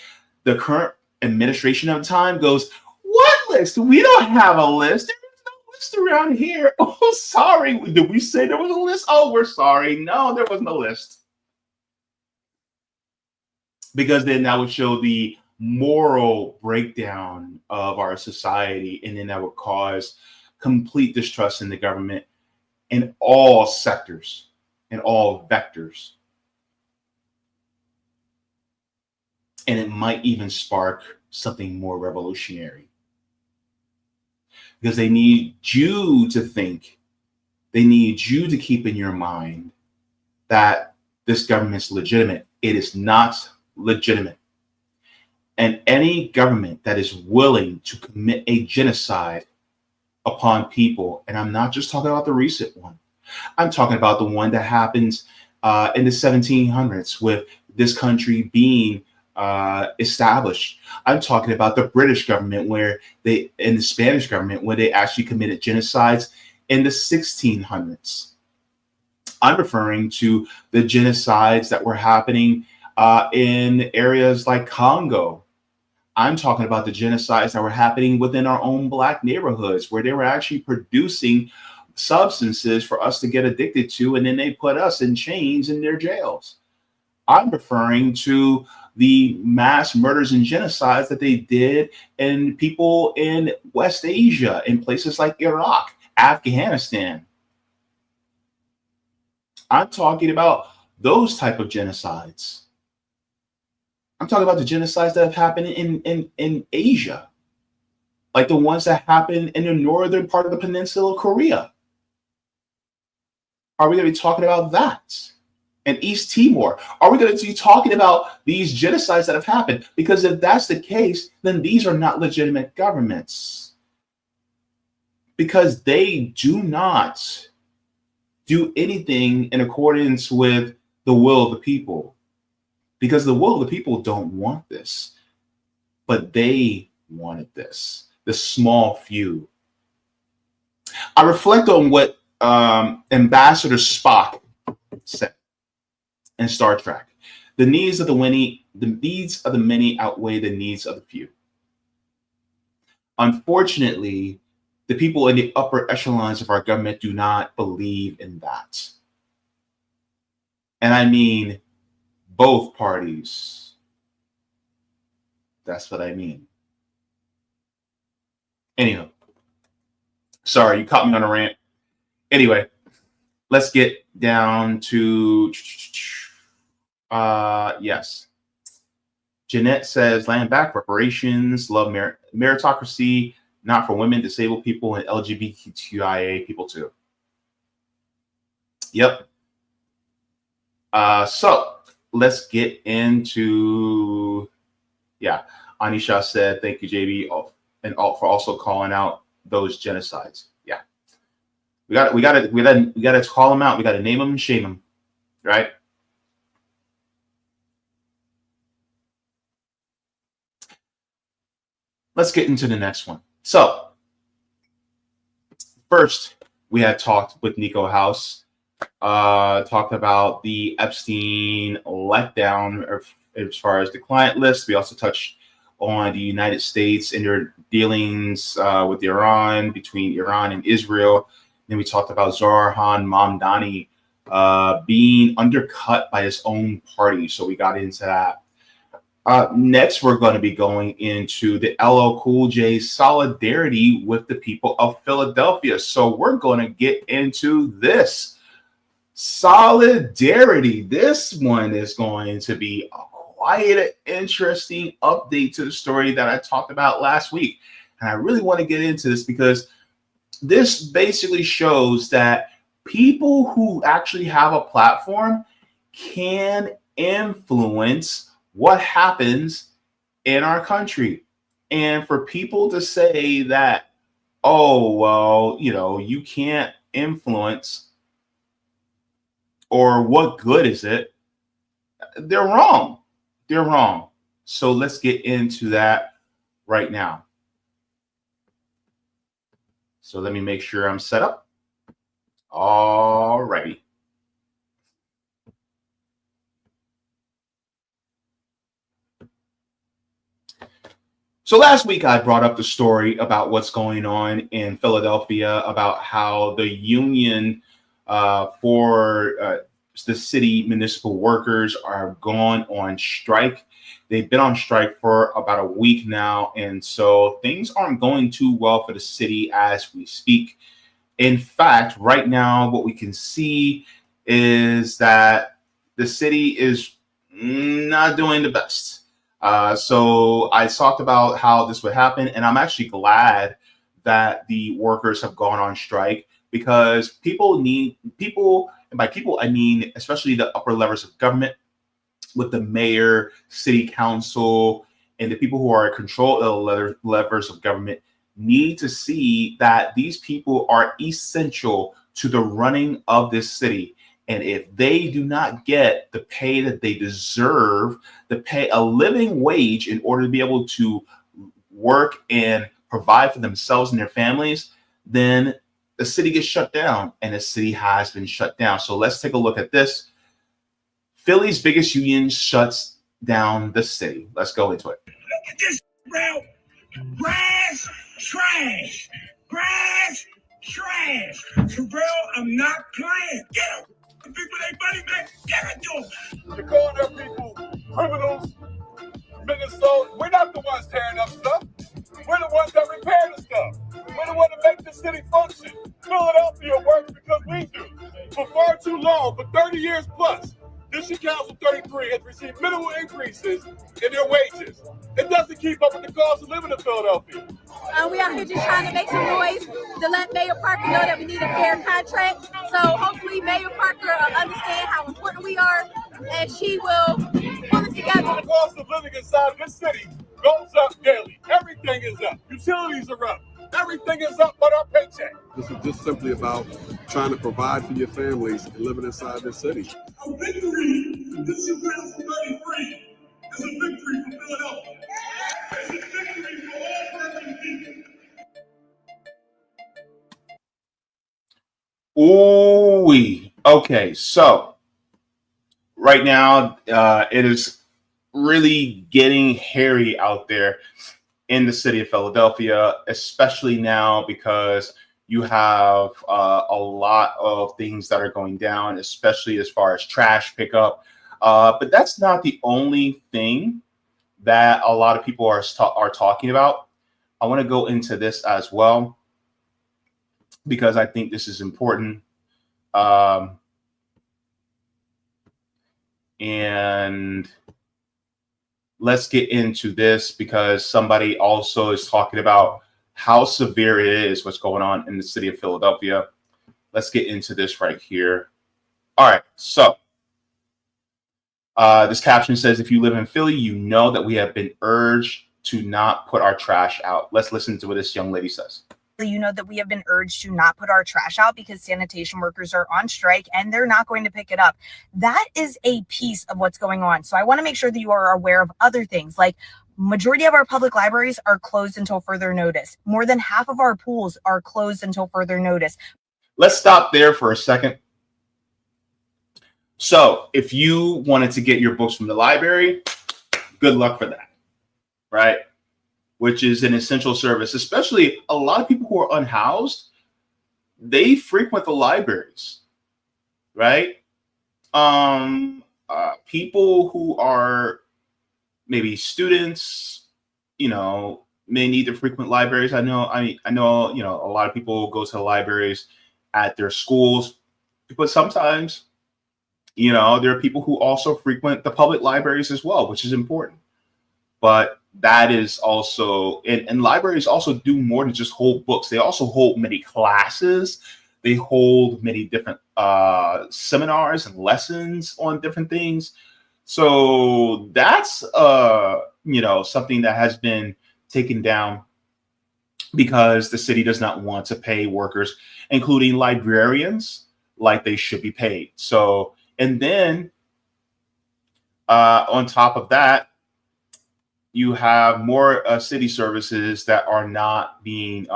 The current administration of the time goes, what list? We don't have a list. There's no list around here. Oh, sorry. Did we say there was a list? Oh, we're sorry. No, there was no list. Because then that would show the moral breakdown of our society, and then that would cause complete distrust in the government in all sectors, in all vectors. And it might even spark something more revolutionary. Because they need you to think, they need you to keep in your mind that this government's legitimate. It is not legitimate. And any government that is willing to commit a genocide upon people, and I'm not just talking about the recent one, I'm talking about the one that happens in the 1700s with this country being established. I'm talking about the British government and the Spanish government where they actually committed genocides in the 1600s. I'm referring to the genocides that were happening in areas like Congo. I'm talking about the genocides that were happening within our own Black neighborhoods where they were actually producing substances for us to get addicted to, and then they put us in chains in their jails. I'm referring to the mass murders and genocides that they did in people in West Asia, in places like Iraq, Afghanistan. I'm talking about those type of genocides. I'm talking about the genocides that have happened in Asia, like the ones that happened in the northern part of the peninsula of Korea. Are we going to be talking about that? And East Timor? Are we going to be talking about these genocides that have happened? Because if that's the case, then these are not legitimate governments. Because they do not do anything in accordance with the will of the people. Because the will of the people don't want this. But they wanted this. The small few. I reflect on what Ambassador Spock said in Star Trek. The needs of the many outweigh the needs of the few. Unfortunately, the people in the upper echelons of our government do not believe in that. And I mean both parties. That's what I mean. Anyhow, sorry, you caught me on a rant. Anyway, let's get down to yes. Jeanette says, land back, reparations, love meritocracy, not for women, disabled people, and LGBTQIA people too. Yep. So let's get into, yeah. Anisha said, thank you, JB, and for also calling out those genocides. Yeah. We got to call them out. We got to name them and shame them, right? Let's get into the next one. So first, we had talked with Niko House, talked about the Epstein letdown as far as the client list. We also touched on the United States and their dealings with Iran, between Iran and Israel. Then we talked about Zohran Mamdani being undercut by his own party. So we got into that. Next, we're going to be going into the LL Cool J solidarity with the people of Philadelphia. So we're going to get into this solidarity. This one is going to be quite an interesting update to the story that I talked about last week. And I really want to get into this because this basically shows that people who actually have a platform can influence what happens in our country. And for people to say that, oh, well, you can't influence, or what good is it? They're wrong. They're wrong. So let's get into that right now. So let me make sure I'm set up. All righty. So last week I brought up the story about what's going on in Philadelphia, about how the union for the city municipal workers are gone on strike. They've been on strike for about a week now, and so things aren't going too well for the city as we speak. In fact, right now, what we can see is that the city is not doing the best. So I talked about how this would happen, and I'm actually glad that the workers have gone on strike, because people need people, and by people I mean especially the upper levels of government, with the mayor, city council, and the people who are in control of the levers of government, need to see that these people are essential to the running of this city. And if they do not get the pay that they deserve, the pay a living wage in order to be able to work and provide for themselves and their families, then the city gets shut down, and the city has been shut down. So let's take a look at this. Philly's biggest union shuts down the city. Let's go into it. Look at this, bro. Grass, trash. Grass, trash. For real, I'm not playing. Get them. The people they money back, give it to them. You call them people criminals, Minnesota. We're not the ones tearing up stuff. We're the ones that repair the stuff. We're the ones that make the city function. Philadelphia works because we do. For far too long, for 30 years plus, District Council 33 has received minimal increases in their wages. It doesn't keep up with the cost of living in Philadelphia. We are here just trying to make some noise to let Mayor Parker know that we need a fair contract. So hopefully Mayor Parker understand how important we are, and she will pull it together. The cost of living inside this city goes up daily. Everything is up. Utilities are up. Everything is up but our paycheck. This is just simply about trying to provide for your families and living inside this city. A victory for District Council 33 is a victory for Philadelphia. It's a victory for all working people. Ooh-wee. Okay, so right now it is really getting hairy out there in the city of Philadelphia, especially now because you have a lot of things that are going down, especially as far as trash pickup. But that's not the only thing that a lot of people are talking about. I want to go into this as well, because I think this is important. And let's get into this, because somebody also is talking about how severe it is, what's going on in the city of Philadelphia. Let's get into this right here. All right, so this caption says, if you live in Philly, you know that we have been urged to not put our trash out. Let's listen to what this young lady says. You know that we have been urged to not put our trash out because sanitation workers are on strike and they're not going to pick it up. That is a piece of what's going on. So I want to make sure that you are aware of other things, like majority of our public libraries are closed until further notice. More than half of our pools are closed until further notice. Let's stop there for a second. So if you wanted to get your books from the library, good luck for that, right? Which is an essential service, especially a lot of people who are unhoused, they frequent the libraries, right? People who are maybe students, may need to frequent libraries. I know, a lot of people go to the libraries at their schools, but sometimes, there are people who also frequent the public libraries as well, which is important. But that is also, and libraries also do more than just hold books. They also hold many classes. They hold many different seminars and lessons on different things. So that's, something that has been taken down because the city does not want to pay workers, including librarians, like they should be paid. So, and then on top of that, you have more city services that are not being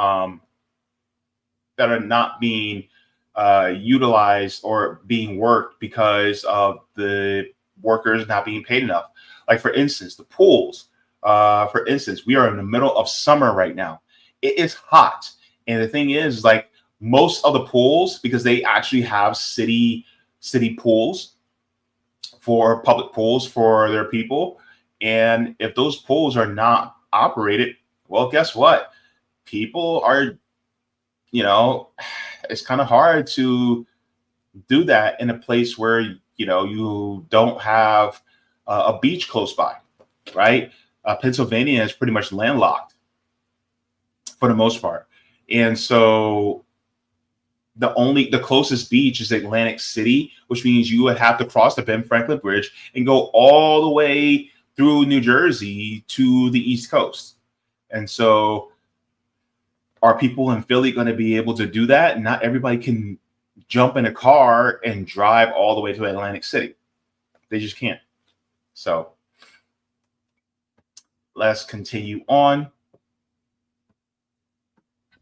utilized or being worked because of the workers not being paid enough. Like, for instance, the pools. For instance, we are in the middle of summer right now. It is hot. And the thing is, like, most of the pools, because they actually have city pools, for public pools for their people. And if those pools are not operated, well, guess what? People are, it's kind of hard to do that in a place where, you don't have a beach close by, right? Pennsylvania is pretty much landlocked for the most part. And so the closest beach is Atlantic City, which means you would have to cross the Ben Franklin Bridge and go all the way through New Jersey to the East Coast. And so are people in Philly going to be able to do that? Not everybody can jump in a car and drive all the way to Atlantic City. They just can't. So let's continue on.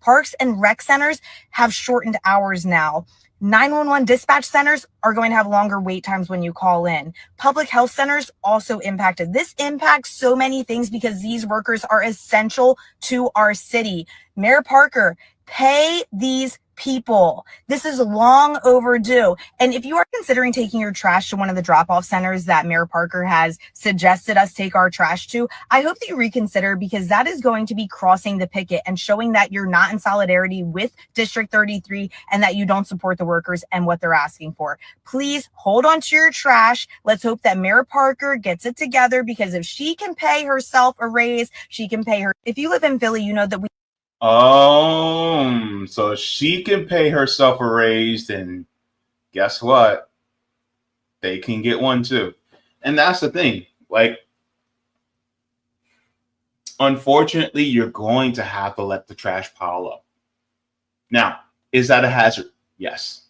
Parks and rec centers have shortened hours now. 911 dispatch centers are going to have longer wait times when you call in. Public health centers also impacted. This impacts so many things because these workers are essential to our city. Mayor Parker, pay these people. This is long overdue. And if you are considering taking your trash to one of the drop-off centers that Mayor Parker has suggested us take our trash to, I hope that you reconsider, because that is going to be crossing the picket and showing that you're not in solidarity with District 33 and that you don't support the workers and what they're asking for. Please hold on to your trash. Let's hope that Mayor Parker gets it together, because if she can pay herself a raise, she can pay her. If you live in Philly, you know that we So she can pay herself a raise, and guess what? They can get one too. And that's the thing. Like, unfortunately, you're going to have to let the trash pile up. Now, is that a hazard? Yes.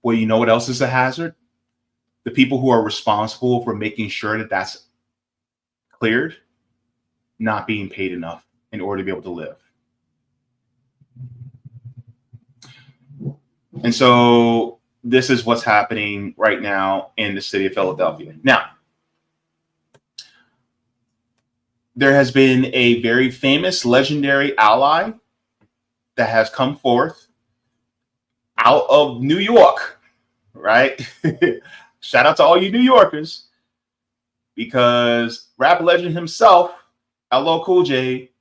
Well, you know what else is a hazard? The people who are responsible for making sure that that's cleared, not being paid enough in order to be able to live. And so this is what's happening right now in the city of Philadelphia. Now, there has been a very famous, legendary ally that has come forth out of New York, right? Shout out to all you New Yorkers, because rap legend himself, LL Cool J,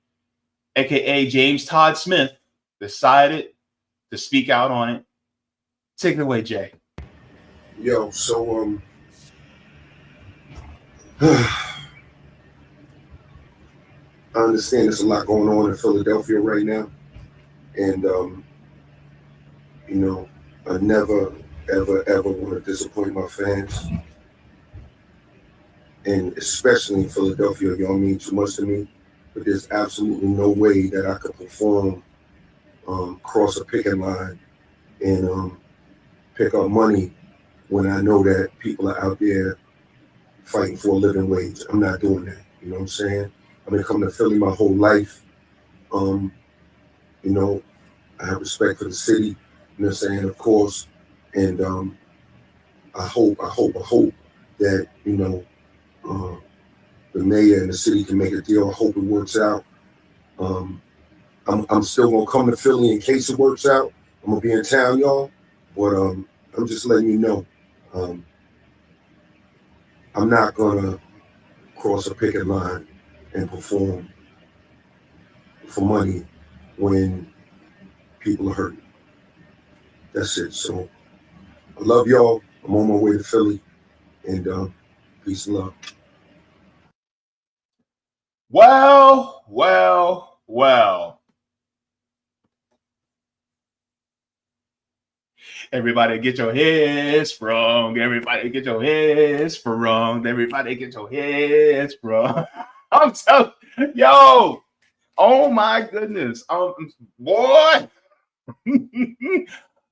aka James Todd Smith, decided to speak out on it. Take it away, Jay. Yo, so I understand there's a lot going on in Philadelphia right now, and I never ever want to disappoint my fans, and especially in Philadelphia. Y'all mean too much to me, but there's absolutely no way that I could perform, cross a picket line, and pick up money when I know that people are out there fighting for a living wage. I'm not doing that. You know what I'm saying? I've been coming to Philly my whole life. I have respect for the city, you know what I'm saying, of course. And I hope that, the mayor and the city can make a deal. I hope it works out. I'm still gonna come to Philly in case it works out. I'm gonna be in town, y'all. But I'm just letting you know, I'm not gonna cross a picket line and perform for money when people are hurting. That's it. So I love y'all. I'm on my way to Philly, and peace and love. Well. Everybody get your heads sprung. Everybody get your heads sprung. Everybody get your heads sprung. I'm telling yo, oh my goodness. Boy.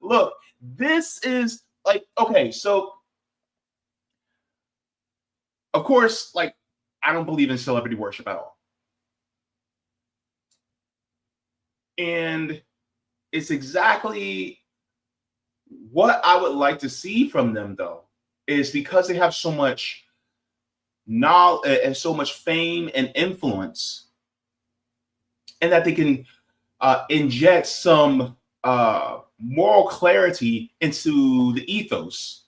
Look, this is like, okay, so of course, like, I don't believe in celebrity worship at all. And it's exactly what I would like to see from them, though, is because they have so much knowledge and so much fame and influence, and that they can inject some moral clarity into the ethos,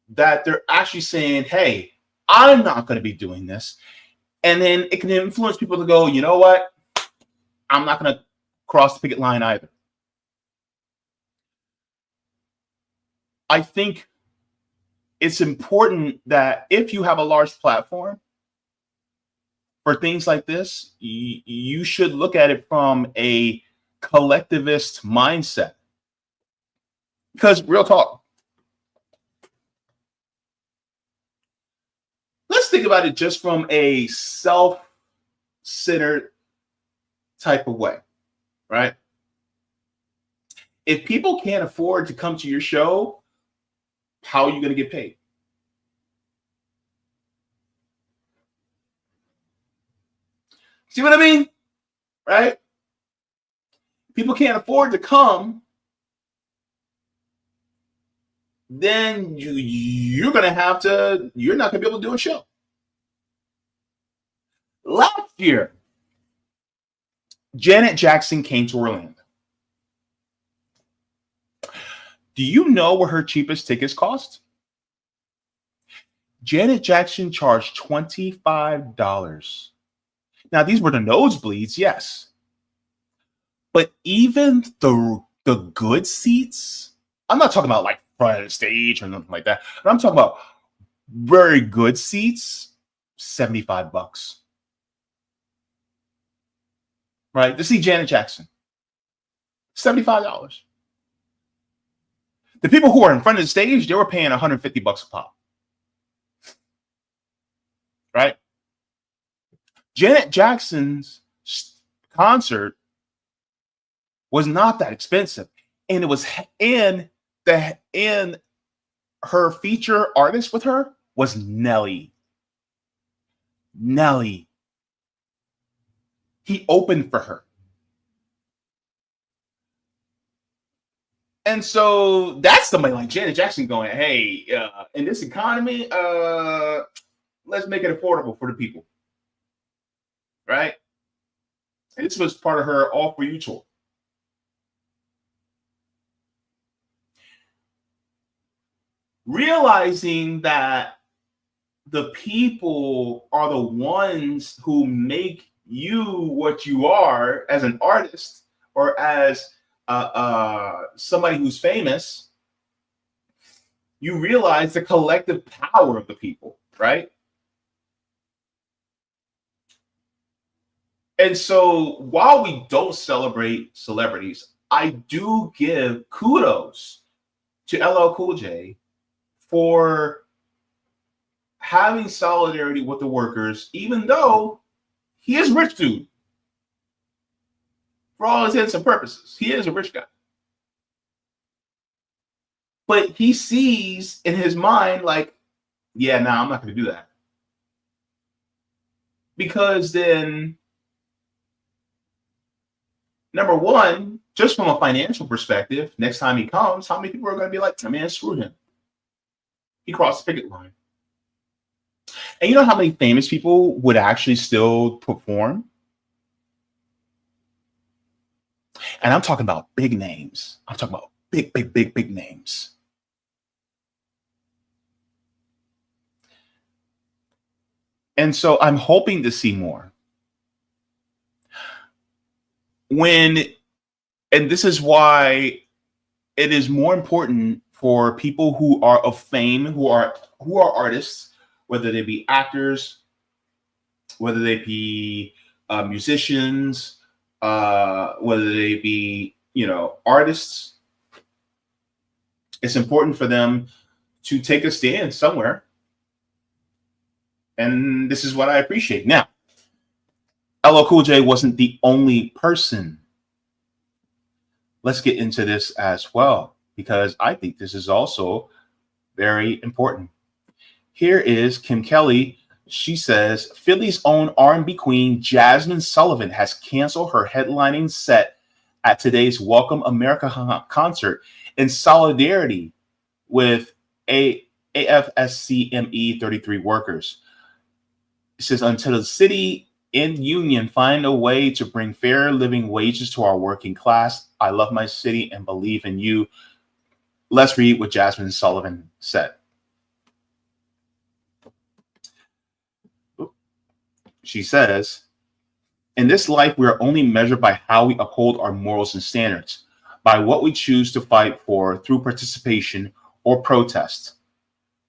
that they're actually saying, hey, I'm not going to be doing this. And then it can influence people to go, you know what? I'm not going to cross the picket line either. I think it's important that if you have a large platform for things like this, you should look at it from a collectivist mindset. Because real talk, let's think about it just from a self-centered type of way, right? If people can't afford to come to your show, how are you going to get paid? See what I mean? Right? People can't afford to come, then you're not going to be able to do a show. Last year, Janet Jackson came to Orlando. Do you know what her cheapest tickets cost? Janet Jackson charged $25. Now, these were the nosebleeds, yes. But even the good seats, I'm not talking about like front of the stage or nothing like that, but I'm talking about very good seats, $75. Right? To see Janet Jackson, $75. The people who are in front of the stage, they were paying $150 a pop. Right? Janet Jackson's concert was not that expensive, and it was and her feature artist with her was Nelly. He opened for her. And so that's somebody like Janet Jackson going, hey, in this economy, let's make it affordable for the people. Right? And this was part of her All For You tour. Realizing that the people are the ones who make you what you are as an artist or as somebody who's famous, you realize the collective power of the people, right? And so while we don't celebrate celebrities, I do give kudos to LL Cool J for having solidarity with the workers, even though he is a rich dude. For all intents and purposes, he is a rich guy. But he sees in his mind like, yeah, nah, I'm not going to do that. Because then, number one, just from a financial perspective, next time he comes, how many people are going to be like, man, screw him. He crossed the picket line. And you know how many famous people would actually still perform? And I'm talking about big names. I'm talking about big names. And so I'm hoping to see more. And this is why it is more important for people who are of fame, who are artists, whether they be actors, whether they be musicians, whether they be, artists. It's important for them to take a stand somewhere. And this is what I appreciate. Now, LL Cool J wasn't the only person. Let's get into this as well, because I think this is also very important. Here is Kim Kelly. She says, Philly's own R&B queen Jasmine Sullivan has canceled her headlining set at today's Welcome America concert in solidarity with AFSCME 33 workers. It says, until the city and union find a way to bring fair living wages to our working class, I love my city and believe in you. Let's read what Jasmine Sullivan said. She says, in this life, we are only measured by how we uphold our morals and standards, by what we choose to fight for through participation or protest.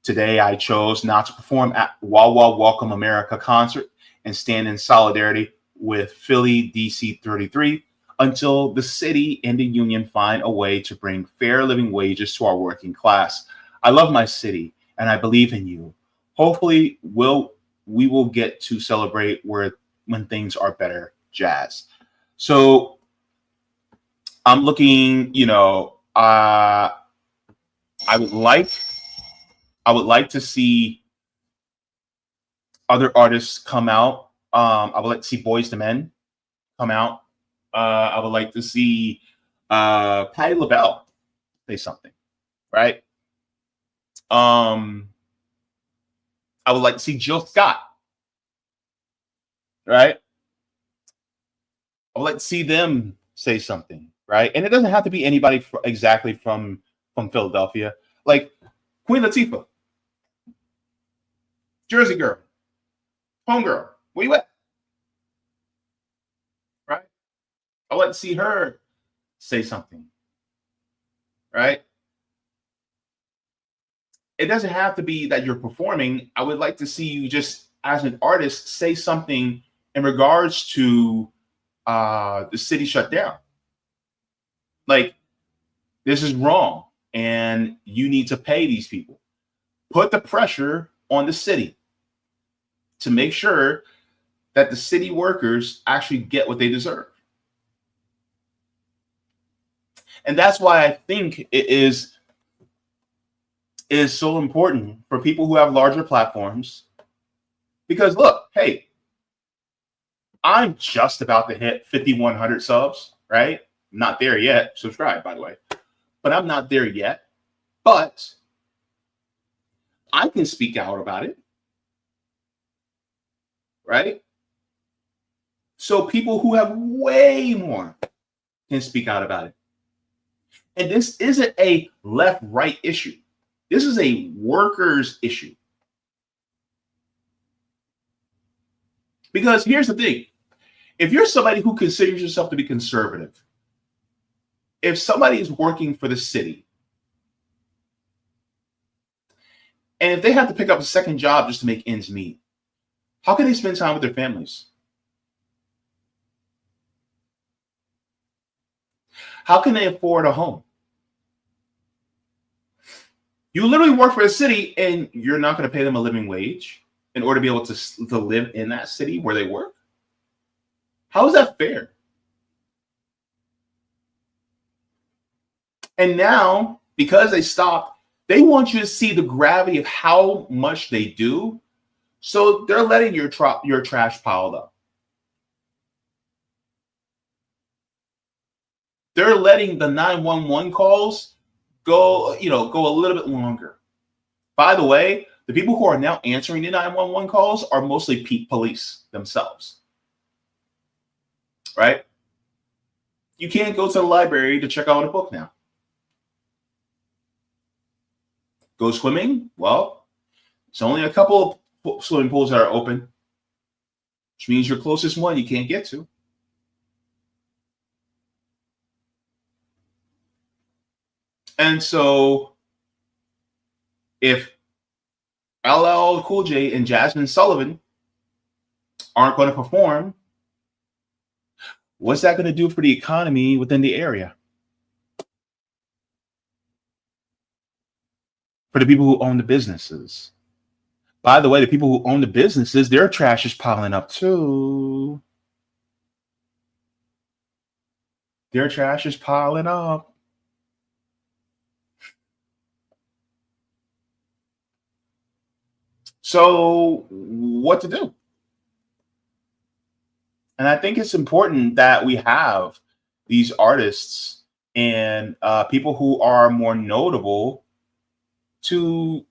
Today, I chose not to perform at Wah Wah Welcome America concert and stand in solidarity with Philly DC 33 until the city and the union find a way to bring fair living wages to our working class. I love my city and I believe in you. Hopefully, we will get to celebrate when things are better, Jazz. So I'm looking, I would like to see other artists come out. I would like to see Boyz II Men come out. I would like to see Patti LaBelle say something, right? I would like to see Jill Scott, right? I would like to see them say something, right? And it doesn't have to be anybody exactly from Philadelphia, like Queen Latifah, Jersey Girl, Homegirl, where you at? Right? I would like to see her say something, right? It doesn't have to be that you're performing. I would like to see you just as an artist say something in regards to the city shut down. Like, this is wrong and you need to pay these people. Put the pressure on the city to make sure that the city workers actually get what they deserve. And that's why I think it is so important for people who have larger platforms. Because look, hey, I'm just about to hit 5,100 subs, right? I'm not there yet. Subscribe, by the way. But I'm not there yet. But I can speak out about it, right? So people who have way more can speak out about it. And this isn't a left-right issue. This is a workers' issue. Because here's the thing. If you're somebody who considers yourself to be conservative, if somebody is working for the city, and if they have to pick up a second job just to make ends meet, how can they spend time with their families? How can they afford a home? You literally work for a city and you're not going to pay them a living wage in order to be able to live in that city where they work? How is that fair? And now, because they stopped, they want you to see the gravity of how much they do. So they're letting your trash pile up. They're letting the 911 calls go a little bit longer. By the way, the people who are now answering the 911 calls are mostly police themselves. Right? You can't go to the library to check out a book now. Go swimming? Well, it's only a couple of swimming pools that are open, which means your closest one you can't get to. And so if LL Cool J and Jasmine Sullivan aren't going to perform, what's that going to do for the economy within the area? For the people who own the businesses. By the way, the people who own the businesses, their trash is piling up too. Their trash is piling up. So what to do? And I think it's important that we have these artists and people who are more notable to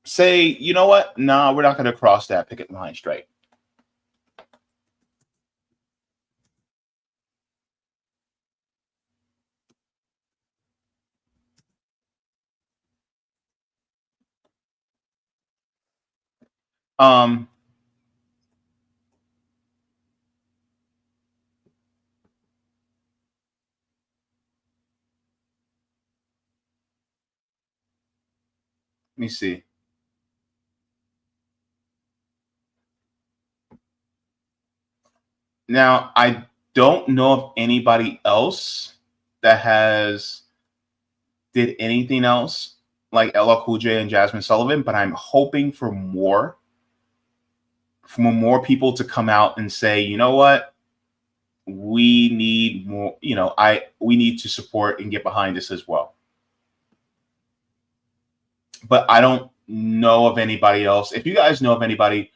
say, you know what? No, we're not going to cross that picket line straight. Let me see. Now, I don't know of anybody else that has did anything else like LL Cool J and Jasmine Sullivan, but I'm hoping for more people to come out and say, you know what? We need more, we need to support and get behind this as well. But I don't know of anybody else. If you guys know of anybody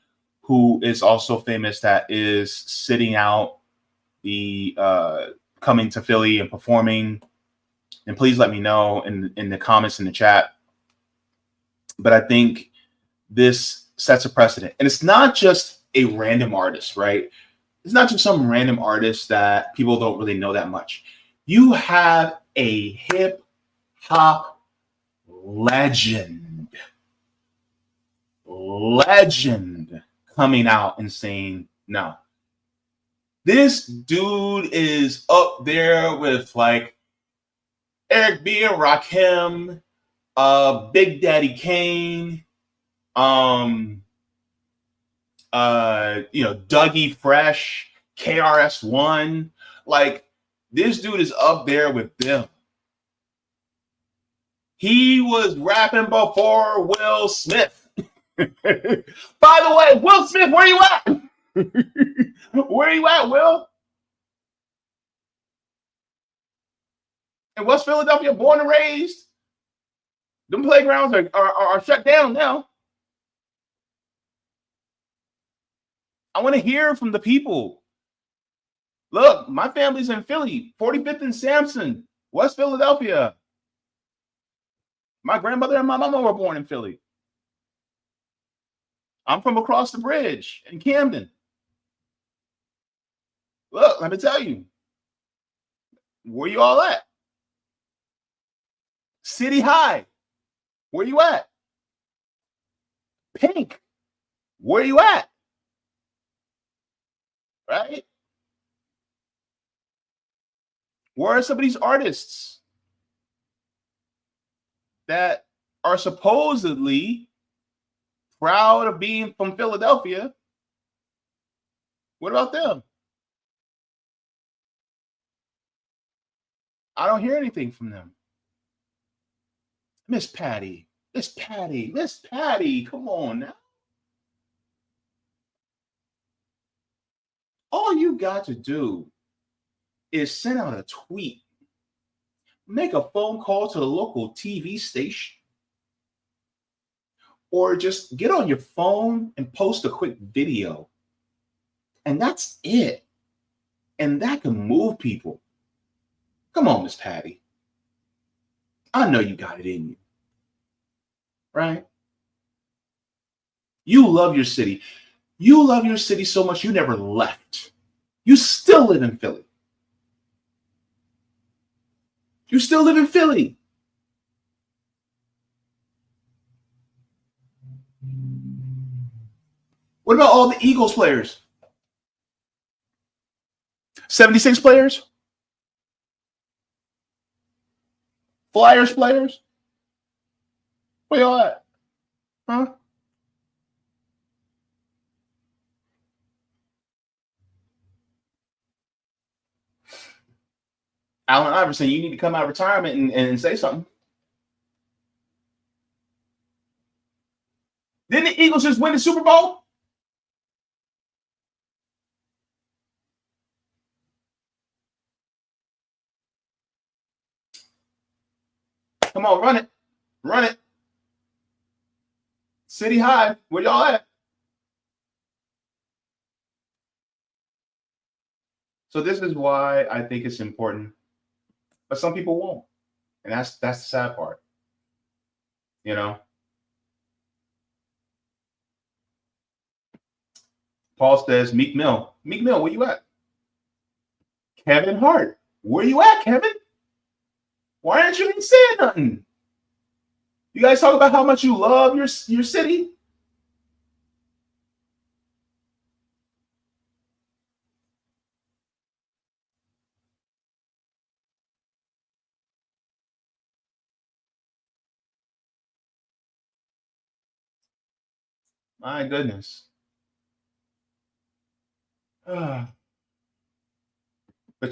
who is also famous that is sitting out the coming to Philly and performing, and please let me know in the comments in the chat. But I think this sets a precedent. And it's not just a random artist, right? It's not just some random artist that people don't really know that much. You have a hip hop legend coming out and saying, no, this dude is up there with like Eric B and Rakim, Big Daddy Kane, Dougie Fresh, KRS-One. Like, this dude is up there with them. He was rapping before Will Smith. By the way, Will Smith, where you at? Where you at, Will? In West Philadelphia, born and raised. Them playgrounds are shut down now. I want to hear from the people. Look, my family's in Philly, 45th and Sampson, West Philadelphia. My grandmother and my mama were born in Philly. I'm from across the bridge in Camden. Look, let me tell you. Where you all at? City High. Where you at? Pink. Where you at? Right? Where are some of these artists that are supposedly proud of being from Philadelphia? What about them? I don't hear anything from them. Miss Patty, come on now. All you got to do is send out a tweet, make a phone call to the local TV station, or just get on your phone and post a quick video. And that's it. And that can move people. Come on, Miss Patty. I know you got it in you. Right? You love your city. You love your city so much you never left. You still live in Philly. You still live in Philly. What about all the Eagles players? 76 players? Flyers players? Where y'all at? Huh? Allen Iverson, you need to come out of retirement and say something. Didn't the Eagles just win the Super Bowl? Come on, run it. Run it. City High, where y'all at? So this is why I think it's important. But some people won't. And that's the sad part. You know? Paul says, Meek Mill. Meek Mill, where you at? Kevin Hart, where you at, Kevin? Why aren't you even saying nothing? You guys talk about how much you love your city. My goodness. But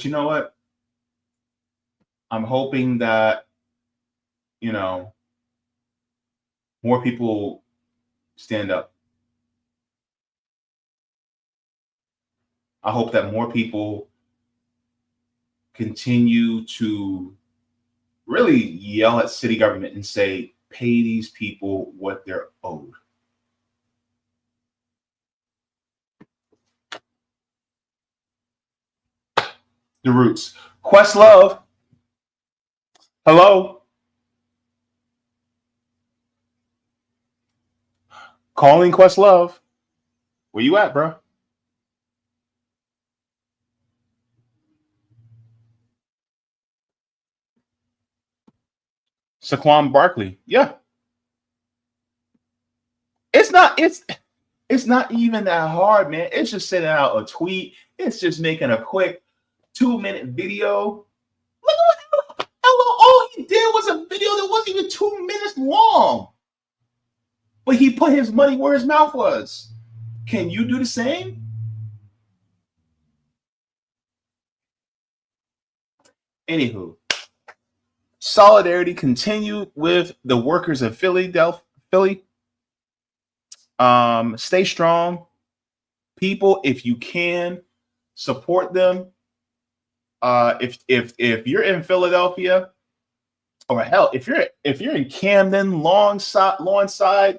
you know what? I'm hoping that, you know, more people stand up. I hope that more people continue to really yell at city government and say, pay these people what they're owed. The Roots. Questlove. Hello. Calling Questlove. Where you at, bro? Saquon Barkley. Yeah. It's not even that hard, man. It's just sending out a tweet. It's just making a quick 2-minute video. Look at what all he did was a video that wasn't even 2 minutes long. But he put his money where his mouth was. Can you do the same? Anywho, solidarity continued with the workers of Philly. Stay strong. People, if you can, support them. If you're in Philadelphia, or hell, if you're in Camden, Lawnside,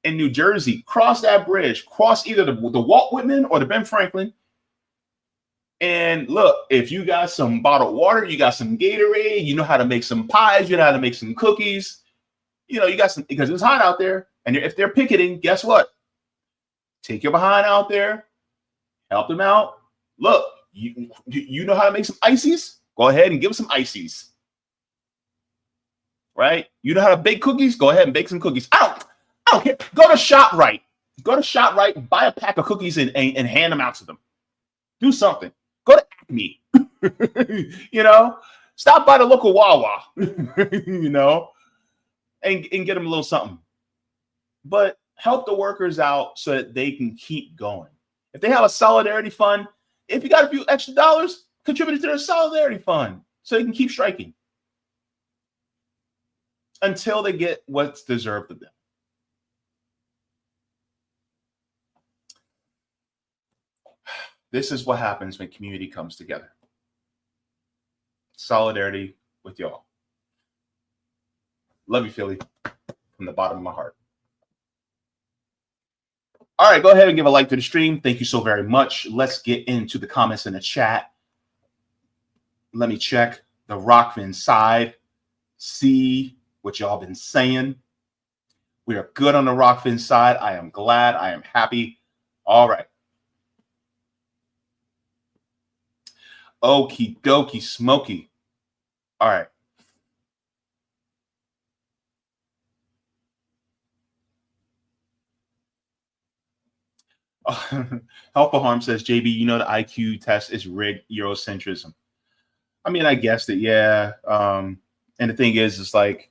in New Jersey, cross that bridge, cross either the Walt Whitman or the Ben Franklin. And look, if you got some bottled water, you got some Gatorade, you know how to make some pies, you know how to make some cookies, you know, you got some, because it's hot out there. And if they're picketing, guess what? Take your behind out there, help them out. Look, you know how to make some ices? Go ahead and give them some ices. Right? You know how to bake cookies? Go ahead and bake some cookies. I don't care. Go to ShopRite. Go to ShopRite, buy a pack of cookies and hand them out to them. Do something. Go to Acme. You know, stop by the local Wawa, you know, and get them a little something. But help the workers out so that they can keep going. If they have a solidarity fund, if you got a few extra dollars, contribute to their solidarity fund so they can keep striking until they get what's deserved of them. This is what happens when community comes together. Solidarity with y'all. Love you, Philly, from the bottom of my heart. All right, go ahead and give a like to the stream. Thank you so very much. Let's get into the comments in the chat. Let me check the Rockfin side. See what y'all been saying. We are good on the Rockfin side. I am glad. I am happy. All right. Okie dokie smoky. All right. Helpful Harm says, JB, you know the IQ test is rigged Eurocentrism. I mean, I guessed it, yeah. And the thing is, it's like,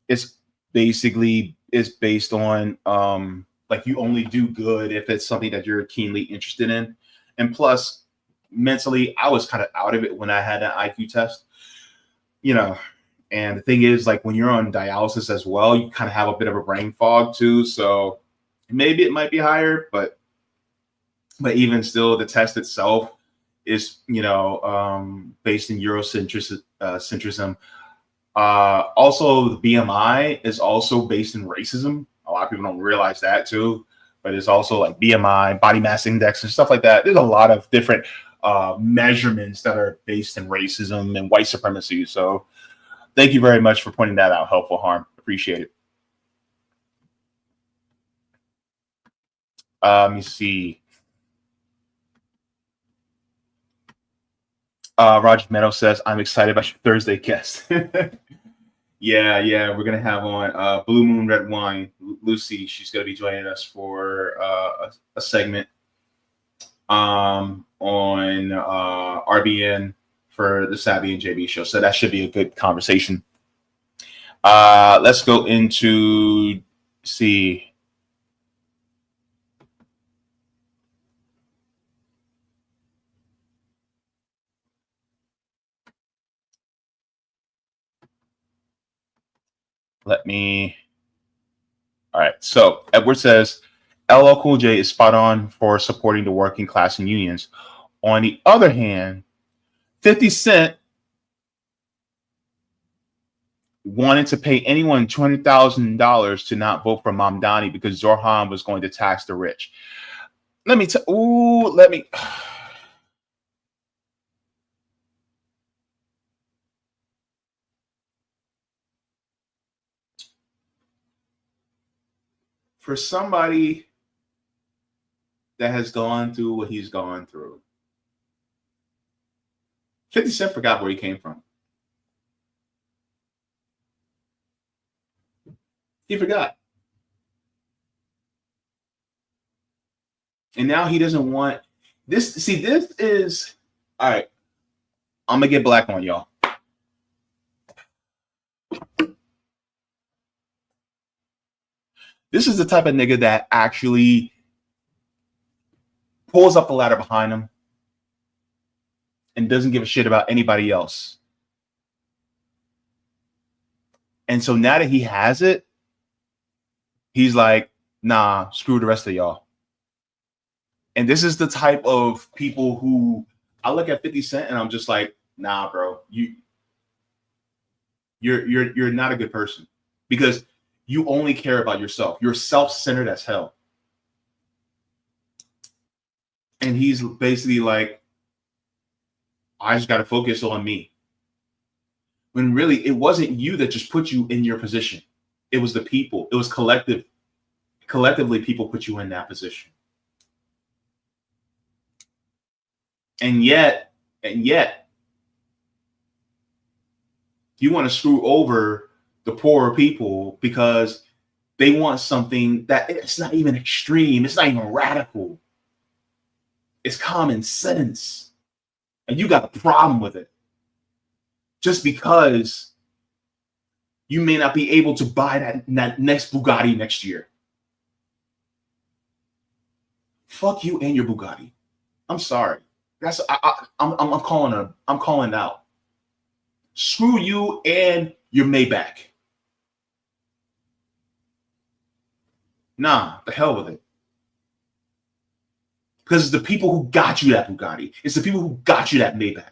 it's basically, it's based on, like, you only do good if it's something that you're keenly interested in. And plus, mentally, I was kind of out of it when I had that IQ test, you know. And the thing is, like, when you're on dialysis as well, you kind of have a bit of a brain fog too. So maybe it might be higher, but even still, the test itself is, you know, based in Eurocentrism. Also, the BMI is also based in racism. A lot of people don't realize that too, but it's also like BMI, body mass index, and stuff like that. There's a lot of different measurements that are based in racism and white supremacy. So thank you very much for pointing that out. Helpful Harm. Appreciate it. Let me see. Roger Meadow says, I'm excited about your Thursday guest. Yeah. We're going to have on Blue Moon Red Wine. Lucy, she's going to be joining us for a segment on RBN for the Savvy and JB show. So that should be a good conversation. Let's go into, see. All right. So Edward says, LL Cool J is spot on for supporting the working class and unions. On the other hand, 50 Cent wanted to pay anyone $200,000 to not vote for Mamdani because Zohran was going to tax the rich. For somebody that has gone through what he's gone through, 50 Cent forgot where he came from. He forgot. And now he doesn't want this. See, this is all right. I'm gonna get black on y'all. This is the type of nigga that actually pulls up the ladder behind him and doesn't give a shit about anybody else. And so now that he has it, he's like, nah, screw the rest of y'all. And this is the type of people who I look at 50 Cent and I'm just like, nah, bro, you're not a good person because you only care about yourself. You're self-centered as hell. And he's basically like, I just got to focus on me. When really it wasn't you that just put you in your position. It was the people. It was collectively people put you in that position. And yet, you want to screw over the poorer people because they want something that it's not even extreme. It's not even radical. It's common sense. And you got a problem with it. Just because you may not be able to buy that next Bugatti next year. Fuck you and your Bugatti. I'm sorry. I'm calling out. Screw you and your Maybach. Nah, the hell with it. Because it's the people who got you that Bugatti. It's the people who got you that Maybach.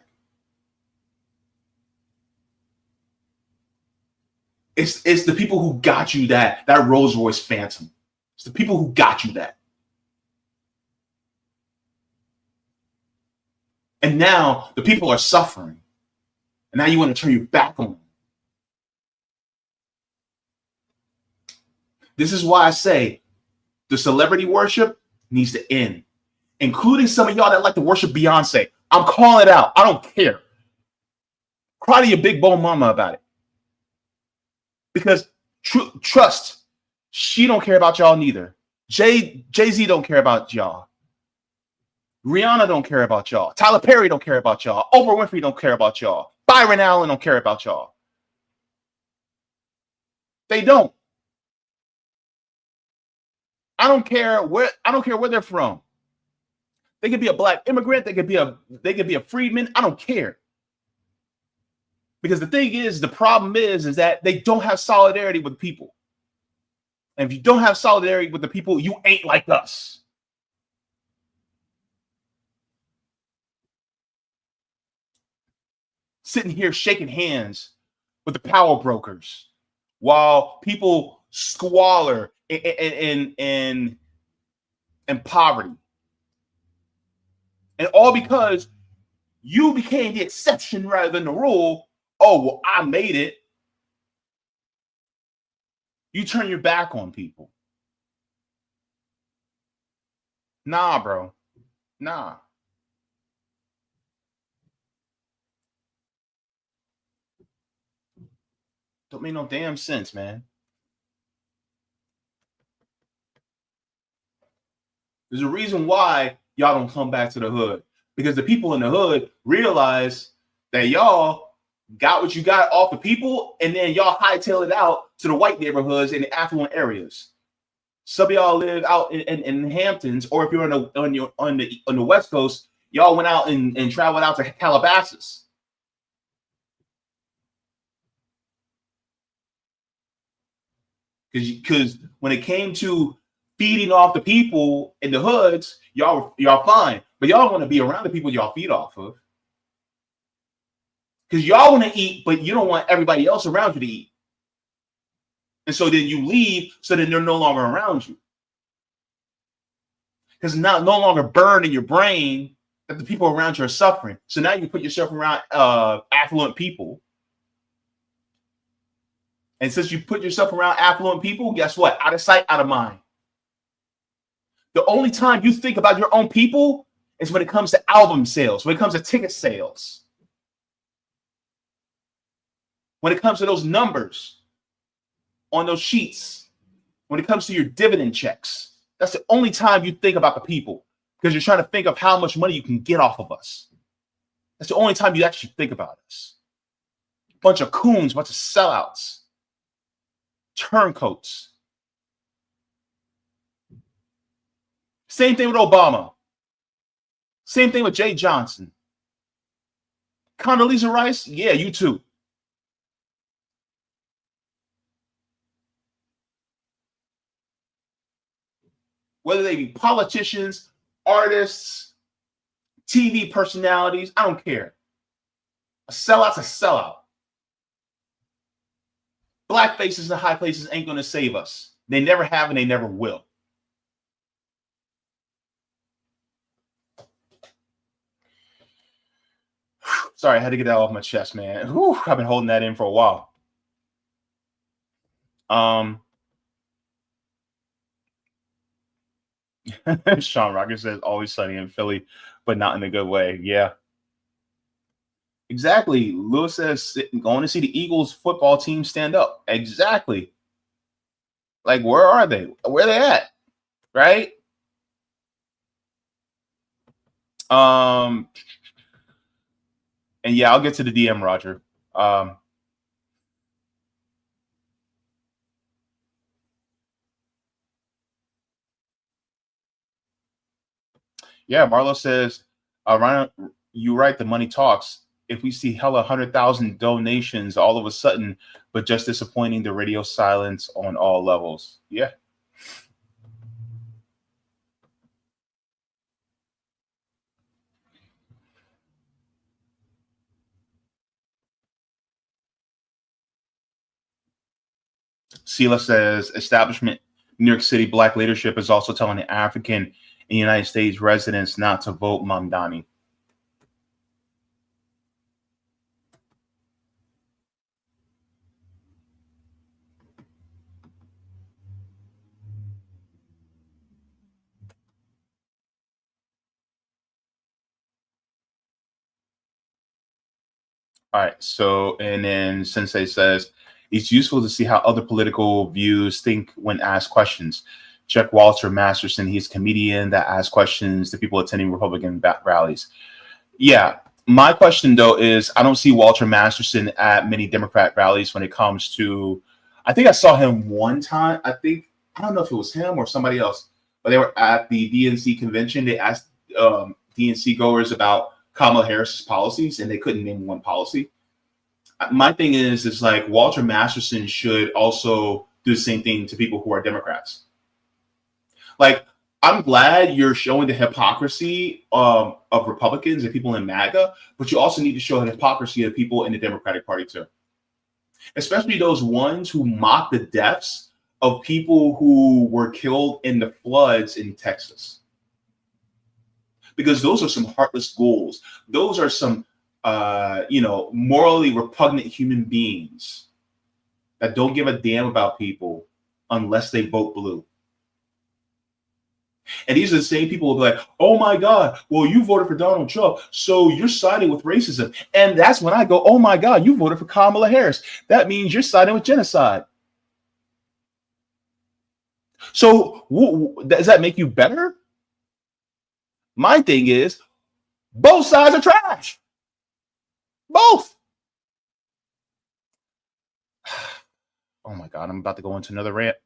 It's the people who got you that Rolls Royce Phantom. It's the people who got you that. And now the people are suffering. And now you want to turn your back on them. This is why I say the celebrity worship needs to end, including some of y'all that like to worship Beyonce. I'm calling it out. I don't care. Cry to your big bone mama about it. Because trust, she don't care about y'all neither. Jay-Z don't care about y'all. Rihanna don't care about y'all. Tyler Perry don't care about y'all. Oprah Winfrey don't care about y'all. Byron Allen don't care about y'all. They don't. I don't care where they're from. They could be a black immigrant. They could be a freedman. I don't care. Because the thing is, the problem is that they don't have solidarity with people. And if you don't have solidarity with the people, you ain't like us. Sitting here shaking hands with the power brokers while people squalor in poverty. And all because you became the exception rather than the rule. Oh, well, I made it. You turn your back on people. Nah, bro. Nah. Don't make no damn sense, man. There's a reason why y'all don't come back to the hood, because the people in the hood realize that y'all got what you got off the people, and then y'all hightail it out to the white neighborhoods in the affluent areas. Some of y'all live out in Hamptons, or if you're on the West Coast, y'all went out and traveled out to Calabasas. Because when it came to feeding off the people in the hoods, y'all fine, but y'all want to be around the people y'all feed off of. Because y'all want to eat, but you don't want everybody else around you to eat. And so then you leave, so then they're no longer around you. Because no longer burned in your brain that the people around you are suffering. So now you put yourself around affluent people. And since you put yourself around affluent people, guess what? Out of sight, out of mind. The only time you think about your own people is when it comes to album sales, when it comes to ticket sales. When it comes to those numbers on those sheets, when it comes to your dividend checks, that's the only time you think about the people, because you're trying to think of how much money you can get off of us. That's the only time you actually think about us. Bunch of coons, bunch of sellouts, turncoats. Same thing with Obama. Same thing with Jay Johnson. Condoleezza Rice, yeah, you too. Whether they be politicians, artists, TV personalities, I don't care. A sellout's a sellout. Black faces in high places ain't going to save us. They never have and they never will. Sorry, I had to get that off my chest, man. Whew, I've been holding that in for a while. Sean Rocker says always sunny in Philly, but not in a good way. Yeah. Exactly. Lewis says going to see the Eagles football team stand up. Exactly. Like, where are they? Where are they at? Right? And yeah, I'll get to the DM, Roger. Yeah, Marlo says, Ryan, you right, the money talks. If we see hella 100,000 donations all of a sudden, but just disappointing, the radio silence on all levels. Yeah. Sela says, establishment New York City black leadership is also telling the African and United States residents not to vote Mamdani. All right. So, and then Sensei says, it's useful to see how other political views think when asked questions. Check Walter Masterson. He's a comedian that asks questions to people attending Republican rallies. Yeah. My question, though, is I don't see Walter Masterson at many Democrat rallies when it comes to, I think I saw him one time. I don't know if it was him or somebody else, but they were at the DNC convention. They asked DNC goers about Kamala Harris's policies, and they couldn't name one policy. My thing is like Walter Masterson should also do the same thing to people who are Democrats. Like, I'm glad you're showing the hypocrisy of Republicans and people in MAGA, but you also need to show the hypocrisy of people in the Democratic Party too. Especially those ones who mock the deaths of people who were killed in the floods in Texas. Because those are some heartless ghouls. Those are some, morally repugnant human beings that don't give a damn about people unless they vote blue. And these are the same people who will be like, oh my God, well, you voted for Donald Trump, so you're siding with racism. And that's when I go, oh my God, you voted for Kamala Harris. That means you're siding with genocide. So does that make you better? My thing is, both sides are trash. Both. Oh my God, I'm about to go into another rant.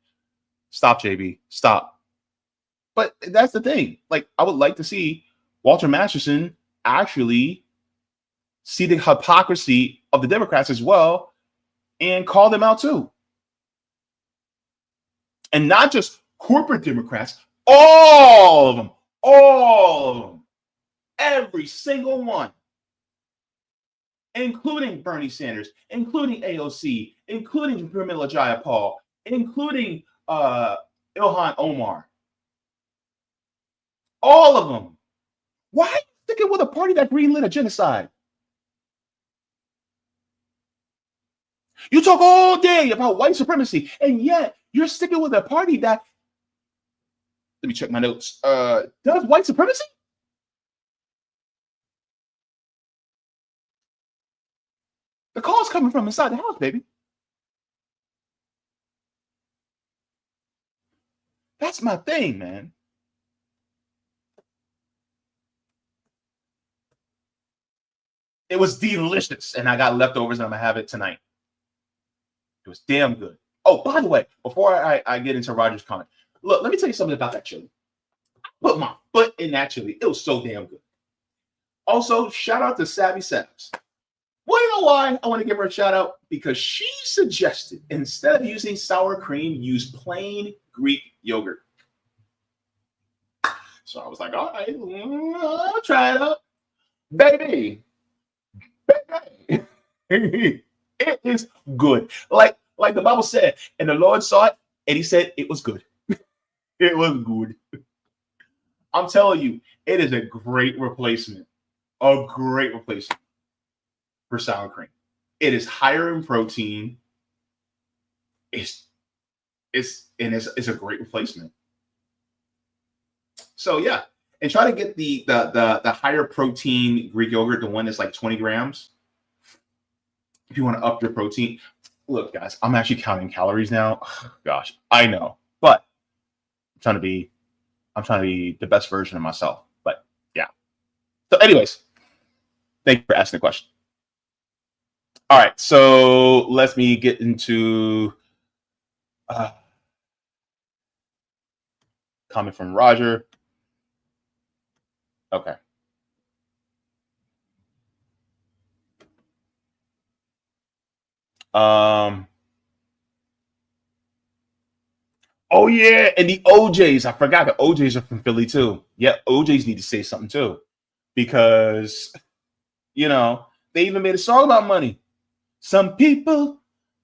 Stop, JB. Stop. But that's the thing. Like, I would like to see Walter Masterson actually see the hypocrisy of the Democrats as well and call them out too. And not just corporate Democrats, all of them, every single one, including Bernie Sanders, including AOC, including Pramila Jayapal, including Ilhan Omar. All of them. Why are you sticking with a party that greenlit a genocide? You talk all day about white supremacy, and yet you're sticking with a party that, let me check my notes, does white supremacy? The call's coming from inside the house, baby. That's my thing, man. It was delicious, and I got leftovers, and I'm gonna have it tonight. It was damn good. Oh, by the way, before I get into Roger's comment, look, let me tell you something about that chili. I put my foot in that chili. It was so damn good. Also, shout out to Savvy Saps. Well, you know why I want to give her a shout out? Because she suggested, instead of using sour cream, use plain Greek yogurt. So I was like, all right, I'll try it out. Baby. It is good. Like the Bible said, and the Lord saw it, and he said it was good. It was good. I'm telling you, it is a great replacement. A great replacement for sour cream. It is higher in protein. It's a great replacement. So yeah, and try to get the higher protein Greek yogurt, the one that's like 20 grams. If you want to up your protein, look, guys, I'm actually counting calories now. Gosh, I know, but I'm trying to be the best version of myself. But yeah. So, anyways, thank you for asking the question. All right, so let me get into comment from Roger. Okay. Oh yeah, and the OJs. I forgot the OJs are from Philly too. Yeah, OJs need to say something too, because they even made a song about money. Some people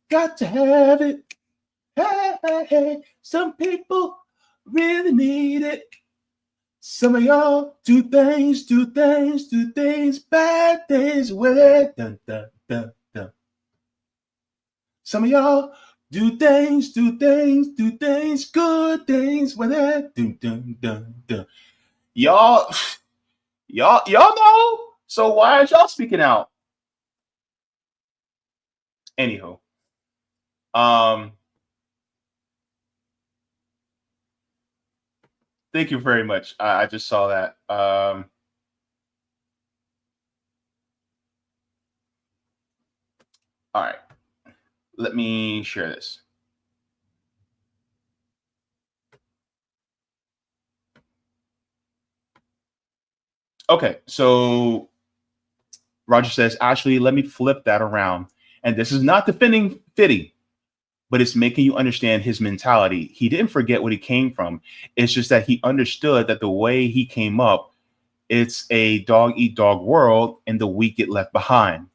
got to have it. Hey, hey, hey. Some people really need it. Some of y'all do things, bad things with it. Dun, dun, dun, dun. Some of y'all do things, good things with it. Dun, dun, dun, dun. Y'all know. So why aren't y'all speaking out? Anywho, thank you very much. I just saw that. All right, let me share this. Okay, so Roger says, actually, let me flip that around. And this is not defending Fitty, but it's making you understand his mentality. He didn't forget what he came from. It's just that he understood that the way he came up, it's a dog-eat-dog world, and the weak get left behind.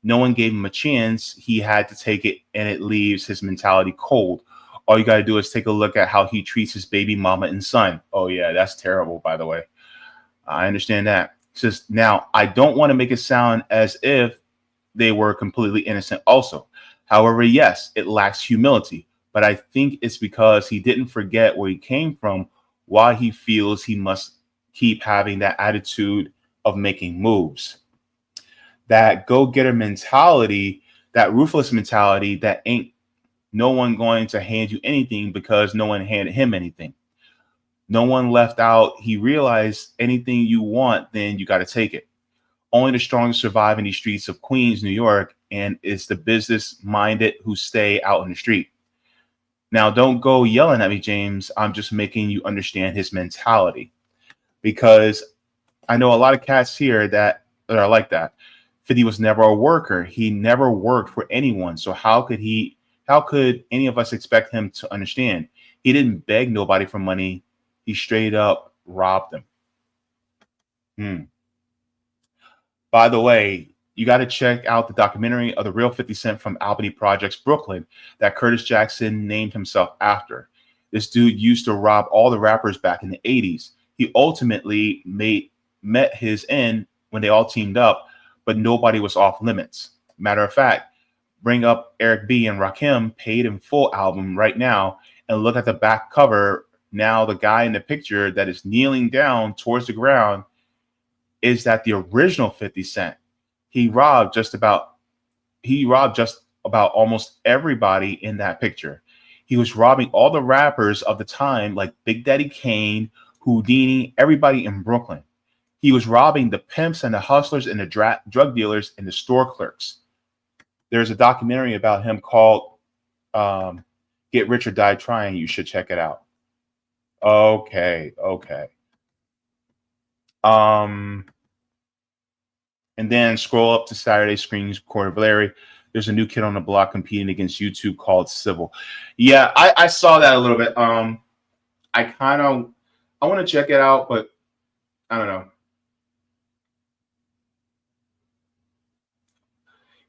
No one gave him a chance. He had to take it, and it leaves his mentality cold. All you got to do is take a look at how he treats his baby mama and son. Oh, yeah, that's terrible, by the way. I understand that. It's just now, I don't want to make it sound as if they were completely innocent also. However, yes, it lacks humility, but I think it's because he didn't forget where he came from why he feels he must keep having that attitude of making moves. That go-getter mentality, that ruthless mentality, that ain't no one going to hand you anything because no one handed him anything. No one left out. He realized anything you want, then you got to take it. Only the strong survive in these streets of Queens, New York, and it's the business-minded who stay out in the street. Now, don't go yelling at me, James. I'm just making you understand his mentality, because I know a lot of cats here that are like that. 50 was never a worker. He never worked for anyone. So how could any of us expect him to understand? He didn't beg nobody for money. He straight up robbed them. By the way, you got to check out the documentary of the real 50 Cent from Albany Projects, Brooklyn, that Curtis Jackson named himself after. This dude used to rob all the rappers back in the 80s. He ultimately met his end when they all teamed up, but nobody was off limits. Matter of fact, bring up Eric B. and Rakim Paid in Full album right now and look at the back cover. Now the guy in the picture that is kneeling down towards the ground, is that the original 50 Cent. He robbed just about almost everybody in that picture. He was robbing all the rappers of the time, like Big Daddy Kane, Houdini, everybody in Brooklyn. He was robbing the pimps and the hustlers and the drug dealers and the store clerks. There's a documentary about him called Get Rich or Die Trying. You should check it out. Okay. And then scroll up to Saturday Screenings Corner of Larry. There's a new kid on the block competing against YouTube called Civil. Yeah, I saw that a little bit. I want to check it out, but I don't know.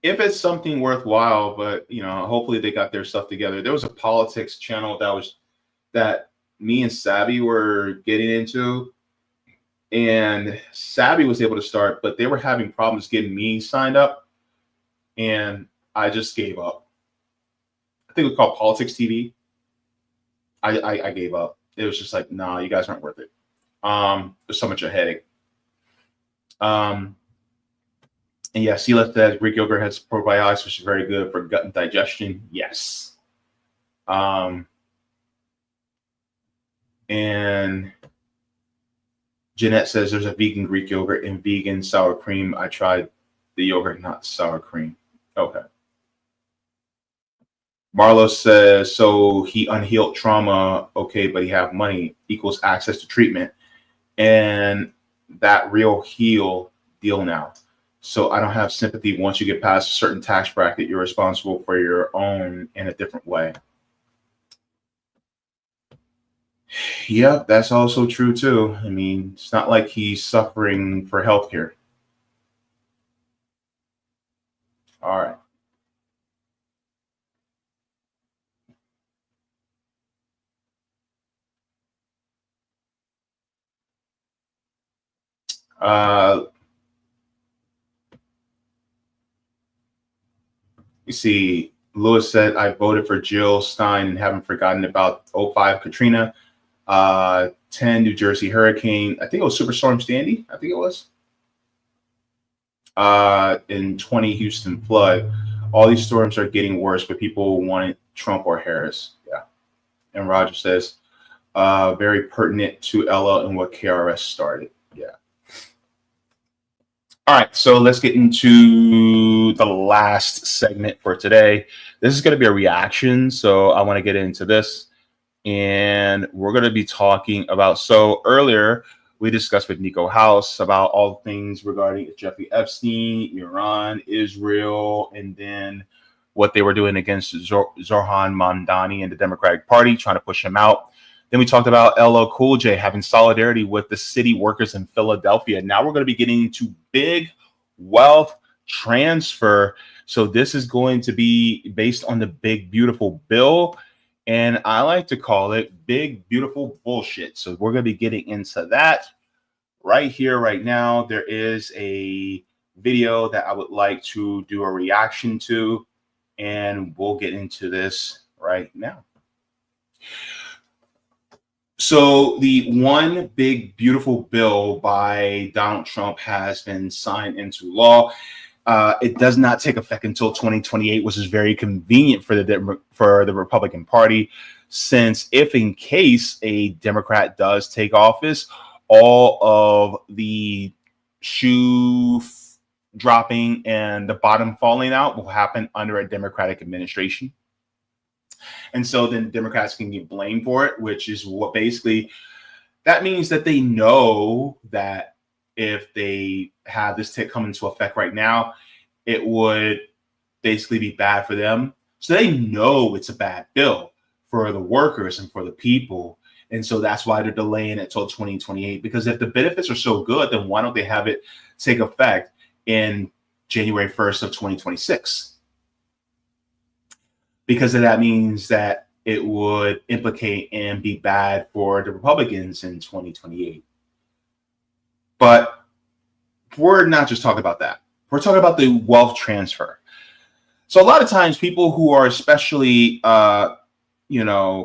If it's something worthwhile, but hopefully they got their stuff together. There was a politics channel that me and Sabby were getting into, and Sabby was able to start, but they were having problems getting me signed up, and I just gave up. I think it was called Politics TV. I gave up. It was just like, nah, you guys aren't worth it. There's so much a headache. And yeah, Sela says Greek yogurt has probiotics, which is very good for gut and digestion. Yes. And Jeanette says there's a vegan Greek yogurt and vegan sour cream. I tried the yogurt, not sour cream. Okay. Marlo says, so he unhealed trauma, okay, but he have money equals access to treatment. And that real heal deal now. So I don't have sympathy. Once you get past a certain tax bracket, you're responsible for your own in a different way. Yep, that's also true too. I mean, it's not like he's suffering for healthcare. All right. You see, Lewis said, I voted for Jill Stein and haven't forgotten about 05 Katrina, 10 New Jersey hurricane. I think it was Superstorm Sandy. I think it was. In 20 Houston flood. All these storms are getting worse, but people wanted Trump or Harris. Yeah. And Roger says, very pertinent to Ella and what KRS started. Yeah. All right, so let's get into the last segment for today. This is going to be a reaction, so I want to get into this. And we're going to be talking about, so earlier we discussed with Niko House about all things regarding Jeffrey Epstein, Iran, Israel, and then what they were doing against Zohran Mamdani and the Democratic Party, trying to push him out. Then we talked about LL Cool J having solidarity with the city workers in Philadelphia. Now we're going to be getting into big wealth transfer. So this is going to be based on the big, beautiful bill. And I like to call it big, beautiful bullshit. So we're going to be getting into that right here, right now. There is a video that I would like to do a reaction to, and we'll get into this right now. So the one big beautiful bill by Donald Trump has been signed into law. It does not take effect until 2028, which is very convenient for the Republican Party, since if in case a Democrat does take office, all of the shoe dropping and the bottom falling out will happen under a Democratic administration. And so then Democrats can get blamed for it, which is what basically that means that they know that if they have this come into effect right now, it would basically be bad for them. So they know it's a bad bill for the workers and for the people. And so that's why they're delaying it till 2028, because if the benefits are so good, then why don't they have it take effect in January 1st of 2026? Because that means that it would implicate and be bad for the Republicans in 2028. But we're not just talking about that. We're talking about the wealth transfer. So a lot of times people who are especially,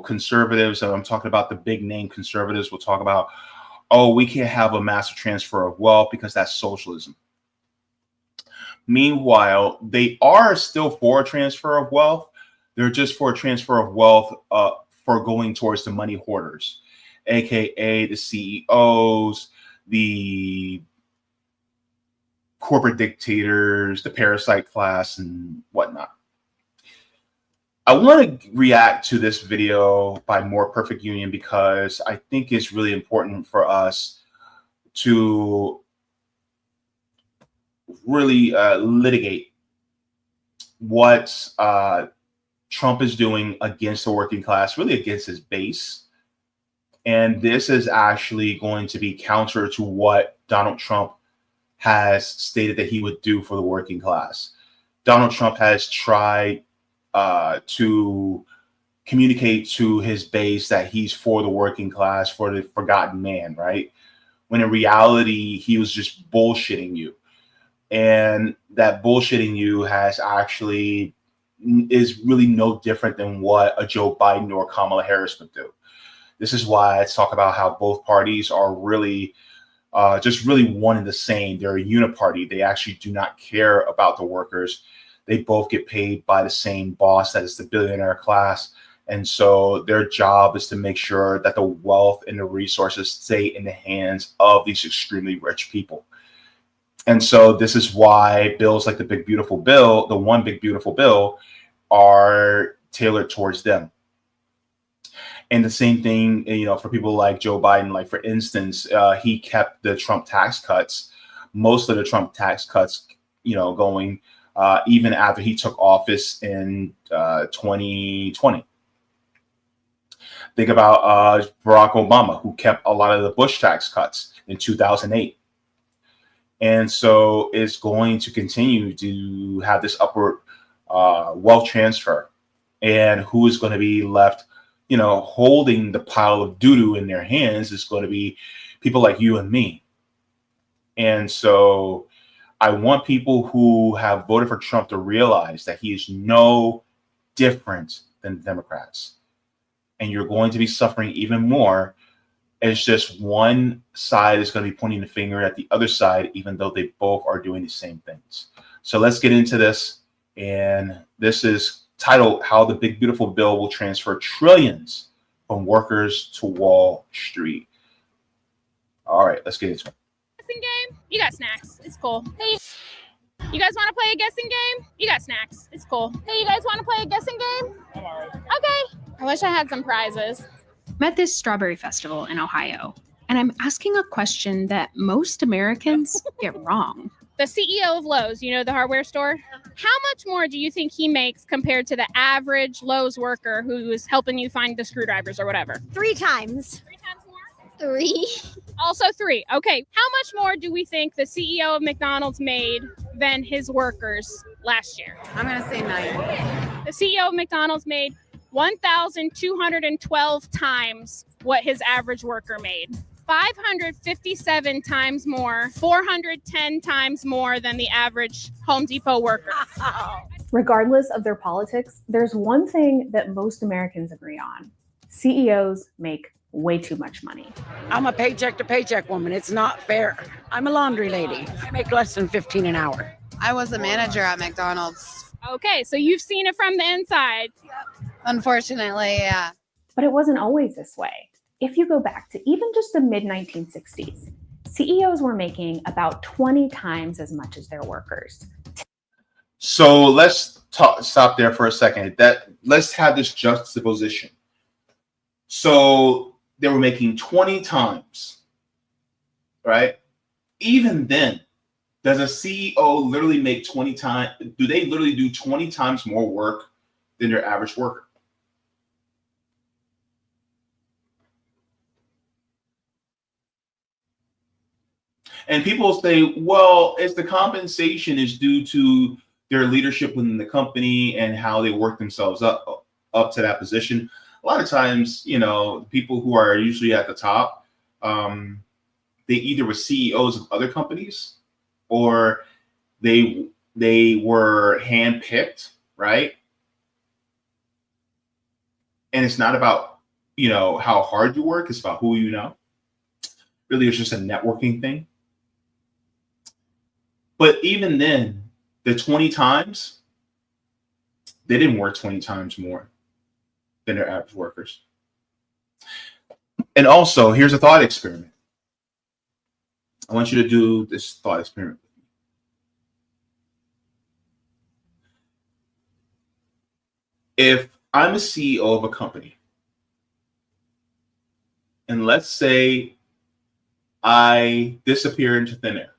conservatives, and I'm talking about the big name conservatives, will talk about, oh, we can't have a massive transfer of wealth because that's socialism. Meanwhile, they are still for a transfer of wealth. They're just for a transfer of wealth for going towards the money hoarders, aka the CEOs, the corporate dictators, the parasite class, and whatnot. I want to react to this video by More Perfect Union because I think it's really important for us to really litigate what Trump is doing against the working class, really against his base. And this is actually going to be counter to what Donald Trump has stated that he would do for the working class. Donald Trump has tried to communicate to his base that he's for the working class, for the forgotten man, right? When in reality, he was just bullshitting you. And that bullshitting you is really no different than what a Joe Biden or Kamala Harris would do. This is why I talk about how both parties are really just really one and the same. They're a uniparty. They actually do not care about the workers. They both get paid by the same boss, that is the billionaire class. And so their job is to make sure that the wealth and the resources stay in the hands of these extremely rich people. And so this is why bills like the Big Beautiful Bill, the One Big Beautiful Bill, are tailored towards them. And the same thing, for people like Joe Biden, like for instance, he kept the Trump tax cuts, most of the Trump tax cuts, going even after he took office in 2020. Think about Barack Obama, who kept a lot of the Bush tax cuts in 2008. And so it's going to continue to have this upward wealth transfer. And who is going to be left, holding the pile of doo-doo in their hands is going to be people like you and me. And so I want people who have voted for Trump to realize that he is no different than the Democrats. And you're going to be suffering even more. It's just one side is going to be pointing the finger at the other side, even though they both are doing the same things. So let's get into this. And this is titled How the Big Beautiful Bill Will Transfer Trillions from Workers to Wall Street. All right, let's get into it. Guessing game? You got snacks. It's cool. Hey, you guys want to play a guessing game? You got snacks. It's cool. Hey, you guys want to play a guessing game? I'm all right. Okay. I wish I had some prizes. I'm at this strawberry festival in Ohio, and I'm asking a question that most Americans get wrong. The CEO of Lowe's, the hardware store, how much more do you think he makes compared to the average Lowe's worker who is helping you find the screwdrivers or whatever? 3 times. 3 times more? 3. Also 3. Okay. How much more do we think the CEO of McDonald's made than his workers last year? I'm going to say 9. The CEO of McDonald's made 1,212 times what his average worker made. 557 times more, 410 times more than the average Home Depot worker. Regardless of their politics, there's one thing that most Americans agree on. CEOs make way too much money. I'm a paycheck to paycheck woman. It's not fair. I'm a laundry lady. I make less than $15 an hour. I was a manager at McDonald's. Okay, so you've seen it from the inside. Unfortunately, yeah. But it wasn't always this way. If you go back to even just the mid-1960s, CEOs were making about 20 times as much as their workers. So let's stop there for a second. Let's have this juxtaposition. So they were making 20 times, right? Even then, does a CEO literally make 20 times? Do they literally do 20 times more work than their average worker? And people say, well, it's the compensation is due to their leadership within the company and how they work themselves up to that position. A lot of times, you know, people who are usually at the top, they either were CEOs of other companies or they were handpicked, right? And it's not about, you know, how hard you work. It's about who you know. Really, it's just a networking thing. But even then, the 20 times, they didn't work 20 times more than their average workers. And also, here's a thought experiment. I want you to do this thought experiment. If I'm a CEO of a company, and let's say I disappear into thin air,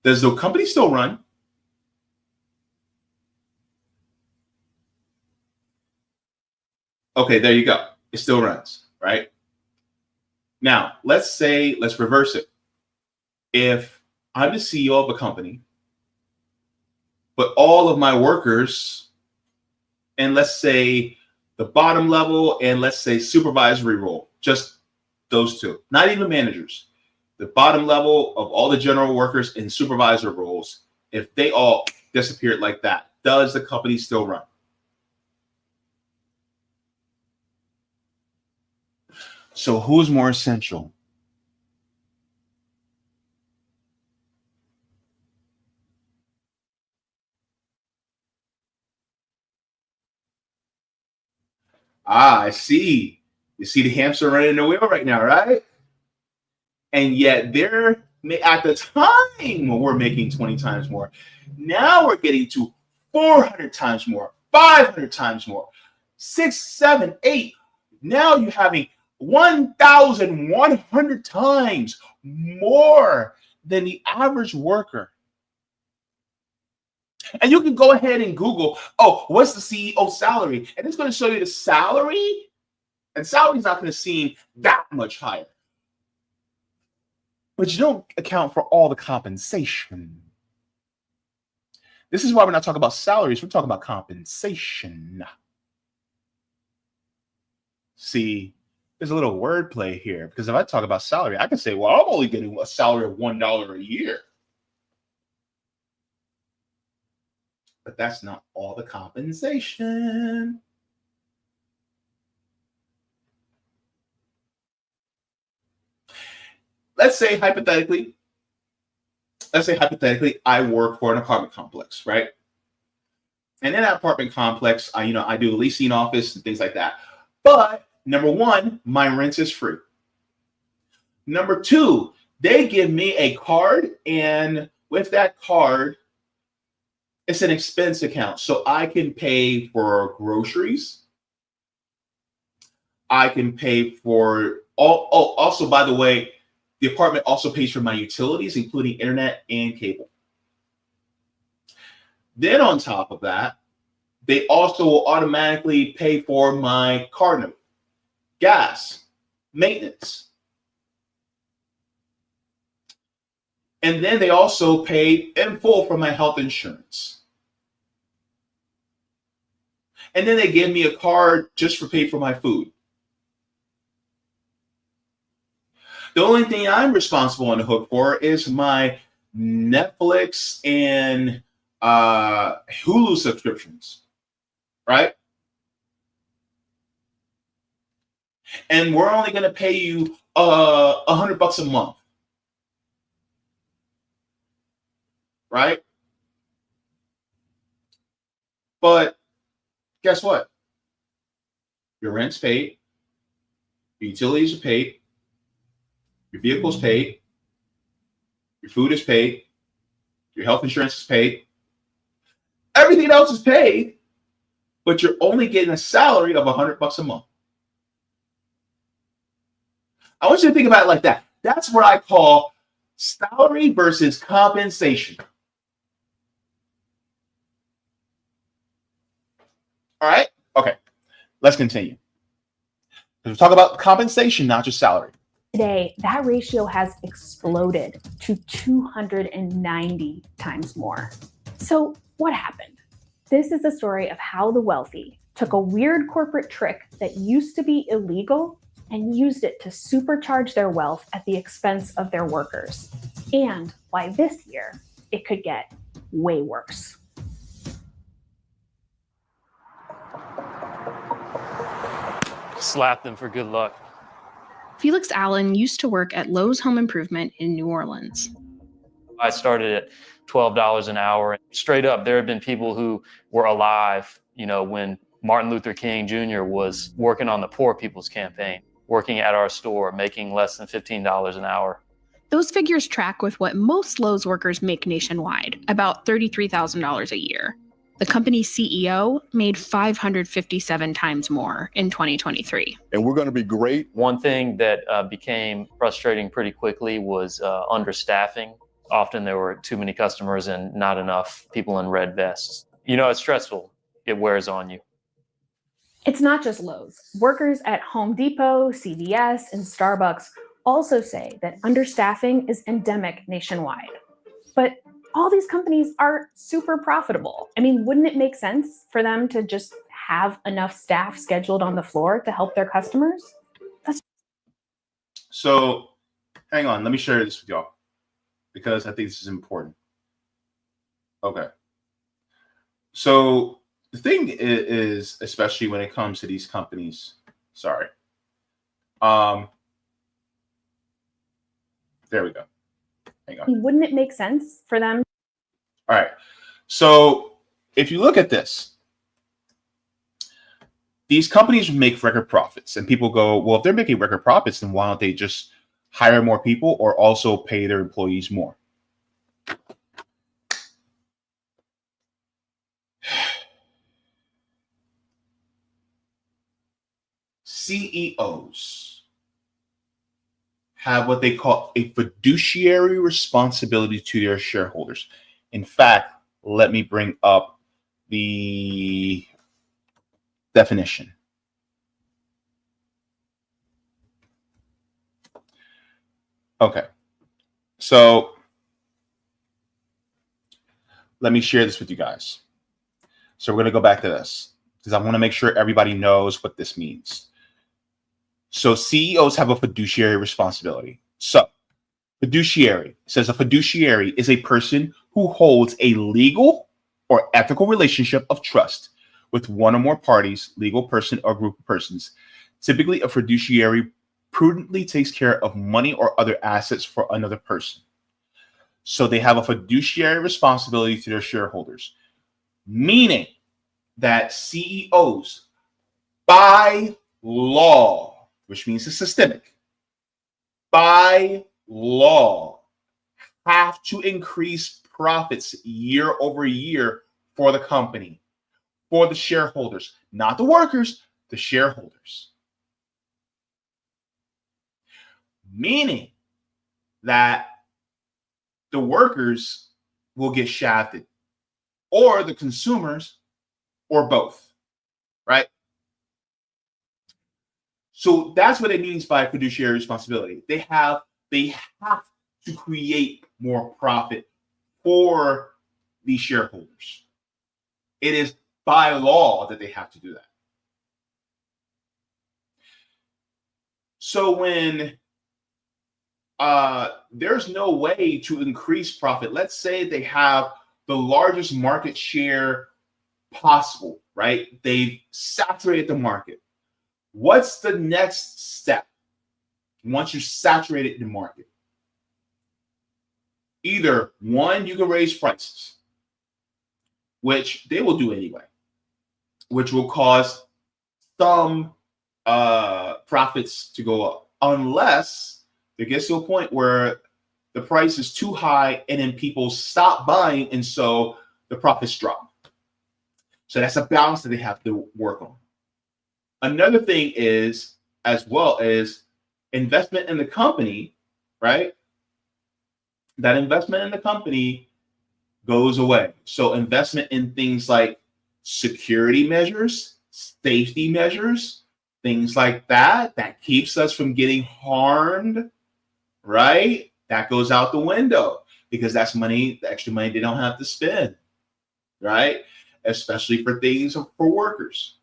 does the company still run? Okay, there you go. It still runs, right? Now, let's reverse it. If I'm the CEO of a company, but all of my workers, and let's say the bottom level and let's say supervisory role, just those two, not even managers, the bottom level of all the general workers in supervisor roles, if they all disappeared like that, does the company still run? So who's more essential? I see. You see the hamster running the wheel right now, right? And yet they're at the time we're making 20 times more. Now we're getting to 400 times more, 500 times more, 6, 7, 8. Now you're having 1,100 times more than the average worker. And you can go ahead and Google, oh, what's the CEO salary? And it's going to show you the salary. And salary is not going to seem that much higher. But you don't account for all the compensation. This is why we're not talking about salaries. We're talking about compensation. See, there's a little wordplay here. Because if I talk about salary, I can say, well, I'm only getting a salary of $1 a year. But that's not all the compensation. Let's say hypothetically, I work for an apartment complex, right? And in that apartment complex, I do a leasing office and things like that. But number one, my rent is free. Number two, they give me a card, and with that card, it's an expense account. So I can pay for groceries. I can pay for also, by the way, the apartment also pays for my utilities, including internet and cable. Then on top of that, they also will automatically pay for my car note, gas, maintenance. And then they also pay in full for my health insurance. And then they give me a card just for pay for my food. The only thing I'm responsible on the hook for is my Netflix and Hulu subscriptions, right? and we're only going to pay you $100 a month, right? But guess what? Your rent's paid, your utilities are paid, your vehicle's paid, your food is paid, your health insurance is paid, everything else is paid, but you're only getting a salary of $100 a month. I want you to think about it like that. That's what I call salary versus compensation. All right? Okay. Let's continue. We'll talk about compensation, not just salary. Today, that ratio has exploded to 290 times more. So what happened? This is a story of how the wealthy took a weird corporate trick that used to be illegal and used it to supercharge their wealth at the expense of their workers, and why this year it could get way worse. Slap them for good luck. Felix Allen used to work at Lowe's Home Improvement in New Orleans. I started at $12 an hour. Straight up, there have been people who were alive, when Martin Luther King Jr. was working on the Poor People's Campaign, working at our store, making less than $15 an hour. Those figures track with what most Lowe's workers make nationwide, about $33,000 a year. The company's CEO made 557 times more in 2023. And we're going to be great. One thing that became frustrating pretty quickly was understaffing. Often there were too many customers and not enough people in red vests. It's stressful. It wears on you. It's not just Lowe's. Workers at Home Depot, CVS, and Starbucks also say that understaffing is endemic nationwide. But all these companies are super profitable. I mean, wouldn't it make sense for them to just have enough staff scheduled on the floor to help their customers? So hang on, let me share this with y'all because I think this is important. Okay. So the thing is, especially when it comes to these companies, there we go. Hang on. Wouldn't it make sense for them? All right. So if you look at this, these companies make record profits, and people go, well, if they're making record profits, then why don't they just hire more people or also pay their employees more? CEOs have what they call a fiduciary responsibility to their shareholders. In fact, let me bring up the definition. Okay, so let me share this with you guys. So we're going to go back to this because I want to make sure everybody knows what this means. So CEOs have a fiduciary responsibility. So fiduciary says a fiduciary is a person who holds a legal or ethical relationship of trust with one or more parties, legal person or group of persons. Typically, a fiduciary prudently takes care of money or other assets for another person. So they have a fiduciary responsibility to their shareholders, meaning that CEOs, by law, which means it's systemic, by law, have to increase profits year over year for the company, for the shareholders, not the workers, the shareholders. Meaning that the workers will get shafted, or the consumers, or both, right? So that's what it means by fiduciary responsibility. They have to create more profit for the shareholders. It is by law that they have to do that. So when there's no way to increase profit, let's say they have the largest market share possible, right? They've saturated the market. What's the next step once you saturate it in the market? Either one, you can raise prices, which they will do anyway, which will cause some profits to go up, unless it gets to a point where the price is too high and then people stop buying, and so the profits drop. So that's a balance that they have to work on. Another thing is, as well as investment in the company, right? That investment in the company goes away. So investment in things like security measures, safety measures, things like that, that keeps us from getting harmed, right? That goes out the window because that's money, the extra money they don't have to spend, right? Especially for things for workers.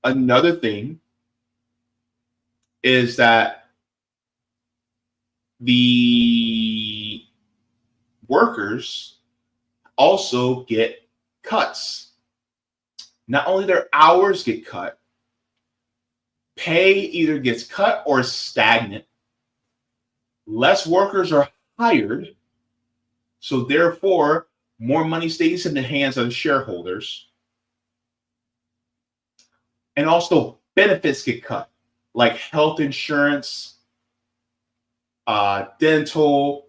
Another thing is that the workers also get cuts. Not only their hours get cut, pay either gets cut or stagnant. Less workers are hired, so therefore more money stays in the hands of the shareholders. And also benefits get cut, like health insurance, dental,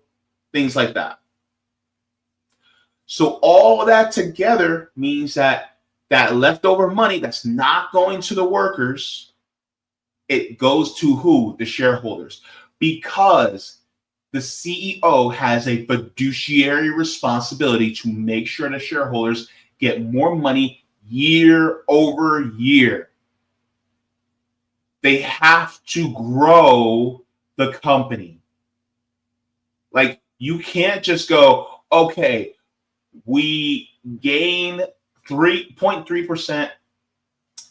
things like that. So all of that together means that that leftover money that's not going to the workers, it goes to who? The shareholders. Because the CEO has a fiduciary responsibility to make sure the shareholders get more money year over year. They have to grow the company. Like, you can't just go, okay, we gained 3.3%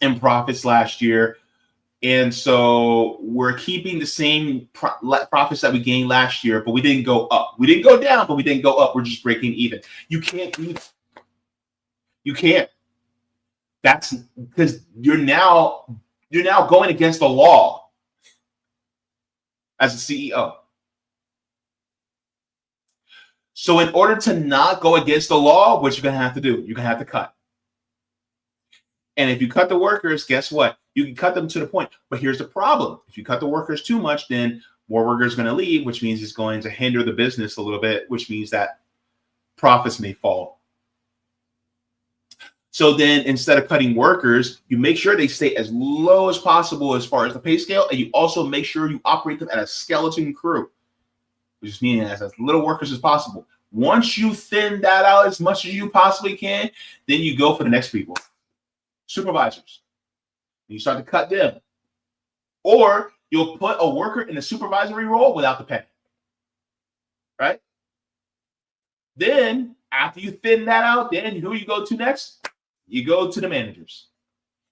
in profits last year, and so we're keeping the same profits that we gained last year, but we didn't go up. We didn't go down, but we didn't go up. We're just breaking even. You can't do that. You can't. That's because you're now going against the law as a CEO. So in order to not go against the law, what you're going to have to do, you're going to have to cut. And if you cut the workers, guess what? You can cut them to the point. But here's the problem. If you cut the workers too much, then more workers are going to leave, which means it's going to hinder the business a little bit, which means that profits may fall. So then instead of cutting workers, you make sure they stay as low as possible as far as the pay scale. And you also make sure you operate them at a skeleton crew, which means as little workers as possible. Once you thin that out as much as you possibly can, then you go for the next people. Supervisors. You start to cut them. Or you'll put a worker in a supervisory role without the pay. Right? Then, after you thin that out, then who you go to next? You go to the managers.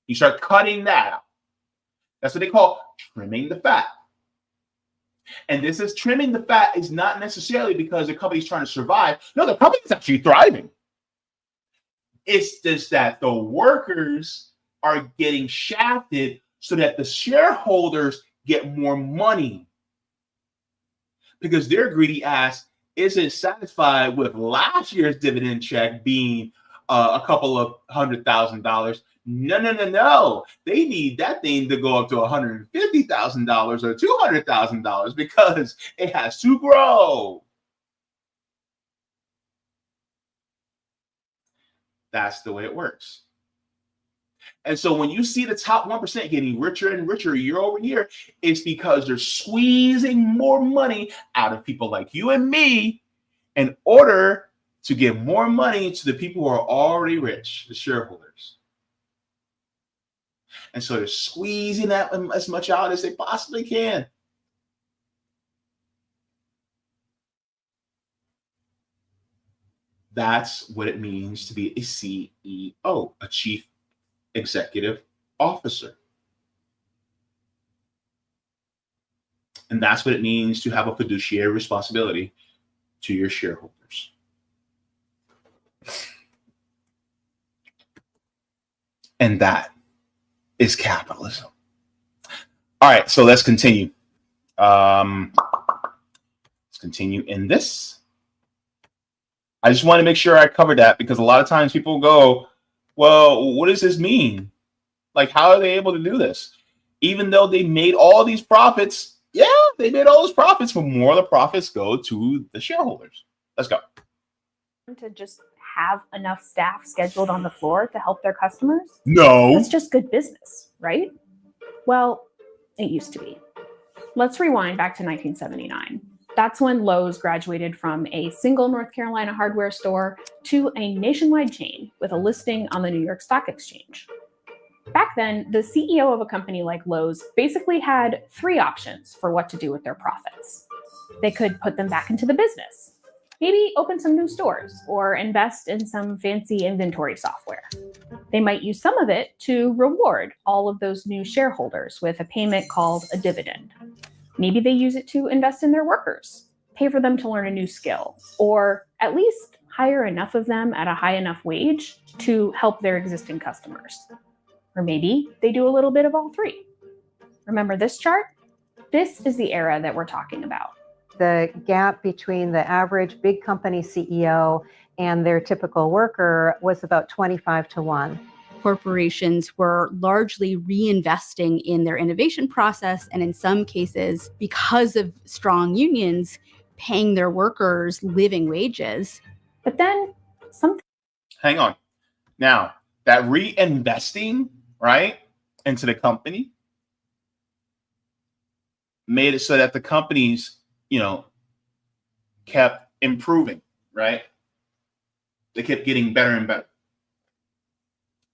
You start cutting that out. That's what they call trimming the fat. And this is trimming the fat is not necessarily because the company's trying to survive. No, the company's actually thriving. It's just that the workers are getting shafted so that the shareholders get more money. Because their greedy ass isn't satisfied with last year's dividend check being a couple of $100,000. No. They need that thing to go up to $150,000 or $200,000 because it has to grow. That's the way it works. And so when you see the top 1% getting richer and richer year over year, it's because they're squeezing more money out of people like you and me in order to give more money to the people who are already rich, the shareholders. And so they're squeezing that as much out as they possibly can. That's what it means to be a CEO, a chief executive officer. And that's what it means to have a fiduciary responsibility to your shareholders. And that is capitalism. All right, so let's continue. Let's continue in this. I just want to make sure I cover that because a lot of times people go, well, what does this mean? Like, how are they able to do this? Even though they made all these profits, yeah, they made all those profits, but more of the profits go to the shareholders. Let's go. To just have enough staff scheduled on the floor to help their customers? No. That's just good business, right? Well, it used to be. Let's rewind back to 1979. That's when Lowe's graduated from a single North Carolina hardware store to a nationwide chain with a listing on the New York Stock Exchange. Back then, the CEO of a company like Lowe's basically had three options for what to do with their profits. They could put them back into the business, maybe open some new stores, or invest in some fancy inventory software. They might use some of it to reward all of those new shareholders with a payment called a dividend. Maybe they use it to invest in their workers, pay for them to learn a new skill, or at least hire enough of them at a high enough wage to help their existing customers. Or maybe they do a little bit of all three. Remember this chart? This is the era that we're talking about. The gap between the average big company CEO and their typical worker was about 25-1. Corporations were largely reinvesting in their innovation process, and in some cases, because of strong unions, paying their workers living wages. But then something. Hang on. Now, that reinvesting, right, into the company made it so that the companies, kept improving, right? They kept getting better and better.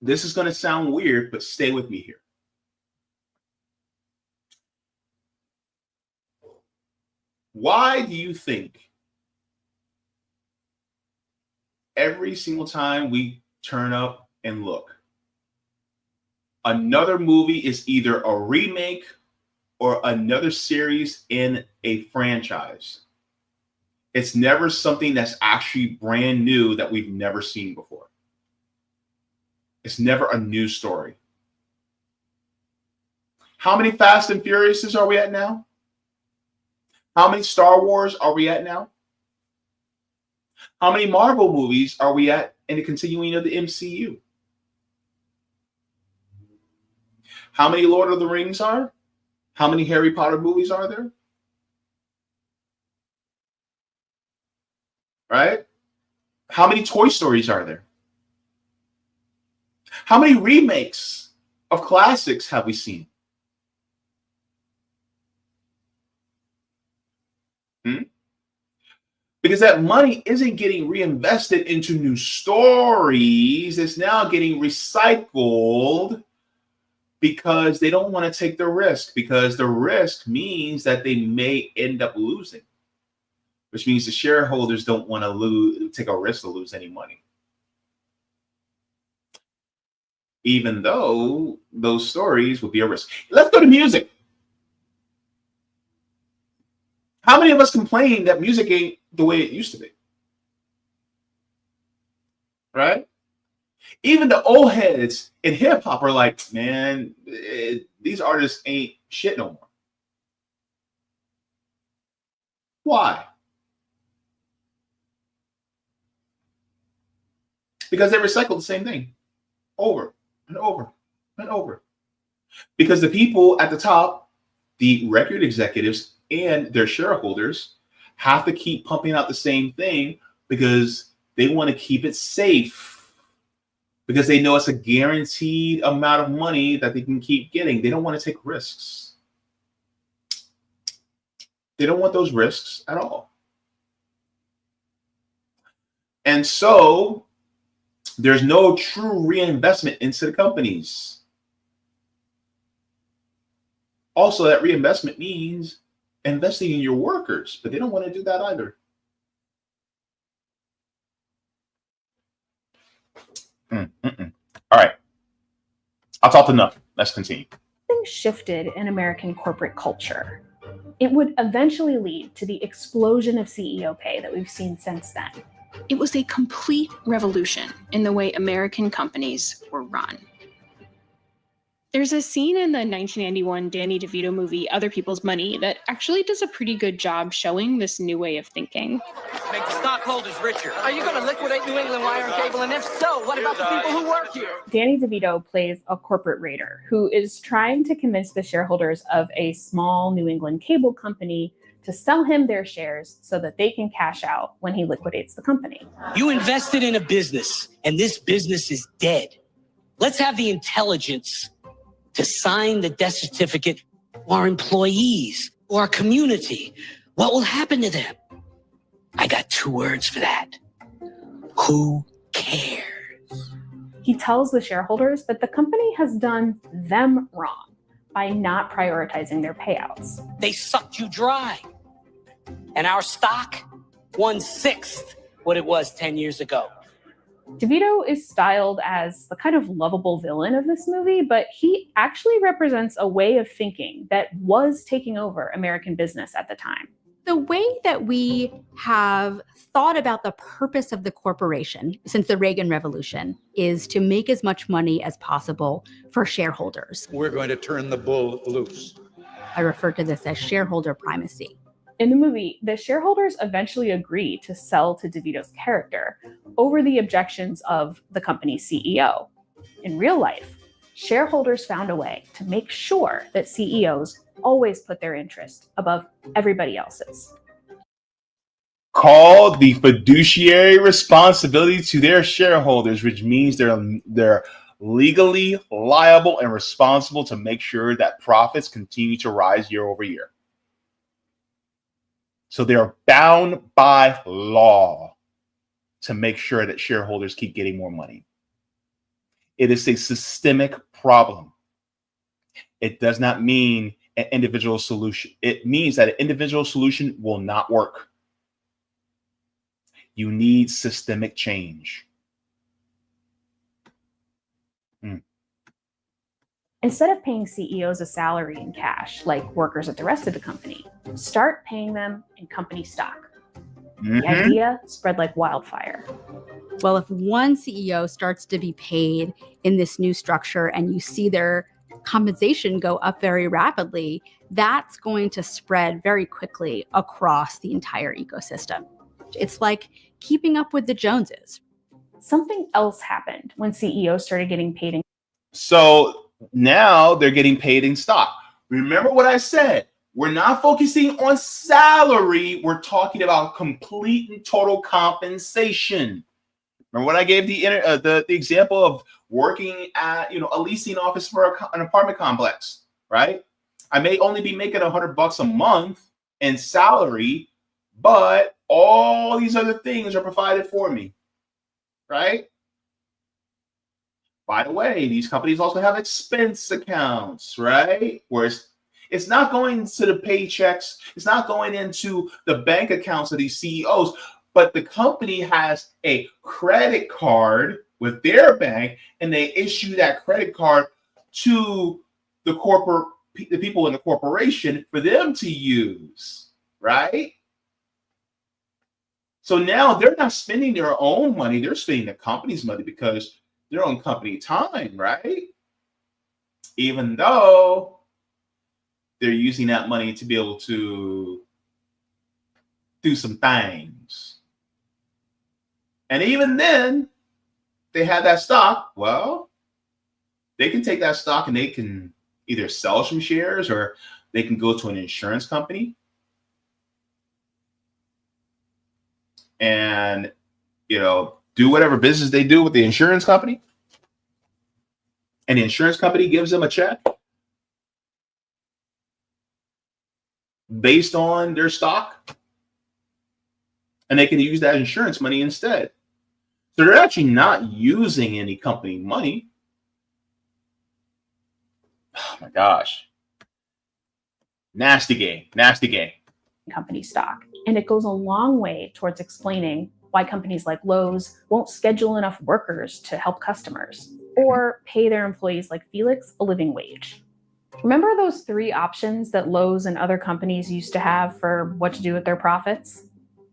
This is going to sound weird, but stay with me here. Why do you think every single time we turn up and look, another movie is either a remake or another series in a franchise? It's never something that's actually brand new that we've never seen before. It's never a new story. How many Fast and Furiouses are we at now? How many Star Wars are we at now? How many Marvel movies are we at in the continuing of the MCU? How many Lord of the Rings are? How many Harry Potter movies are there? Right? How many Toy Stories are there? How many remakes of classics have we seen? Because that money isn't getting reinvested into new stories. It's now getting recycled because they don't want to take the risk, because the risk means that they may end up losing, which means the shareholders don't want to take a risk to lose any money. Even though those stories would be a risk. Let's go to music. How many of us complain that music ain't the way it used to be? Right? Even the old heads in hip hop are like, man, these artists ain't shit no more. Why? Because they recycle the same thing over and over and over. Because the people at the top, the record executives and their shareholders, have to keep pumping out the same thing because they want to keep it safe, because they know it's a guaranteed amount of money that they can keep getting. They don't want to take risks. They don't want those risks at all. And so there's no true reinvestment into the companies. Also, that reinvestment means investing in your workers, but they don't want to do that either. All right. I'll talk enough. Let's continue. Things shifted in American corporate culture. It would eventually lead to the explosion of CEO pay that we've seen since then. It was a complete revolution in the way American companies were run. There's a scene in the 1991 Danny DeVito movie, Other People's Money, that actually does a pretty good job showing this new way of thinking. Make the stockholders richer. Are you going to liquidate New England Wire and Cable? And if so, what about the people who work here? Danny DeVito plays a corporate raider who is trying to convince the shareholders of a small New England cable company to sell him their shares so that they can cash out when he liquidates the company. You invested in a business, and this business is dead. Let's have the intelligence to sign the death certificate for our employees or our community. What will happen to them? I got 2 words for that. Who cares? He tells the shareholders that the company has done them wrong by not prioritizing their payouts. They sucked you dry. And our stock, 1/6 what it was 10 years ago. DeVito is styled as the kind of lovable villain of this movie, but he actually represents a way of thinking that was taking over American business at the time. The way that we have thought about the purpose of the corporation since the Reagan Revolution is to make as much money as possible for shareholders. We're going to turn the bull loose. I refer to this as shareholder primacy. In the movie, the shareholders eventually agree to sell to DeVito's character over the objections of the company's CEO. In real life, shareholders found a way to make sure that CEOs always put their interest above everybody else's. Called the fiduciary responsibility to their shareholders, which means they're legally liable and responsible to make sure that profits continue to rise year over year. So they are bound by law to make sure that shareholders keep getting more money. It is a systemic problem. It does not mean an individual solution. It means that an individual solution will not work. You need systemic change. Instead of paying CEOs a salary in cash, like workers at the rest of the company, start paying them in company stock. The idea spread like wildfire. Well, if one CEO starts to be paid in this new structure and you see their compensation go up very rapidly, that's going to spread very quickly across the entire ecosystem. It's like keeping up with the Joneses. Something else happened when CEOs started getting paid in. So now they're getting paid in stock. Remember what I said. We're not focusing on salary. We're talking about complete and total compensation. Remember when I gave the example of working at a leasing office for an apartment complex, right? I may only be making $100 a month in salary, but all these other things are provided for me, right? By the way, these companies also have expense accounts, right? Where it's not going to the paychecks, it's not going into the bank accounts of these CEOs, but the company has a credit card with their bank, and they issue that credit card to the people in the corporation for them to use, right? So now they're not spending their own money, they're spending the company's money because they're on company time, right? Even though they're using that money to be able to do some things. And even then, they have that stock. Well, they can take that stock and they can either sell some shares or they can go to an insurance company and, do whatever business they do with the insurance company. And the insurance company gives them a check based on their stock. And they can use that insurance money instead. So they're actually not using any company money. Oh my gosh. Nasty game. Company stock. And it goes a long way towards explaining why companies like Lowe's won't schedule enough workers to help customers or pay their employees like Felix a living wage. Remember those 3 options that Lowe's and other companies used to have for what to do with their profits?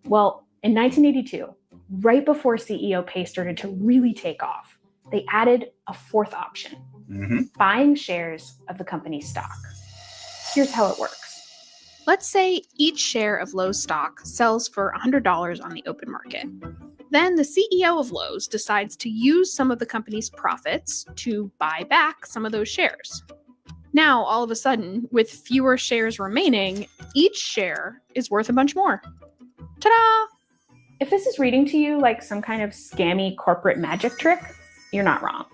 Well, in 1982, right before CEO pay started to really take off, they added a 4th option, buying shares of the company's stock. Here's how it works. Let's say each share of Lowe's stock sells for $100 on the open market. Then the CEO of Lowe's decides to use some of the company's profits to buy back some of those shares. Now, all of a sudden, with fewer shares remaining, each share is worth a bunch more. Ta-da! If this is reading to you like some kind of scammy corporate magic trick, you're not wrong.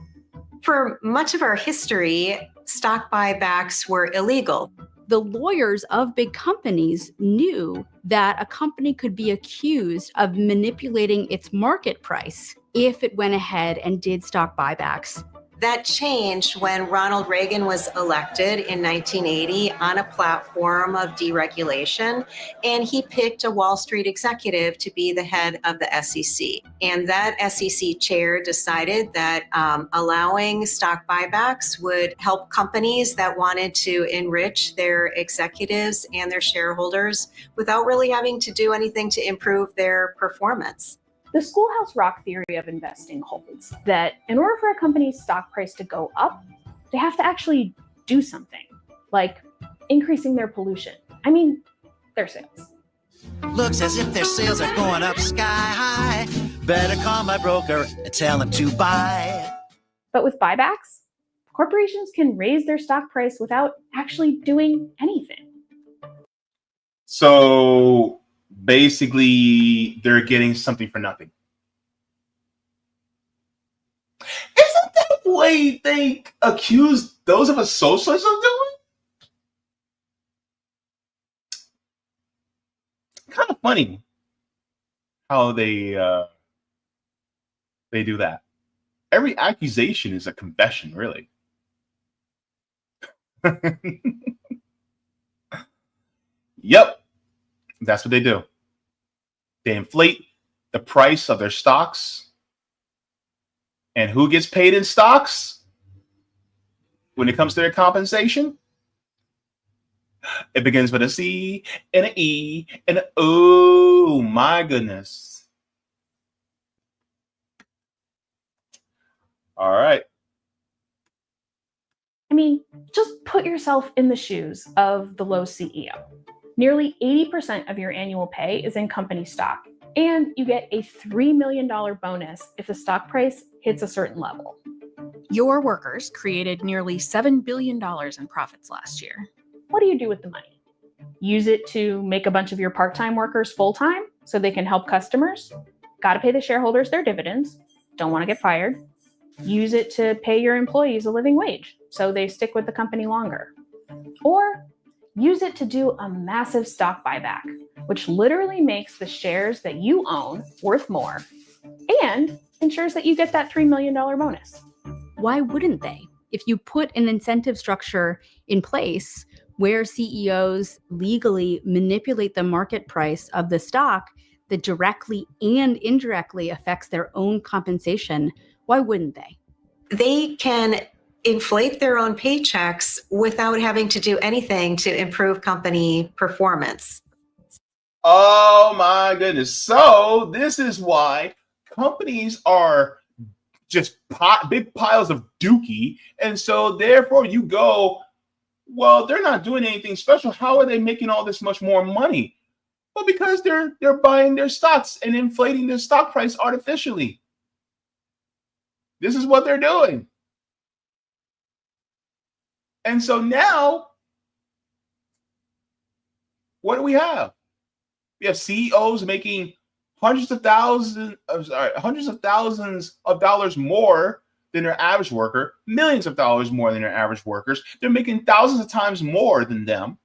For much of our history, stock buybacks were illegal. The lawyers of big companies knew that a company could be accused of manipulating its market price if it went ahead and did stock buybacks. That changed when Ronald Reagan was elected in 1980 on a platform of deregulation, and he picked a Wall Street executive to be the head of the SEC. And that SEC chair decided that allowing stock buybacks would help companies that wanted to enrich their executives and their shareholders without really having to do anything to improve their performance. The Schoolhouse Rock theory of investing holds that in order for a company's stock price to go up, they have to actually do something, like increasing their pollution. I mean, their sales. Looks as if their sales are going up sky high. Better call my broker and tell him to buy. But with buybacks, corporations can raise their stock price without actually doing anything. So basically, they're getting something for nothing. Isn't that what they accuse those of us socialists of doing? Kind of funny how they do that. Every accusation is a confession, really. Yep, that's what they do. They inflate the price of their stocks. And who gets paid in stocks when it comes to their compensation? It begins with a C and an E and an oh my goodness. All right. I mean, just put yourself in the shoes of the Lowe's CEO. Nearly 80% of your annual pay is in company stock, and you get a $3 million bonus if the stock price hits a certain level. Your workers created nearly $7 billion in profits last year. What do you do with the money? Use it to make a bunch of your part-time workers full-time so they can help customers? Got to pay the shareholders their dividends. Don't want to get fired. Use it to pay your employees a living wage so they stick with the company longer. Or use it to do a massive stock buyback, which literally makes the shares that you own worth more and ensures that you get that $3 million bonus. Why wouldn't they? If you put an incentive structure in place where CEOs legally manipulate the market price of the stock that directly and indirectly affects their own compensation, why wouldn't they? They can inflate their own paychecks without having to do anything to improve company performance. Oh my goodness. So this is why companies are just big piles of dookie. And so therefore you go, well, they're not doing anything special. How are they making all this much more money? Well, because they're buying their stocks and inflating their stock price artificially. This is what they're doing. And so now, what do we have? We have CEOs making hundreds of thousands of dollars more than their average worker, millions of dollars more than their average workers. They're making thousands of times more than them.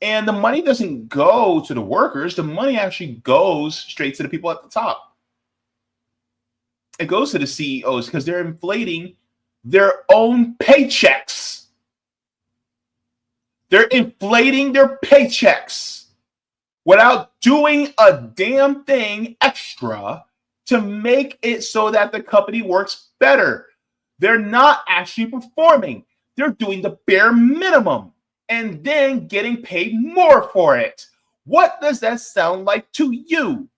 And the money doesn't go to the workers. The money actually goes straight to the people at the top. It goes to the CEOs because they're inflating their own paychecks. They're inflating their paychecks without doing a damn thing extra to make it so that the company works better. They're not actually performing. They're doing the bare minimum and then getting paid more for it. What does that sound like to you?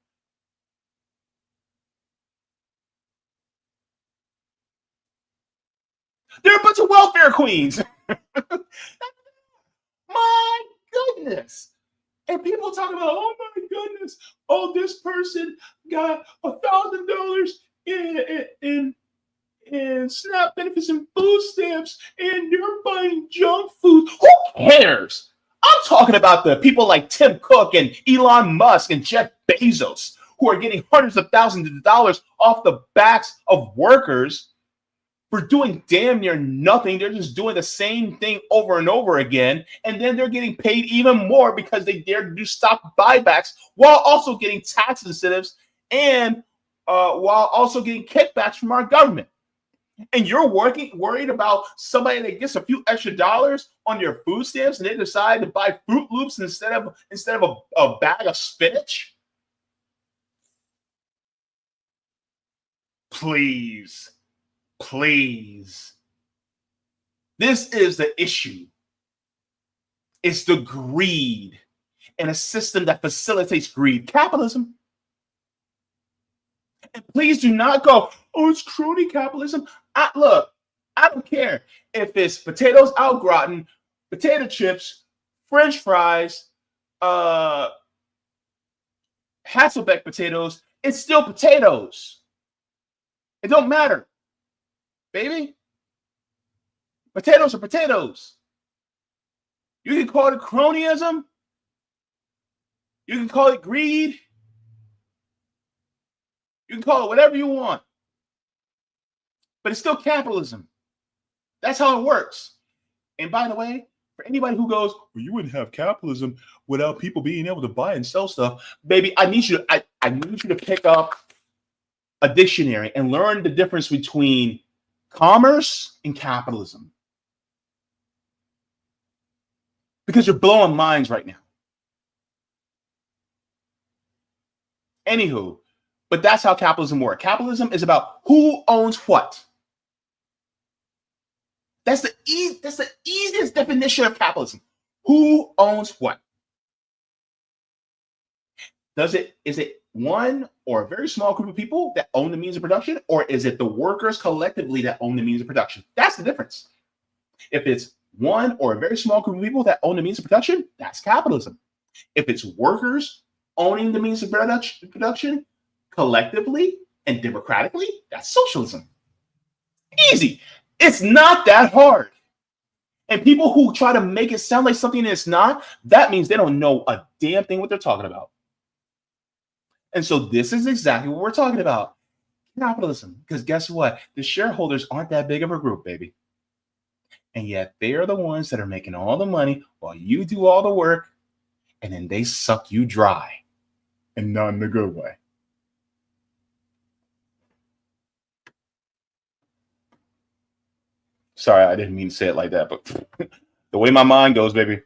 They're a bunch of welfare queens. My goodness. And people talk about, oh my goodness, oh, this person got $1,000 in SNAP benefits and food stamps, and you're buying junk food. Who cares? I'm talking about the people like Tim Cook and Elon Musk and Jeff Bezos who are getting hundreds of thousands of dollars off the backs of workers for doing damn near nothing. They're just doing the same thing over and over again. And then they're getting paid even more because they dare to do stock buybacks while also getting tax incentives and while also getting kickbacks from our government. And you're worried about somebody that gets a few extra dollars on your food stamps and they decide to buy Fruit Loops instead of a bag of spinach? Please. This is the issue. It's the greed and a system that facilitates greed. Capitalism. And please do not go, oh, it's crony capitalism. Look, I don't care if it's potatoes au gratin, potato chips, French fries, Hasselbeck potatoes. It's still potatoes. It don't matter, baby. Potatoes are potatoes. You can call it cronyism. You can call it greed. You can call it whatever you want. But it's still capitalism. That's how it works. And by the way, for anybody who goes, well, you wouldn't have capitalism without people being able to buy and sell stuff. Baby, I need you to pick up a dictionary and learn the difference between commerce and capitalism. Because you're blowing minds right now. Anywho, but that's how capitalism works. Capitalism is about who owns what. That's the easiest definition of capitalism. Who owns what? Is it one or a very small group of people that own the means of production, or is it the workers collectively that own the means of production? That's the difference. If it's one or a very small group of people that own the means of production, that's capitalism. If it's workers owning the means of production collectively and democratically, that's socialism. Easy. It's not that hard. And people who try to make it sound like something it's not, that means they don't know a damn thing what they're talking about. And so this is exactly what we're talking about. Capitalism. Because guess what? The shareholders aren't that big of a group, baby. And yet they are the ones that are making all the money while you do all the work, and then they suck you dry. And not in a good way. Sorry, I didn't mean to say it like that, but the way my mind goes, baby.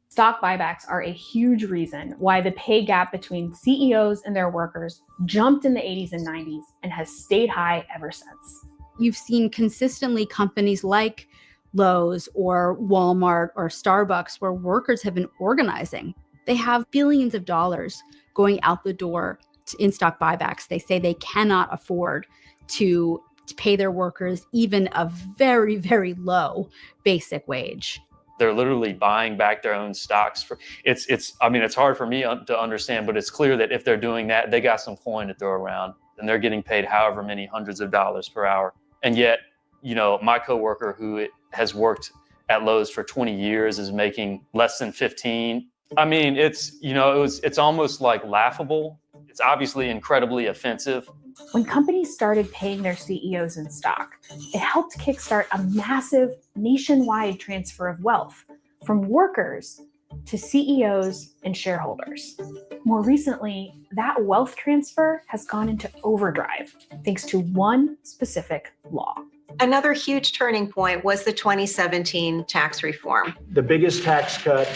Stock buybacks are a huge reason why the pay gap between CEOs and their workers jumped in the 80s and 90s and has stayed high ever since. You've seen consistently companies like Lowe's or Walmart or Starbucks where workers have been organizing. They have billions of dollars going out the door in stock buybacks. They say they cannot afford to pay their workers even a very, very low basic wage. They're literally buying back their own stocks. It's hard for me to understand, but it's clear that if they're doing that, they got some coin to throw around and they're getting paid however many hundreds of dollars per hour. And yet, my coworker who has worked at Lowe's for 20 years is making less than 15. I mean, it's almost like laughable. It's obviously incredibly offensive. When companies started paying their CEOs in stock, it helped kickstart a massive nationwide transfer of wealth from workers to CEOs and shareholders. More recently, that wealth transfer has gone into overdrive thanks to one specific law. Another huge turning point was the 2017 tax reform. The biggest tax cut,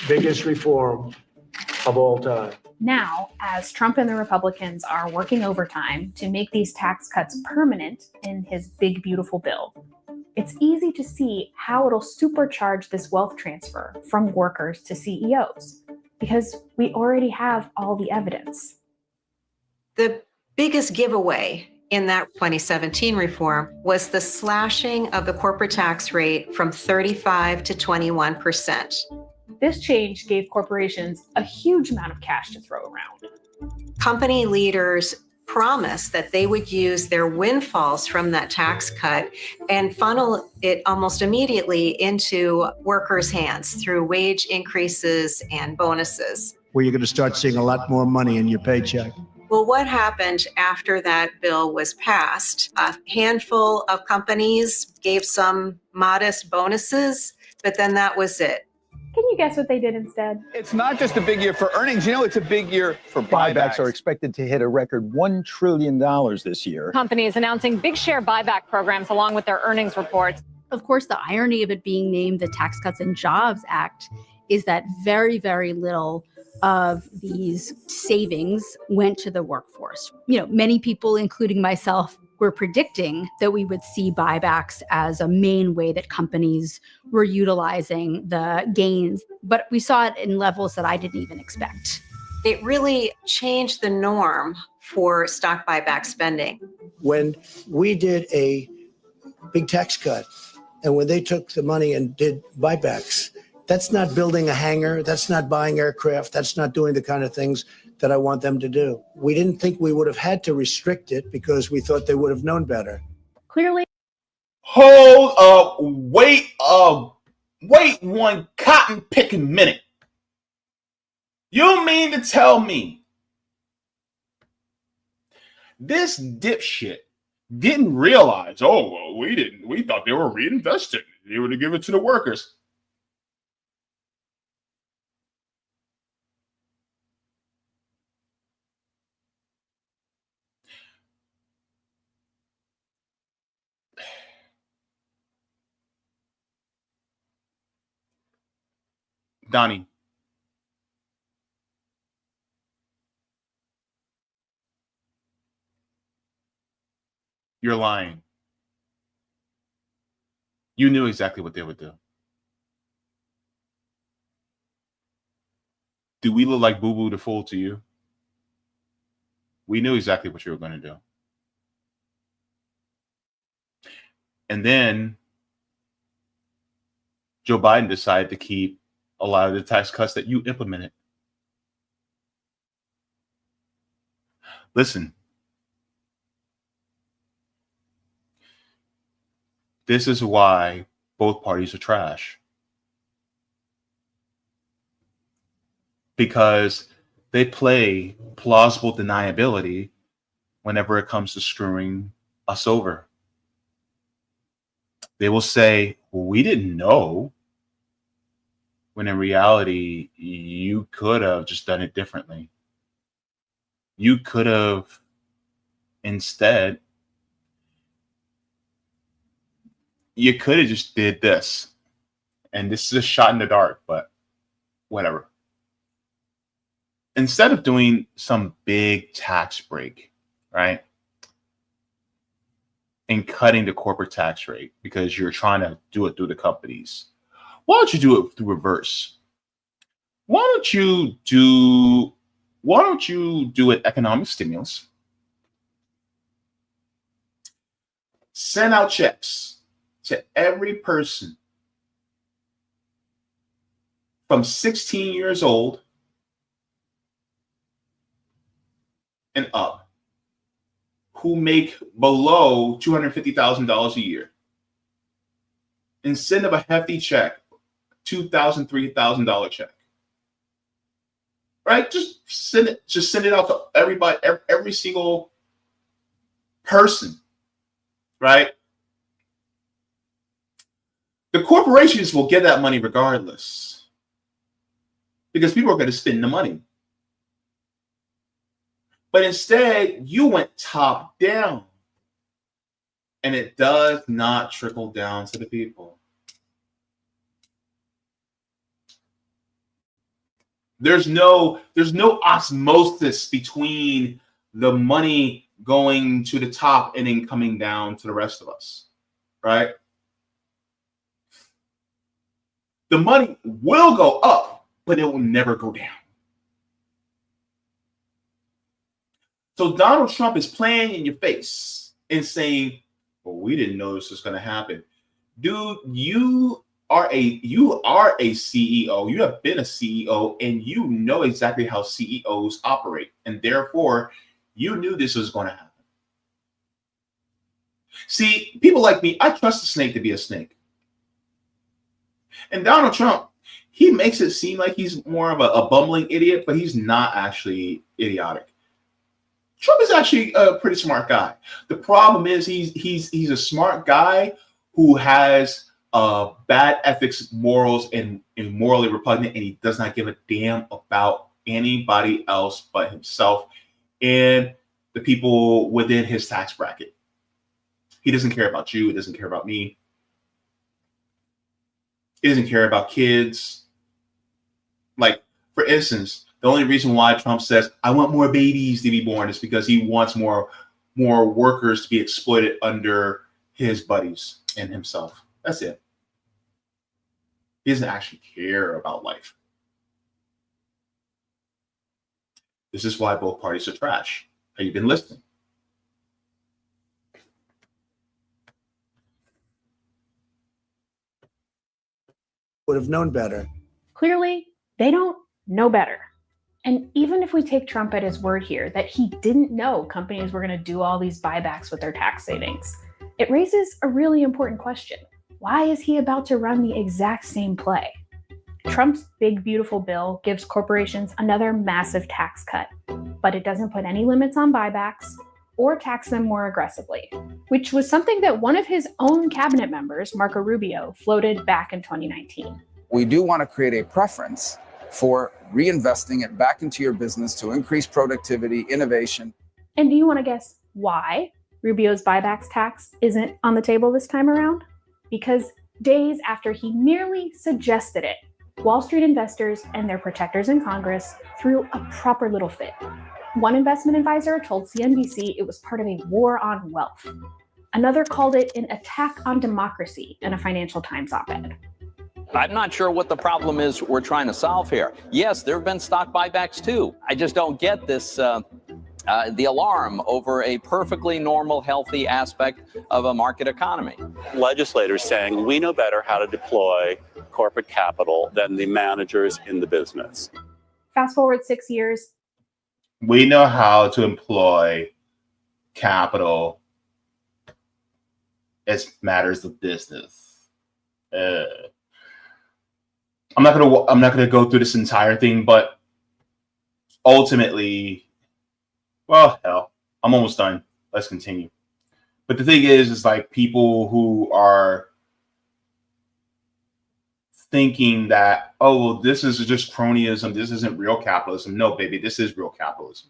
biggest reform of all time. Now, as Trump and the Republicans are working overtime to make these tax cuts permanent in his big, beautiful bill, it's easy to see how it'll supercharge this wealth transfer from workers to CEOs, because we already have all the evidence. The biggest giveaway in that 2017 reform was the slashing of the corporate tax rate from 35 to 21%. This change gave corporations a huge amount of cash to throw around. Company leaders promised that they would use their windfalls from that tax cut and funnel it almost immediately into workers' hands through wage increases and bonuses. Where you're going to start seeing a lot more money in your paycheck. Well, what happened after that bill was passed? A handful of companies gave some modest bonuses, but then that was it. Can you guess what they did instead? It's not just a big year for earnings. You know, it's a big year for buybacks. Are expected to hit a record $1 trillion this year. Companies announcing big share buyback programs along with their earnings reports. Of course, the irony of it being named the Tax Cuts and Jobs Act is that very, very little of these savings went to the workforce. You know, many people, including myself, were predicting that we would see buybacks as a main way that companies were utilizing the gains, but we saw it in levels that I didn't even expect. It really changed the norm for stock buyback spending. When we did a big tax cut and when they took the money and did buybacks, that's not building a hangar, that's not buying aircraft, that's not doing the kind of things that I want them to do. We didn't think we would have had to restrict it because we thought they would have known better. Clearly. Hold up, wait one cotton picking minute. You mean to tell me this dipshit didn't realize, oh, well, we thought they were reinvesting. They were to give it to the workers. Donnie. You're lying. You knew exactly what they would do. Do we look like Boo Boo the Fool to you? We knew exactly what you were going to do. And then Joe Biden decided to keep a lot of the tax cuts that you implemented. Listen, this is why both parties are trash. Because they play plausible deniability whenever it comes to screwing us over. They will say, well, we didn't know. When in reality, you could have just done it differently. You could have instead, you could have just did this. And this is a shot in the dark, but whatever. Instead of doing some big tax break, right? And cutting the corporate tax rate because you're trying to do it through the companies. Why don't you do it through reverse? Why don't you do an economic stimulus? Send out checks to every person from 16 years old and up who make below $250,000 a year. And send them a hefty check. $2,000, $3,000 check, right? Just send it out to everybody, every single person, right? The corporations will get that money regardless because people are going to spend the money. But instead, you went top down, and it does not trickle down to the people. There's no osmosis between the money going to the top and then coming down to the rest of us, right? The money will go up, but it will never go down. So Donald Trump is playing in your face. and saying, well, we didn't know this was going to happen. Dude, you are a CEO. You have been a CEO, and you know exactly how CEOs operate. And therefore, you knew this was going to happen. See, people like me, I trust a snake to be a snake. And Donald Trump, he makes it seem like he's more of a bumbling idiot, but he's not actually idiotic. Trump is actually a pretty smart guy. The problem is he's a smart guy who has bad ethics, morals, and morally repugnant, and he does not give a damn about anybody else but himself and the people within his tax bracket. He doesn't care about you. He doesn't care about me. He doesn't care about kids. Like, for instance, the only reason why Trump says, I want more babies to be born is because he wants more workers to be exploited under his buddies and himself. That's it. He doesn't actually care about life. This is why both parties are trash. Have you been listening? Would have known better. Clearly, they don't know better. And even if we take Trump at his word here that he didn't know companies were going to do all these buybacks with their tax savings, it raises a really important question. Why is he about to run the exact same play? Trump's big, beautiful bill gives corporations another massive tax cut, but it doesn't put any limits on buybacks or tax them more aggressively, which was something that one of his own cabinet members, Marco Rubio, floated back in 2019. We do want to create a preference for reinvesting it back into your business to increase productivity, innovation. And do you want to guess why Rubio's buybacks tax isn't on the table this time around? Because days after he merely suggested it, Wall Street investors and their protectors in Congress threw a proper little fit. One investment advisor told CNBC it was part of a war on wealth. Another called it an attack on democracy in a Financial Times op-ed. I'm not sure what the problem is we're trying to solve here. Yes, there have been stock buybacks too. I just don't get this, the alarm over a perfectly normal, healthy aspect of a market economy. Legislators saying we know better how to deploy corporate capital than the managers in the business. Fast forward 6 years. We know how to employ capital as matters of business. I'm not gonna go through this entire thing, but ultimately, well, hell, I'm almost done. Let's continue. But the thing is like people who are thinking that, oh, well, this is just cronyism. This isn't real capitalism. No, baby, this is real capitalism.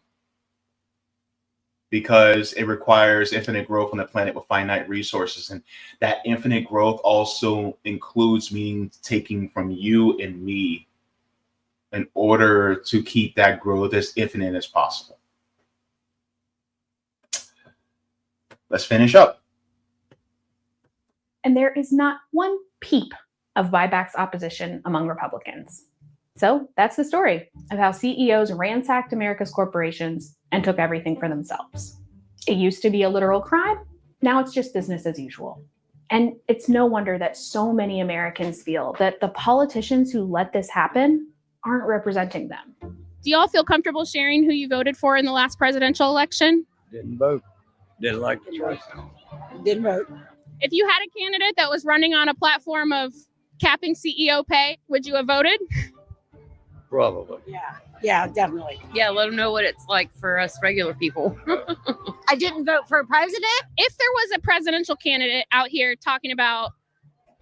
Because it requires infinite growth on the planet with finite resources. And that infinite growth also includes meaning taking from you and me in order to keep that growth as infinite as possible. Let's finish up. And there is not one peep of buybacks opposition among Republicans. So that's the story of how CEOs ransacked America's corporations and took everything for themselves. It used to be a literal crime. Now it's just business as usual. And it's no wonder that so many Americans feel that the politicians who let this happen aren't representing them. Do y'all feel comfortable sharing who you voted for in the last presidential election? Didn't vote. Didn't like the choice. Didn't vote. If you had a candidate that was running on a platform of capping CEO pay, would you have voted? Probably. Yeah, definitely. Yeah, let them know what it's like for us regular people. I didn't vote for a president. If there was a presidential candidate out here talking about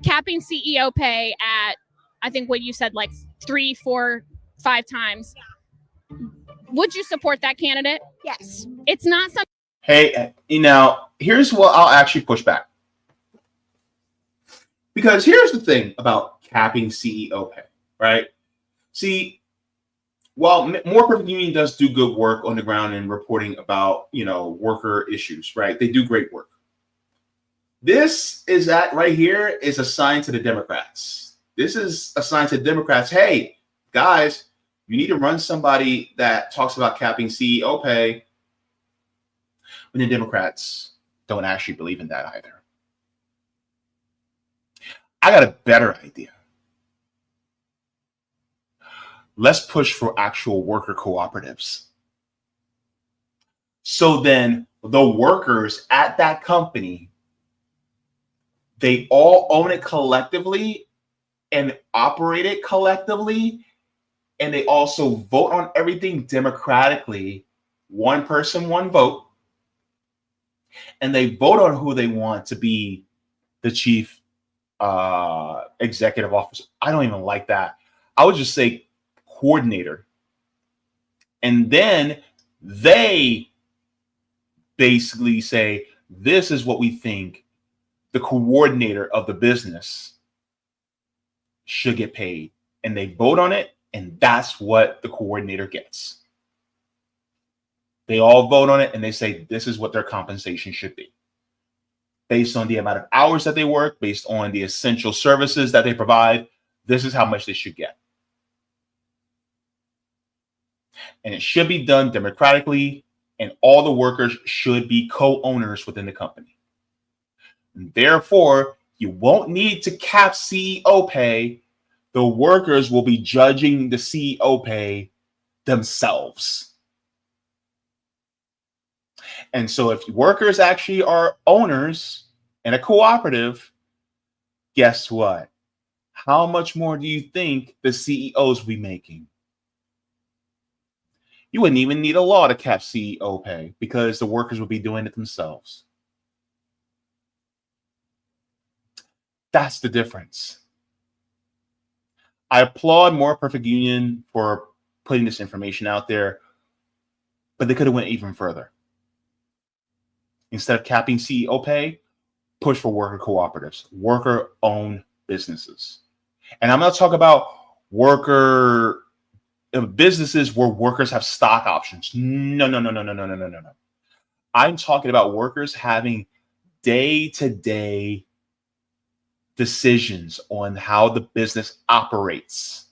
capping CEO pay at, I think what you said, like 3, 4, 5 times, would you support that candidate? Yes. It's not something. Hey, here's what I'll actually push back. Because here's the thing about capping CEO pay, right? See, while More Perfect Union does do good work on the ground in reporting about, worker issues, right? They do great work. This is that right here is a sign to the Democrats. This is a sign to the Democrats. Hey, guys, you need to run somebody that talks about capping CEO pay. When the Democrats don't actually believe in that either. I got a better idea. Let's push for actual worker cooperatives. So then the workers at that company, they all own it collectively and operate it collectively. And they also vote on everything democratically. One person, one vote. And they vote on who they want to be the chief executive officer. I don't even like that. I would just say coordinator. And then they basically say, this is what we think the coordinator of the business should get paid. And they vote on it, and that's what the coordinator gets. They all vote on it, and they say this is what their compensation should be. Based on the amount of hours that they work, based on the essential services that they provide, this is how much they should get. And it should be done democratically, and all the workers should be co-owners within the company. And therefore, you won't need to cap CEO pay. The workers will be judging the CEO pay themselves. And so if workers actually are owners in a cooperative, guess what? How much more do you think the CEOs will be making? You wouldn't even need a law to cap CEO pay because the workers will be doing it themselves. That's the difference. I applaud More Perfect Union for putting this information out there, but they could have went even further. Instead of capping CEO pay, push for worker cooperatives, worker-owned businesses. And I'm not talking about worker businesses where workers have stock options. No. I'm talking about workers having day-to-day decisions on how the business operates.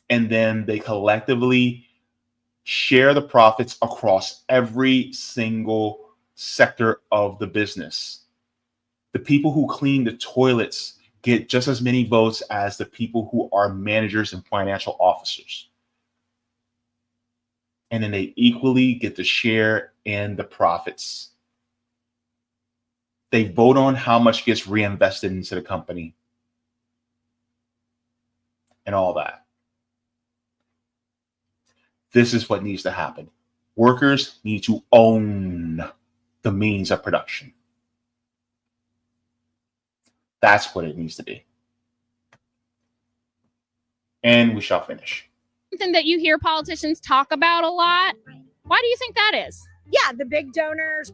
And then they collectively share the profits across every single sector of the business. The people who clean the toilets get just as many votes as the people who are managers and financial officers. And then they equally get to share in the profits. They vote on how much gets reinvested into the company and all that. This is what needs to happen. Workers need to own the means of production. That's what it needs to be. And we shall finish. Something that you hear politicians talk about a lot. Why do you think that is? Yeah, the big donors,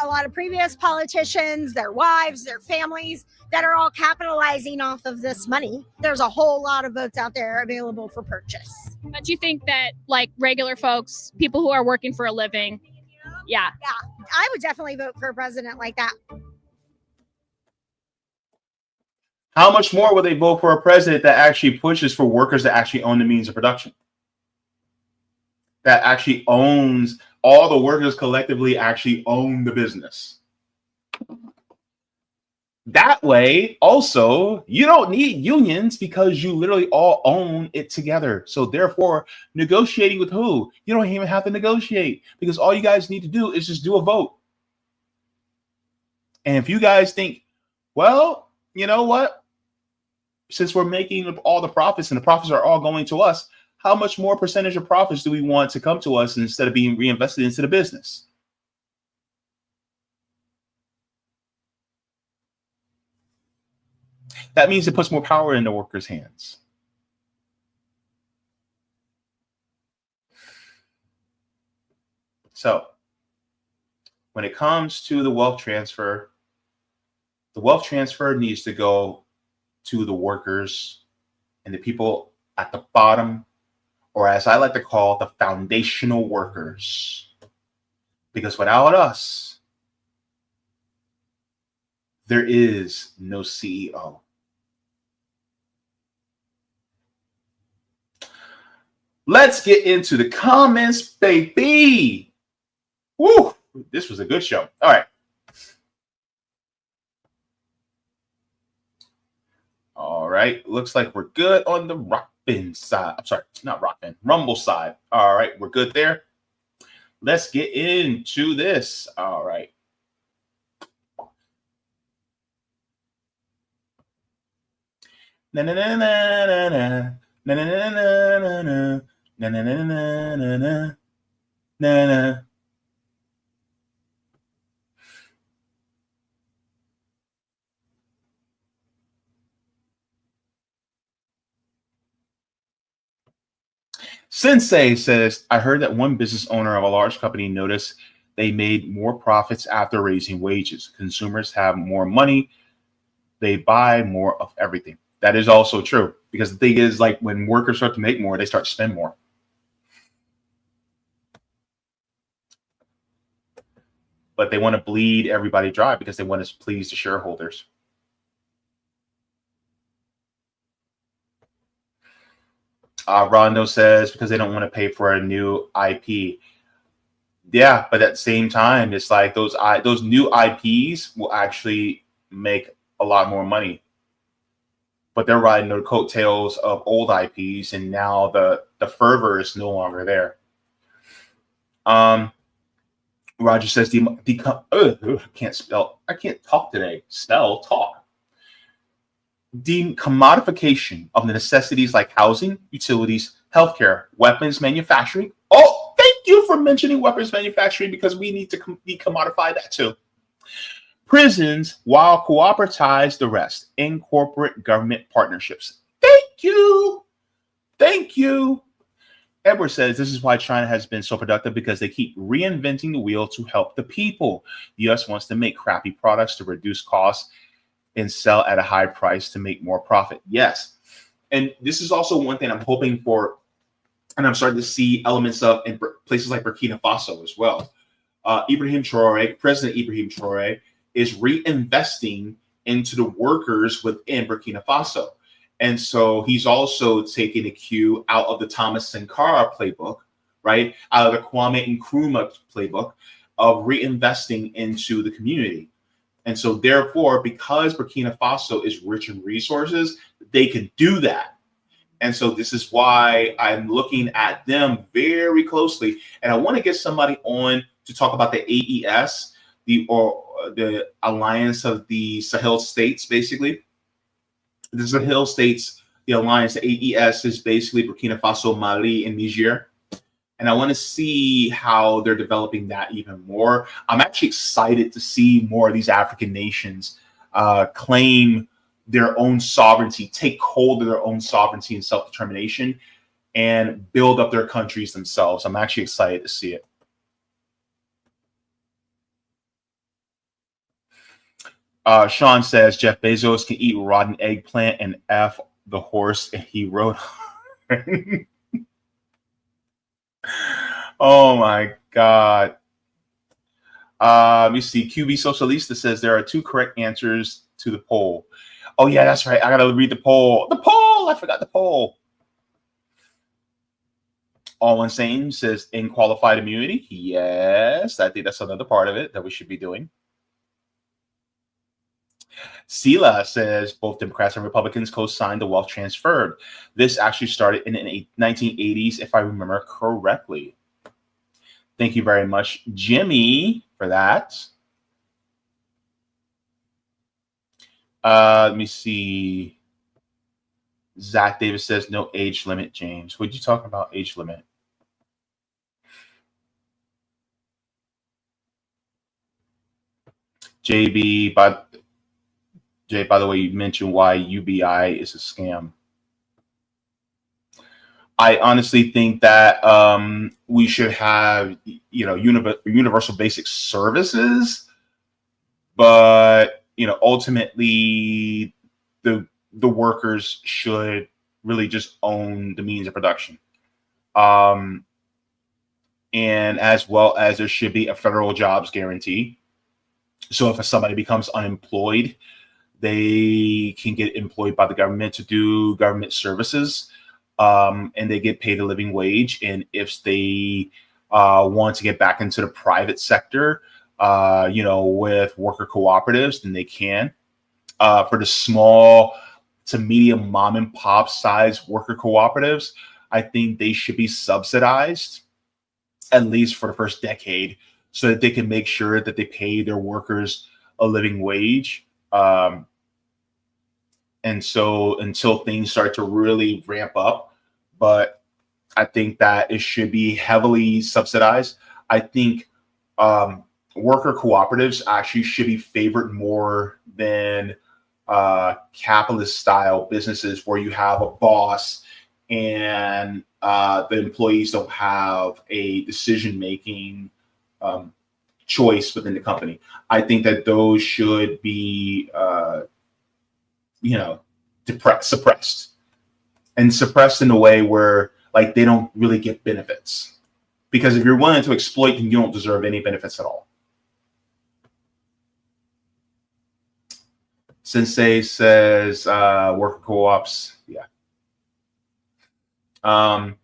a lot of previous politicians, their wives, their families that are all capitalizing off of this money. There's a whole lot of votes out there available for purchase. But you think that like regular folks, people who are working for a living, yeah, I would definitely vote for a president like that. How much more will they vote for a president that actually pushes for workers that actually own the means of production? That actually owns, all the workers collectively actually own the business. That way, also, you don't need unions because you literally all own it together. So therefore, negotiating with who? You don't even have to negotiate because all you guys need to do is just do a vote. And if you guys think, well, you know what? Since we're making all the profits and the profits are all going to us, how much more percentage of profits do we want to come to us instead of being reinvested into the business? That means it puts more power in the workers' hands. So when it comes to the wealth transfer needs to go to the workers and the people at the bottom, or as I like to call the foundational workers. Because without us, there is no CEO. Let's get into the comments, baby. Woo! This was a good show. All right. All right. Looks like we're good on the Rockfin side. I'm sorry, not Rockfin, Rumble side. All right. We're good there. Let's get into this. All right. Na na na na na na na na na na na na na na na na na. Sensei says, I heard that one business owner of a large company noticed they made more profits after raising wages. Consumers have more money. They buy more of everything. That is also true, because the thing is, like, when workers start to make more, they start to spend more. But they want to bleed everybody dry because they want to please the shareholders. Rondo says, because they don't want to pay for a new IP. Yeah, but at the same time, it's like those new IPs will actually make a lot more money. But they're riding the coattails of old IPs, and now the fervor is no longer there. Roger says, I can't talk today. Talk. Decommodification of the necessities like housing, utilities, healthcare, weapons manufacturing. Oh, thank you for mentioning weapons manufacturing, because we need to decommodify that too. Prisons, while cooperatize the rest in corporate government partnerships. Thank you. Thank you. Edward says, this is why China has been so productive, because they keep reinventing the wheel to help the people. The U.S. wants to make crappy products to reduce costs and sell at a high price to make more profit. Yes. And this is also one thing I'm hoping for, and I'm starting to see elements of in places like Burkina Faso as well. President Ibrahim Traore is reinvesting into the workers within Burkina Faso. And so he's also taking a cue out of the Thomas Sankara playbook, right? Out of the Kwame Nkrumah playbook of reinvesting into the community. And so therefore, because Burkina Faso is rich in resources, they can do that. And so this is why I'm looking at them very closely. And I want to get somebody on to talk about the AES, the Alliance of the Sahel States, basically. The Sahel States, the alliance, the AES, is basically Burkina Faso, Mali, and Niger. And I want to see how they're developing that even more. I'm actually excited to see more of these African nations claim their own sovereignty, take hold of their own sovereignty and self-determination, and build up their countries themselves. I'm actually excited to see it. Sean says, Jeff Bezos can eat rotten eggplant and F the horse, and he rode. Oh my God. Let me see. QB Socialista says there are two correct answers to the poll. Oh yeah, that's right. I gotta read the poll. The poll. I forgot the poll. All Insane says unqualified immunity. Yes, I think that's another part of it that we should be doing. Sela says both Democrats and Republicans co-signed the wealth transferred. This actually started in the 1980s, if I remember correctly. Thank you very much, Jimmy, for that. Let me see. Zach Davis says no age limit, James. What are you talking about, age limit? JB, Jay, by the way, you mentioned why UBI is a scam. I honestly think that we should have, universal basic services, but ultimately, the workers should really just own the means of production, and as well as there should be a federal jobs guarantee. So if somebody becomes unemployed, they can get employed by the government to do government services, and they get paid a living wage. And if they want to get back into the private sector, with worker cooperatives, then they can. For the small to medium mom and pop size worker cooperatives, I think they should be subsidized at least for the first decade so that they can make sure that they pay their workers a living wage. And so until things start to really ramp up, but I think that it should be heavily subsidized. I think worker cooperatives actually should be favored more than capitalist style businesses where you have a boss and the employees don't have a decision-making choice within the company. I think that those should be, suppressed in a way where like they don't really get benefits. Because if you're willing to exploit, then you don't deserve any benefits at all. Sensei says worker co-ops, yeah. Let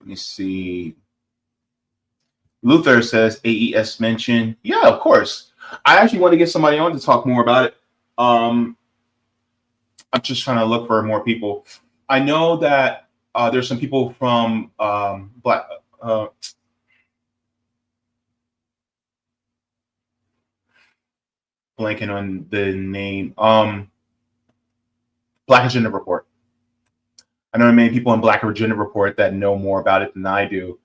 me see. Luther says AES mentioned. Yeah, of course. I actually want to get somebody on to talk more about it. I'm just trying to look for more people. I know that there's some people from Black. Blanking on the name. Black Agenda Report. I know many people in Black Agenda Report that know more about it than I do.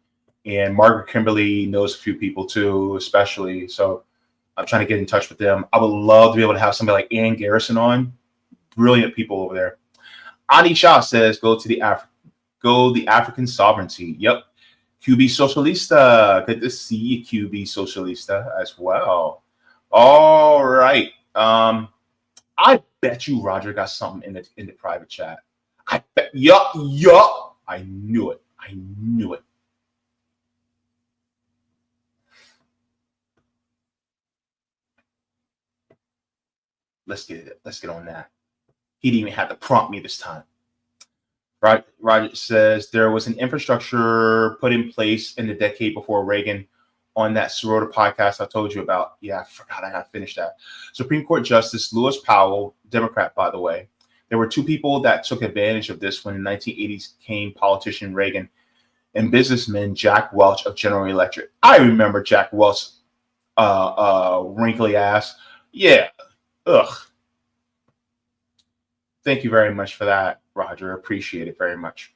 And Margaret Kimberly knows a few people too, especially. So I'm trying to get in touch with them. I would love to be able to have somebody like Ann Garrison on. Brilliant people over there. Ani Shah says, go the African sovereignty. Yep. QB Socialista. Good to see you, QB Socialista, as well. All right. I bet you Roger got something in the private chat. I bet. Yup. I knew it. Let's get on that. He didn't even have to prompt me this time. Right? Roger says there was an infrastructure put in place in the decade before Reagan on that Sirota podcast I told you about. Yeah, I forgot I got to finish that. Supreme Court Justice Lewis Powell, Democrat, by the way. There were two people that took advantage of this when in the 1980s came politician Reagan and businessman Jack Welch of General Electric. I remember Jack Welch, wrinkly ass. Yeah. Ugh. Thank you very much for that, Roger. Appreciate it very much.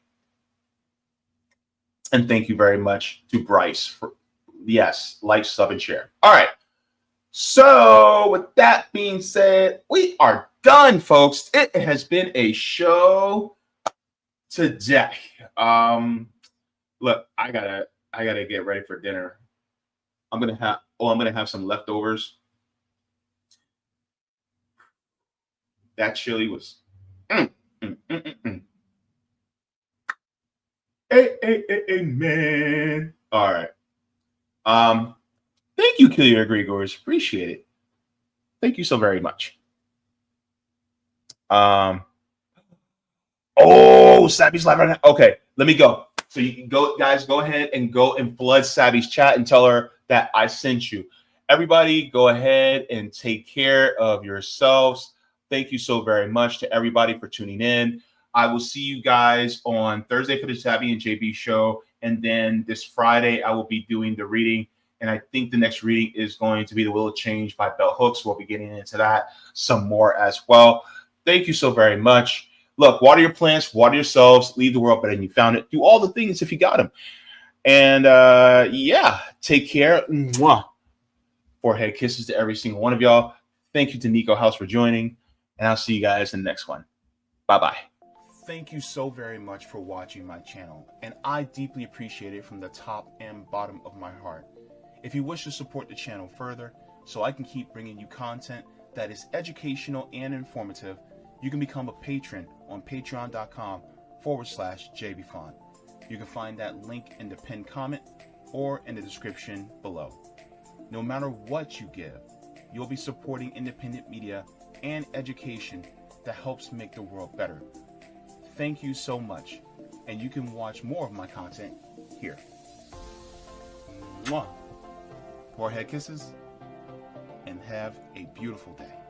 And thank you very much to Bryce for, yes, like, sub, and share. All right. So with that being said, we are done, folks. It has been a show today. Look, I gotta get ready for dinner. I'm gonna have some leftovers. That chili was man. All right. Thank you, Killier Grigors. Appreciate it. Thank you so very much. Oh, Sabby's live right now. Okay, let me go. So you can go, guys, go ahead and go and flood Sabby's chat and tell her that I sent you. Everybody, go ahead and take care of yourselves. Thank you so very much to everybody for tuning in. I will see you guys on Thursday for the Sabby and JB show. And then this Friday, I will be doing the reading. And I think the next reading is going to be The Will of Change by Bell Hooks. We'll be getting into that some more as well. Thank you so very much. Look, water your plants, water yourselves, leave the world better than you found it. Do all the things if you got them. And yeah, take care. Mwah. Forehead kisses to every single one of y'all. Thank you to Niko House for joining. And I'll see you guys in the next one. Bye-bye. Thank you so very much for watching my channel. And I deeply appreciate it from the top and bottom of my heart. If you wish to support the channel further, so I can keep bringing you content that is educational and informative, you can become a patron on patreon.com/Jaybefaunt. You can find that link in the pinned comment or in the description below. No matter what you give, you'll be supporting independent media and education that helps make the world better. Thank you so much, and you can watch more of my content here. Mwah. Forehead kisses, and have a beautiful day.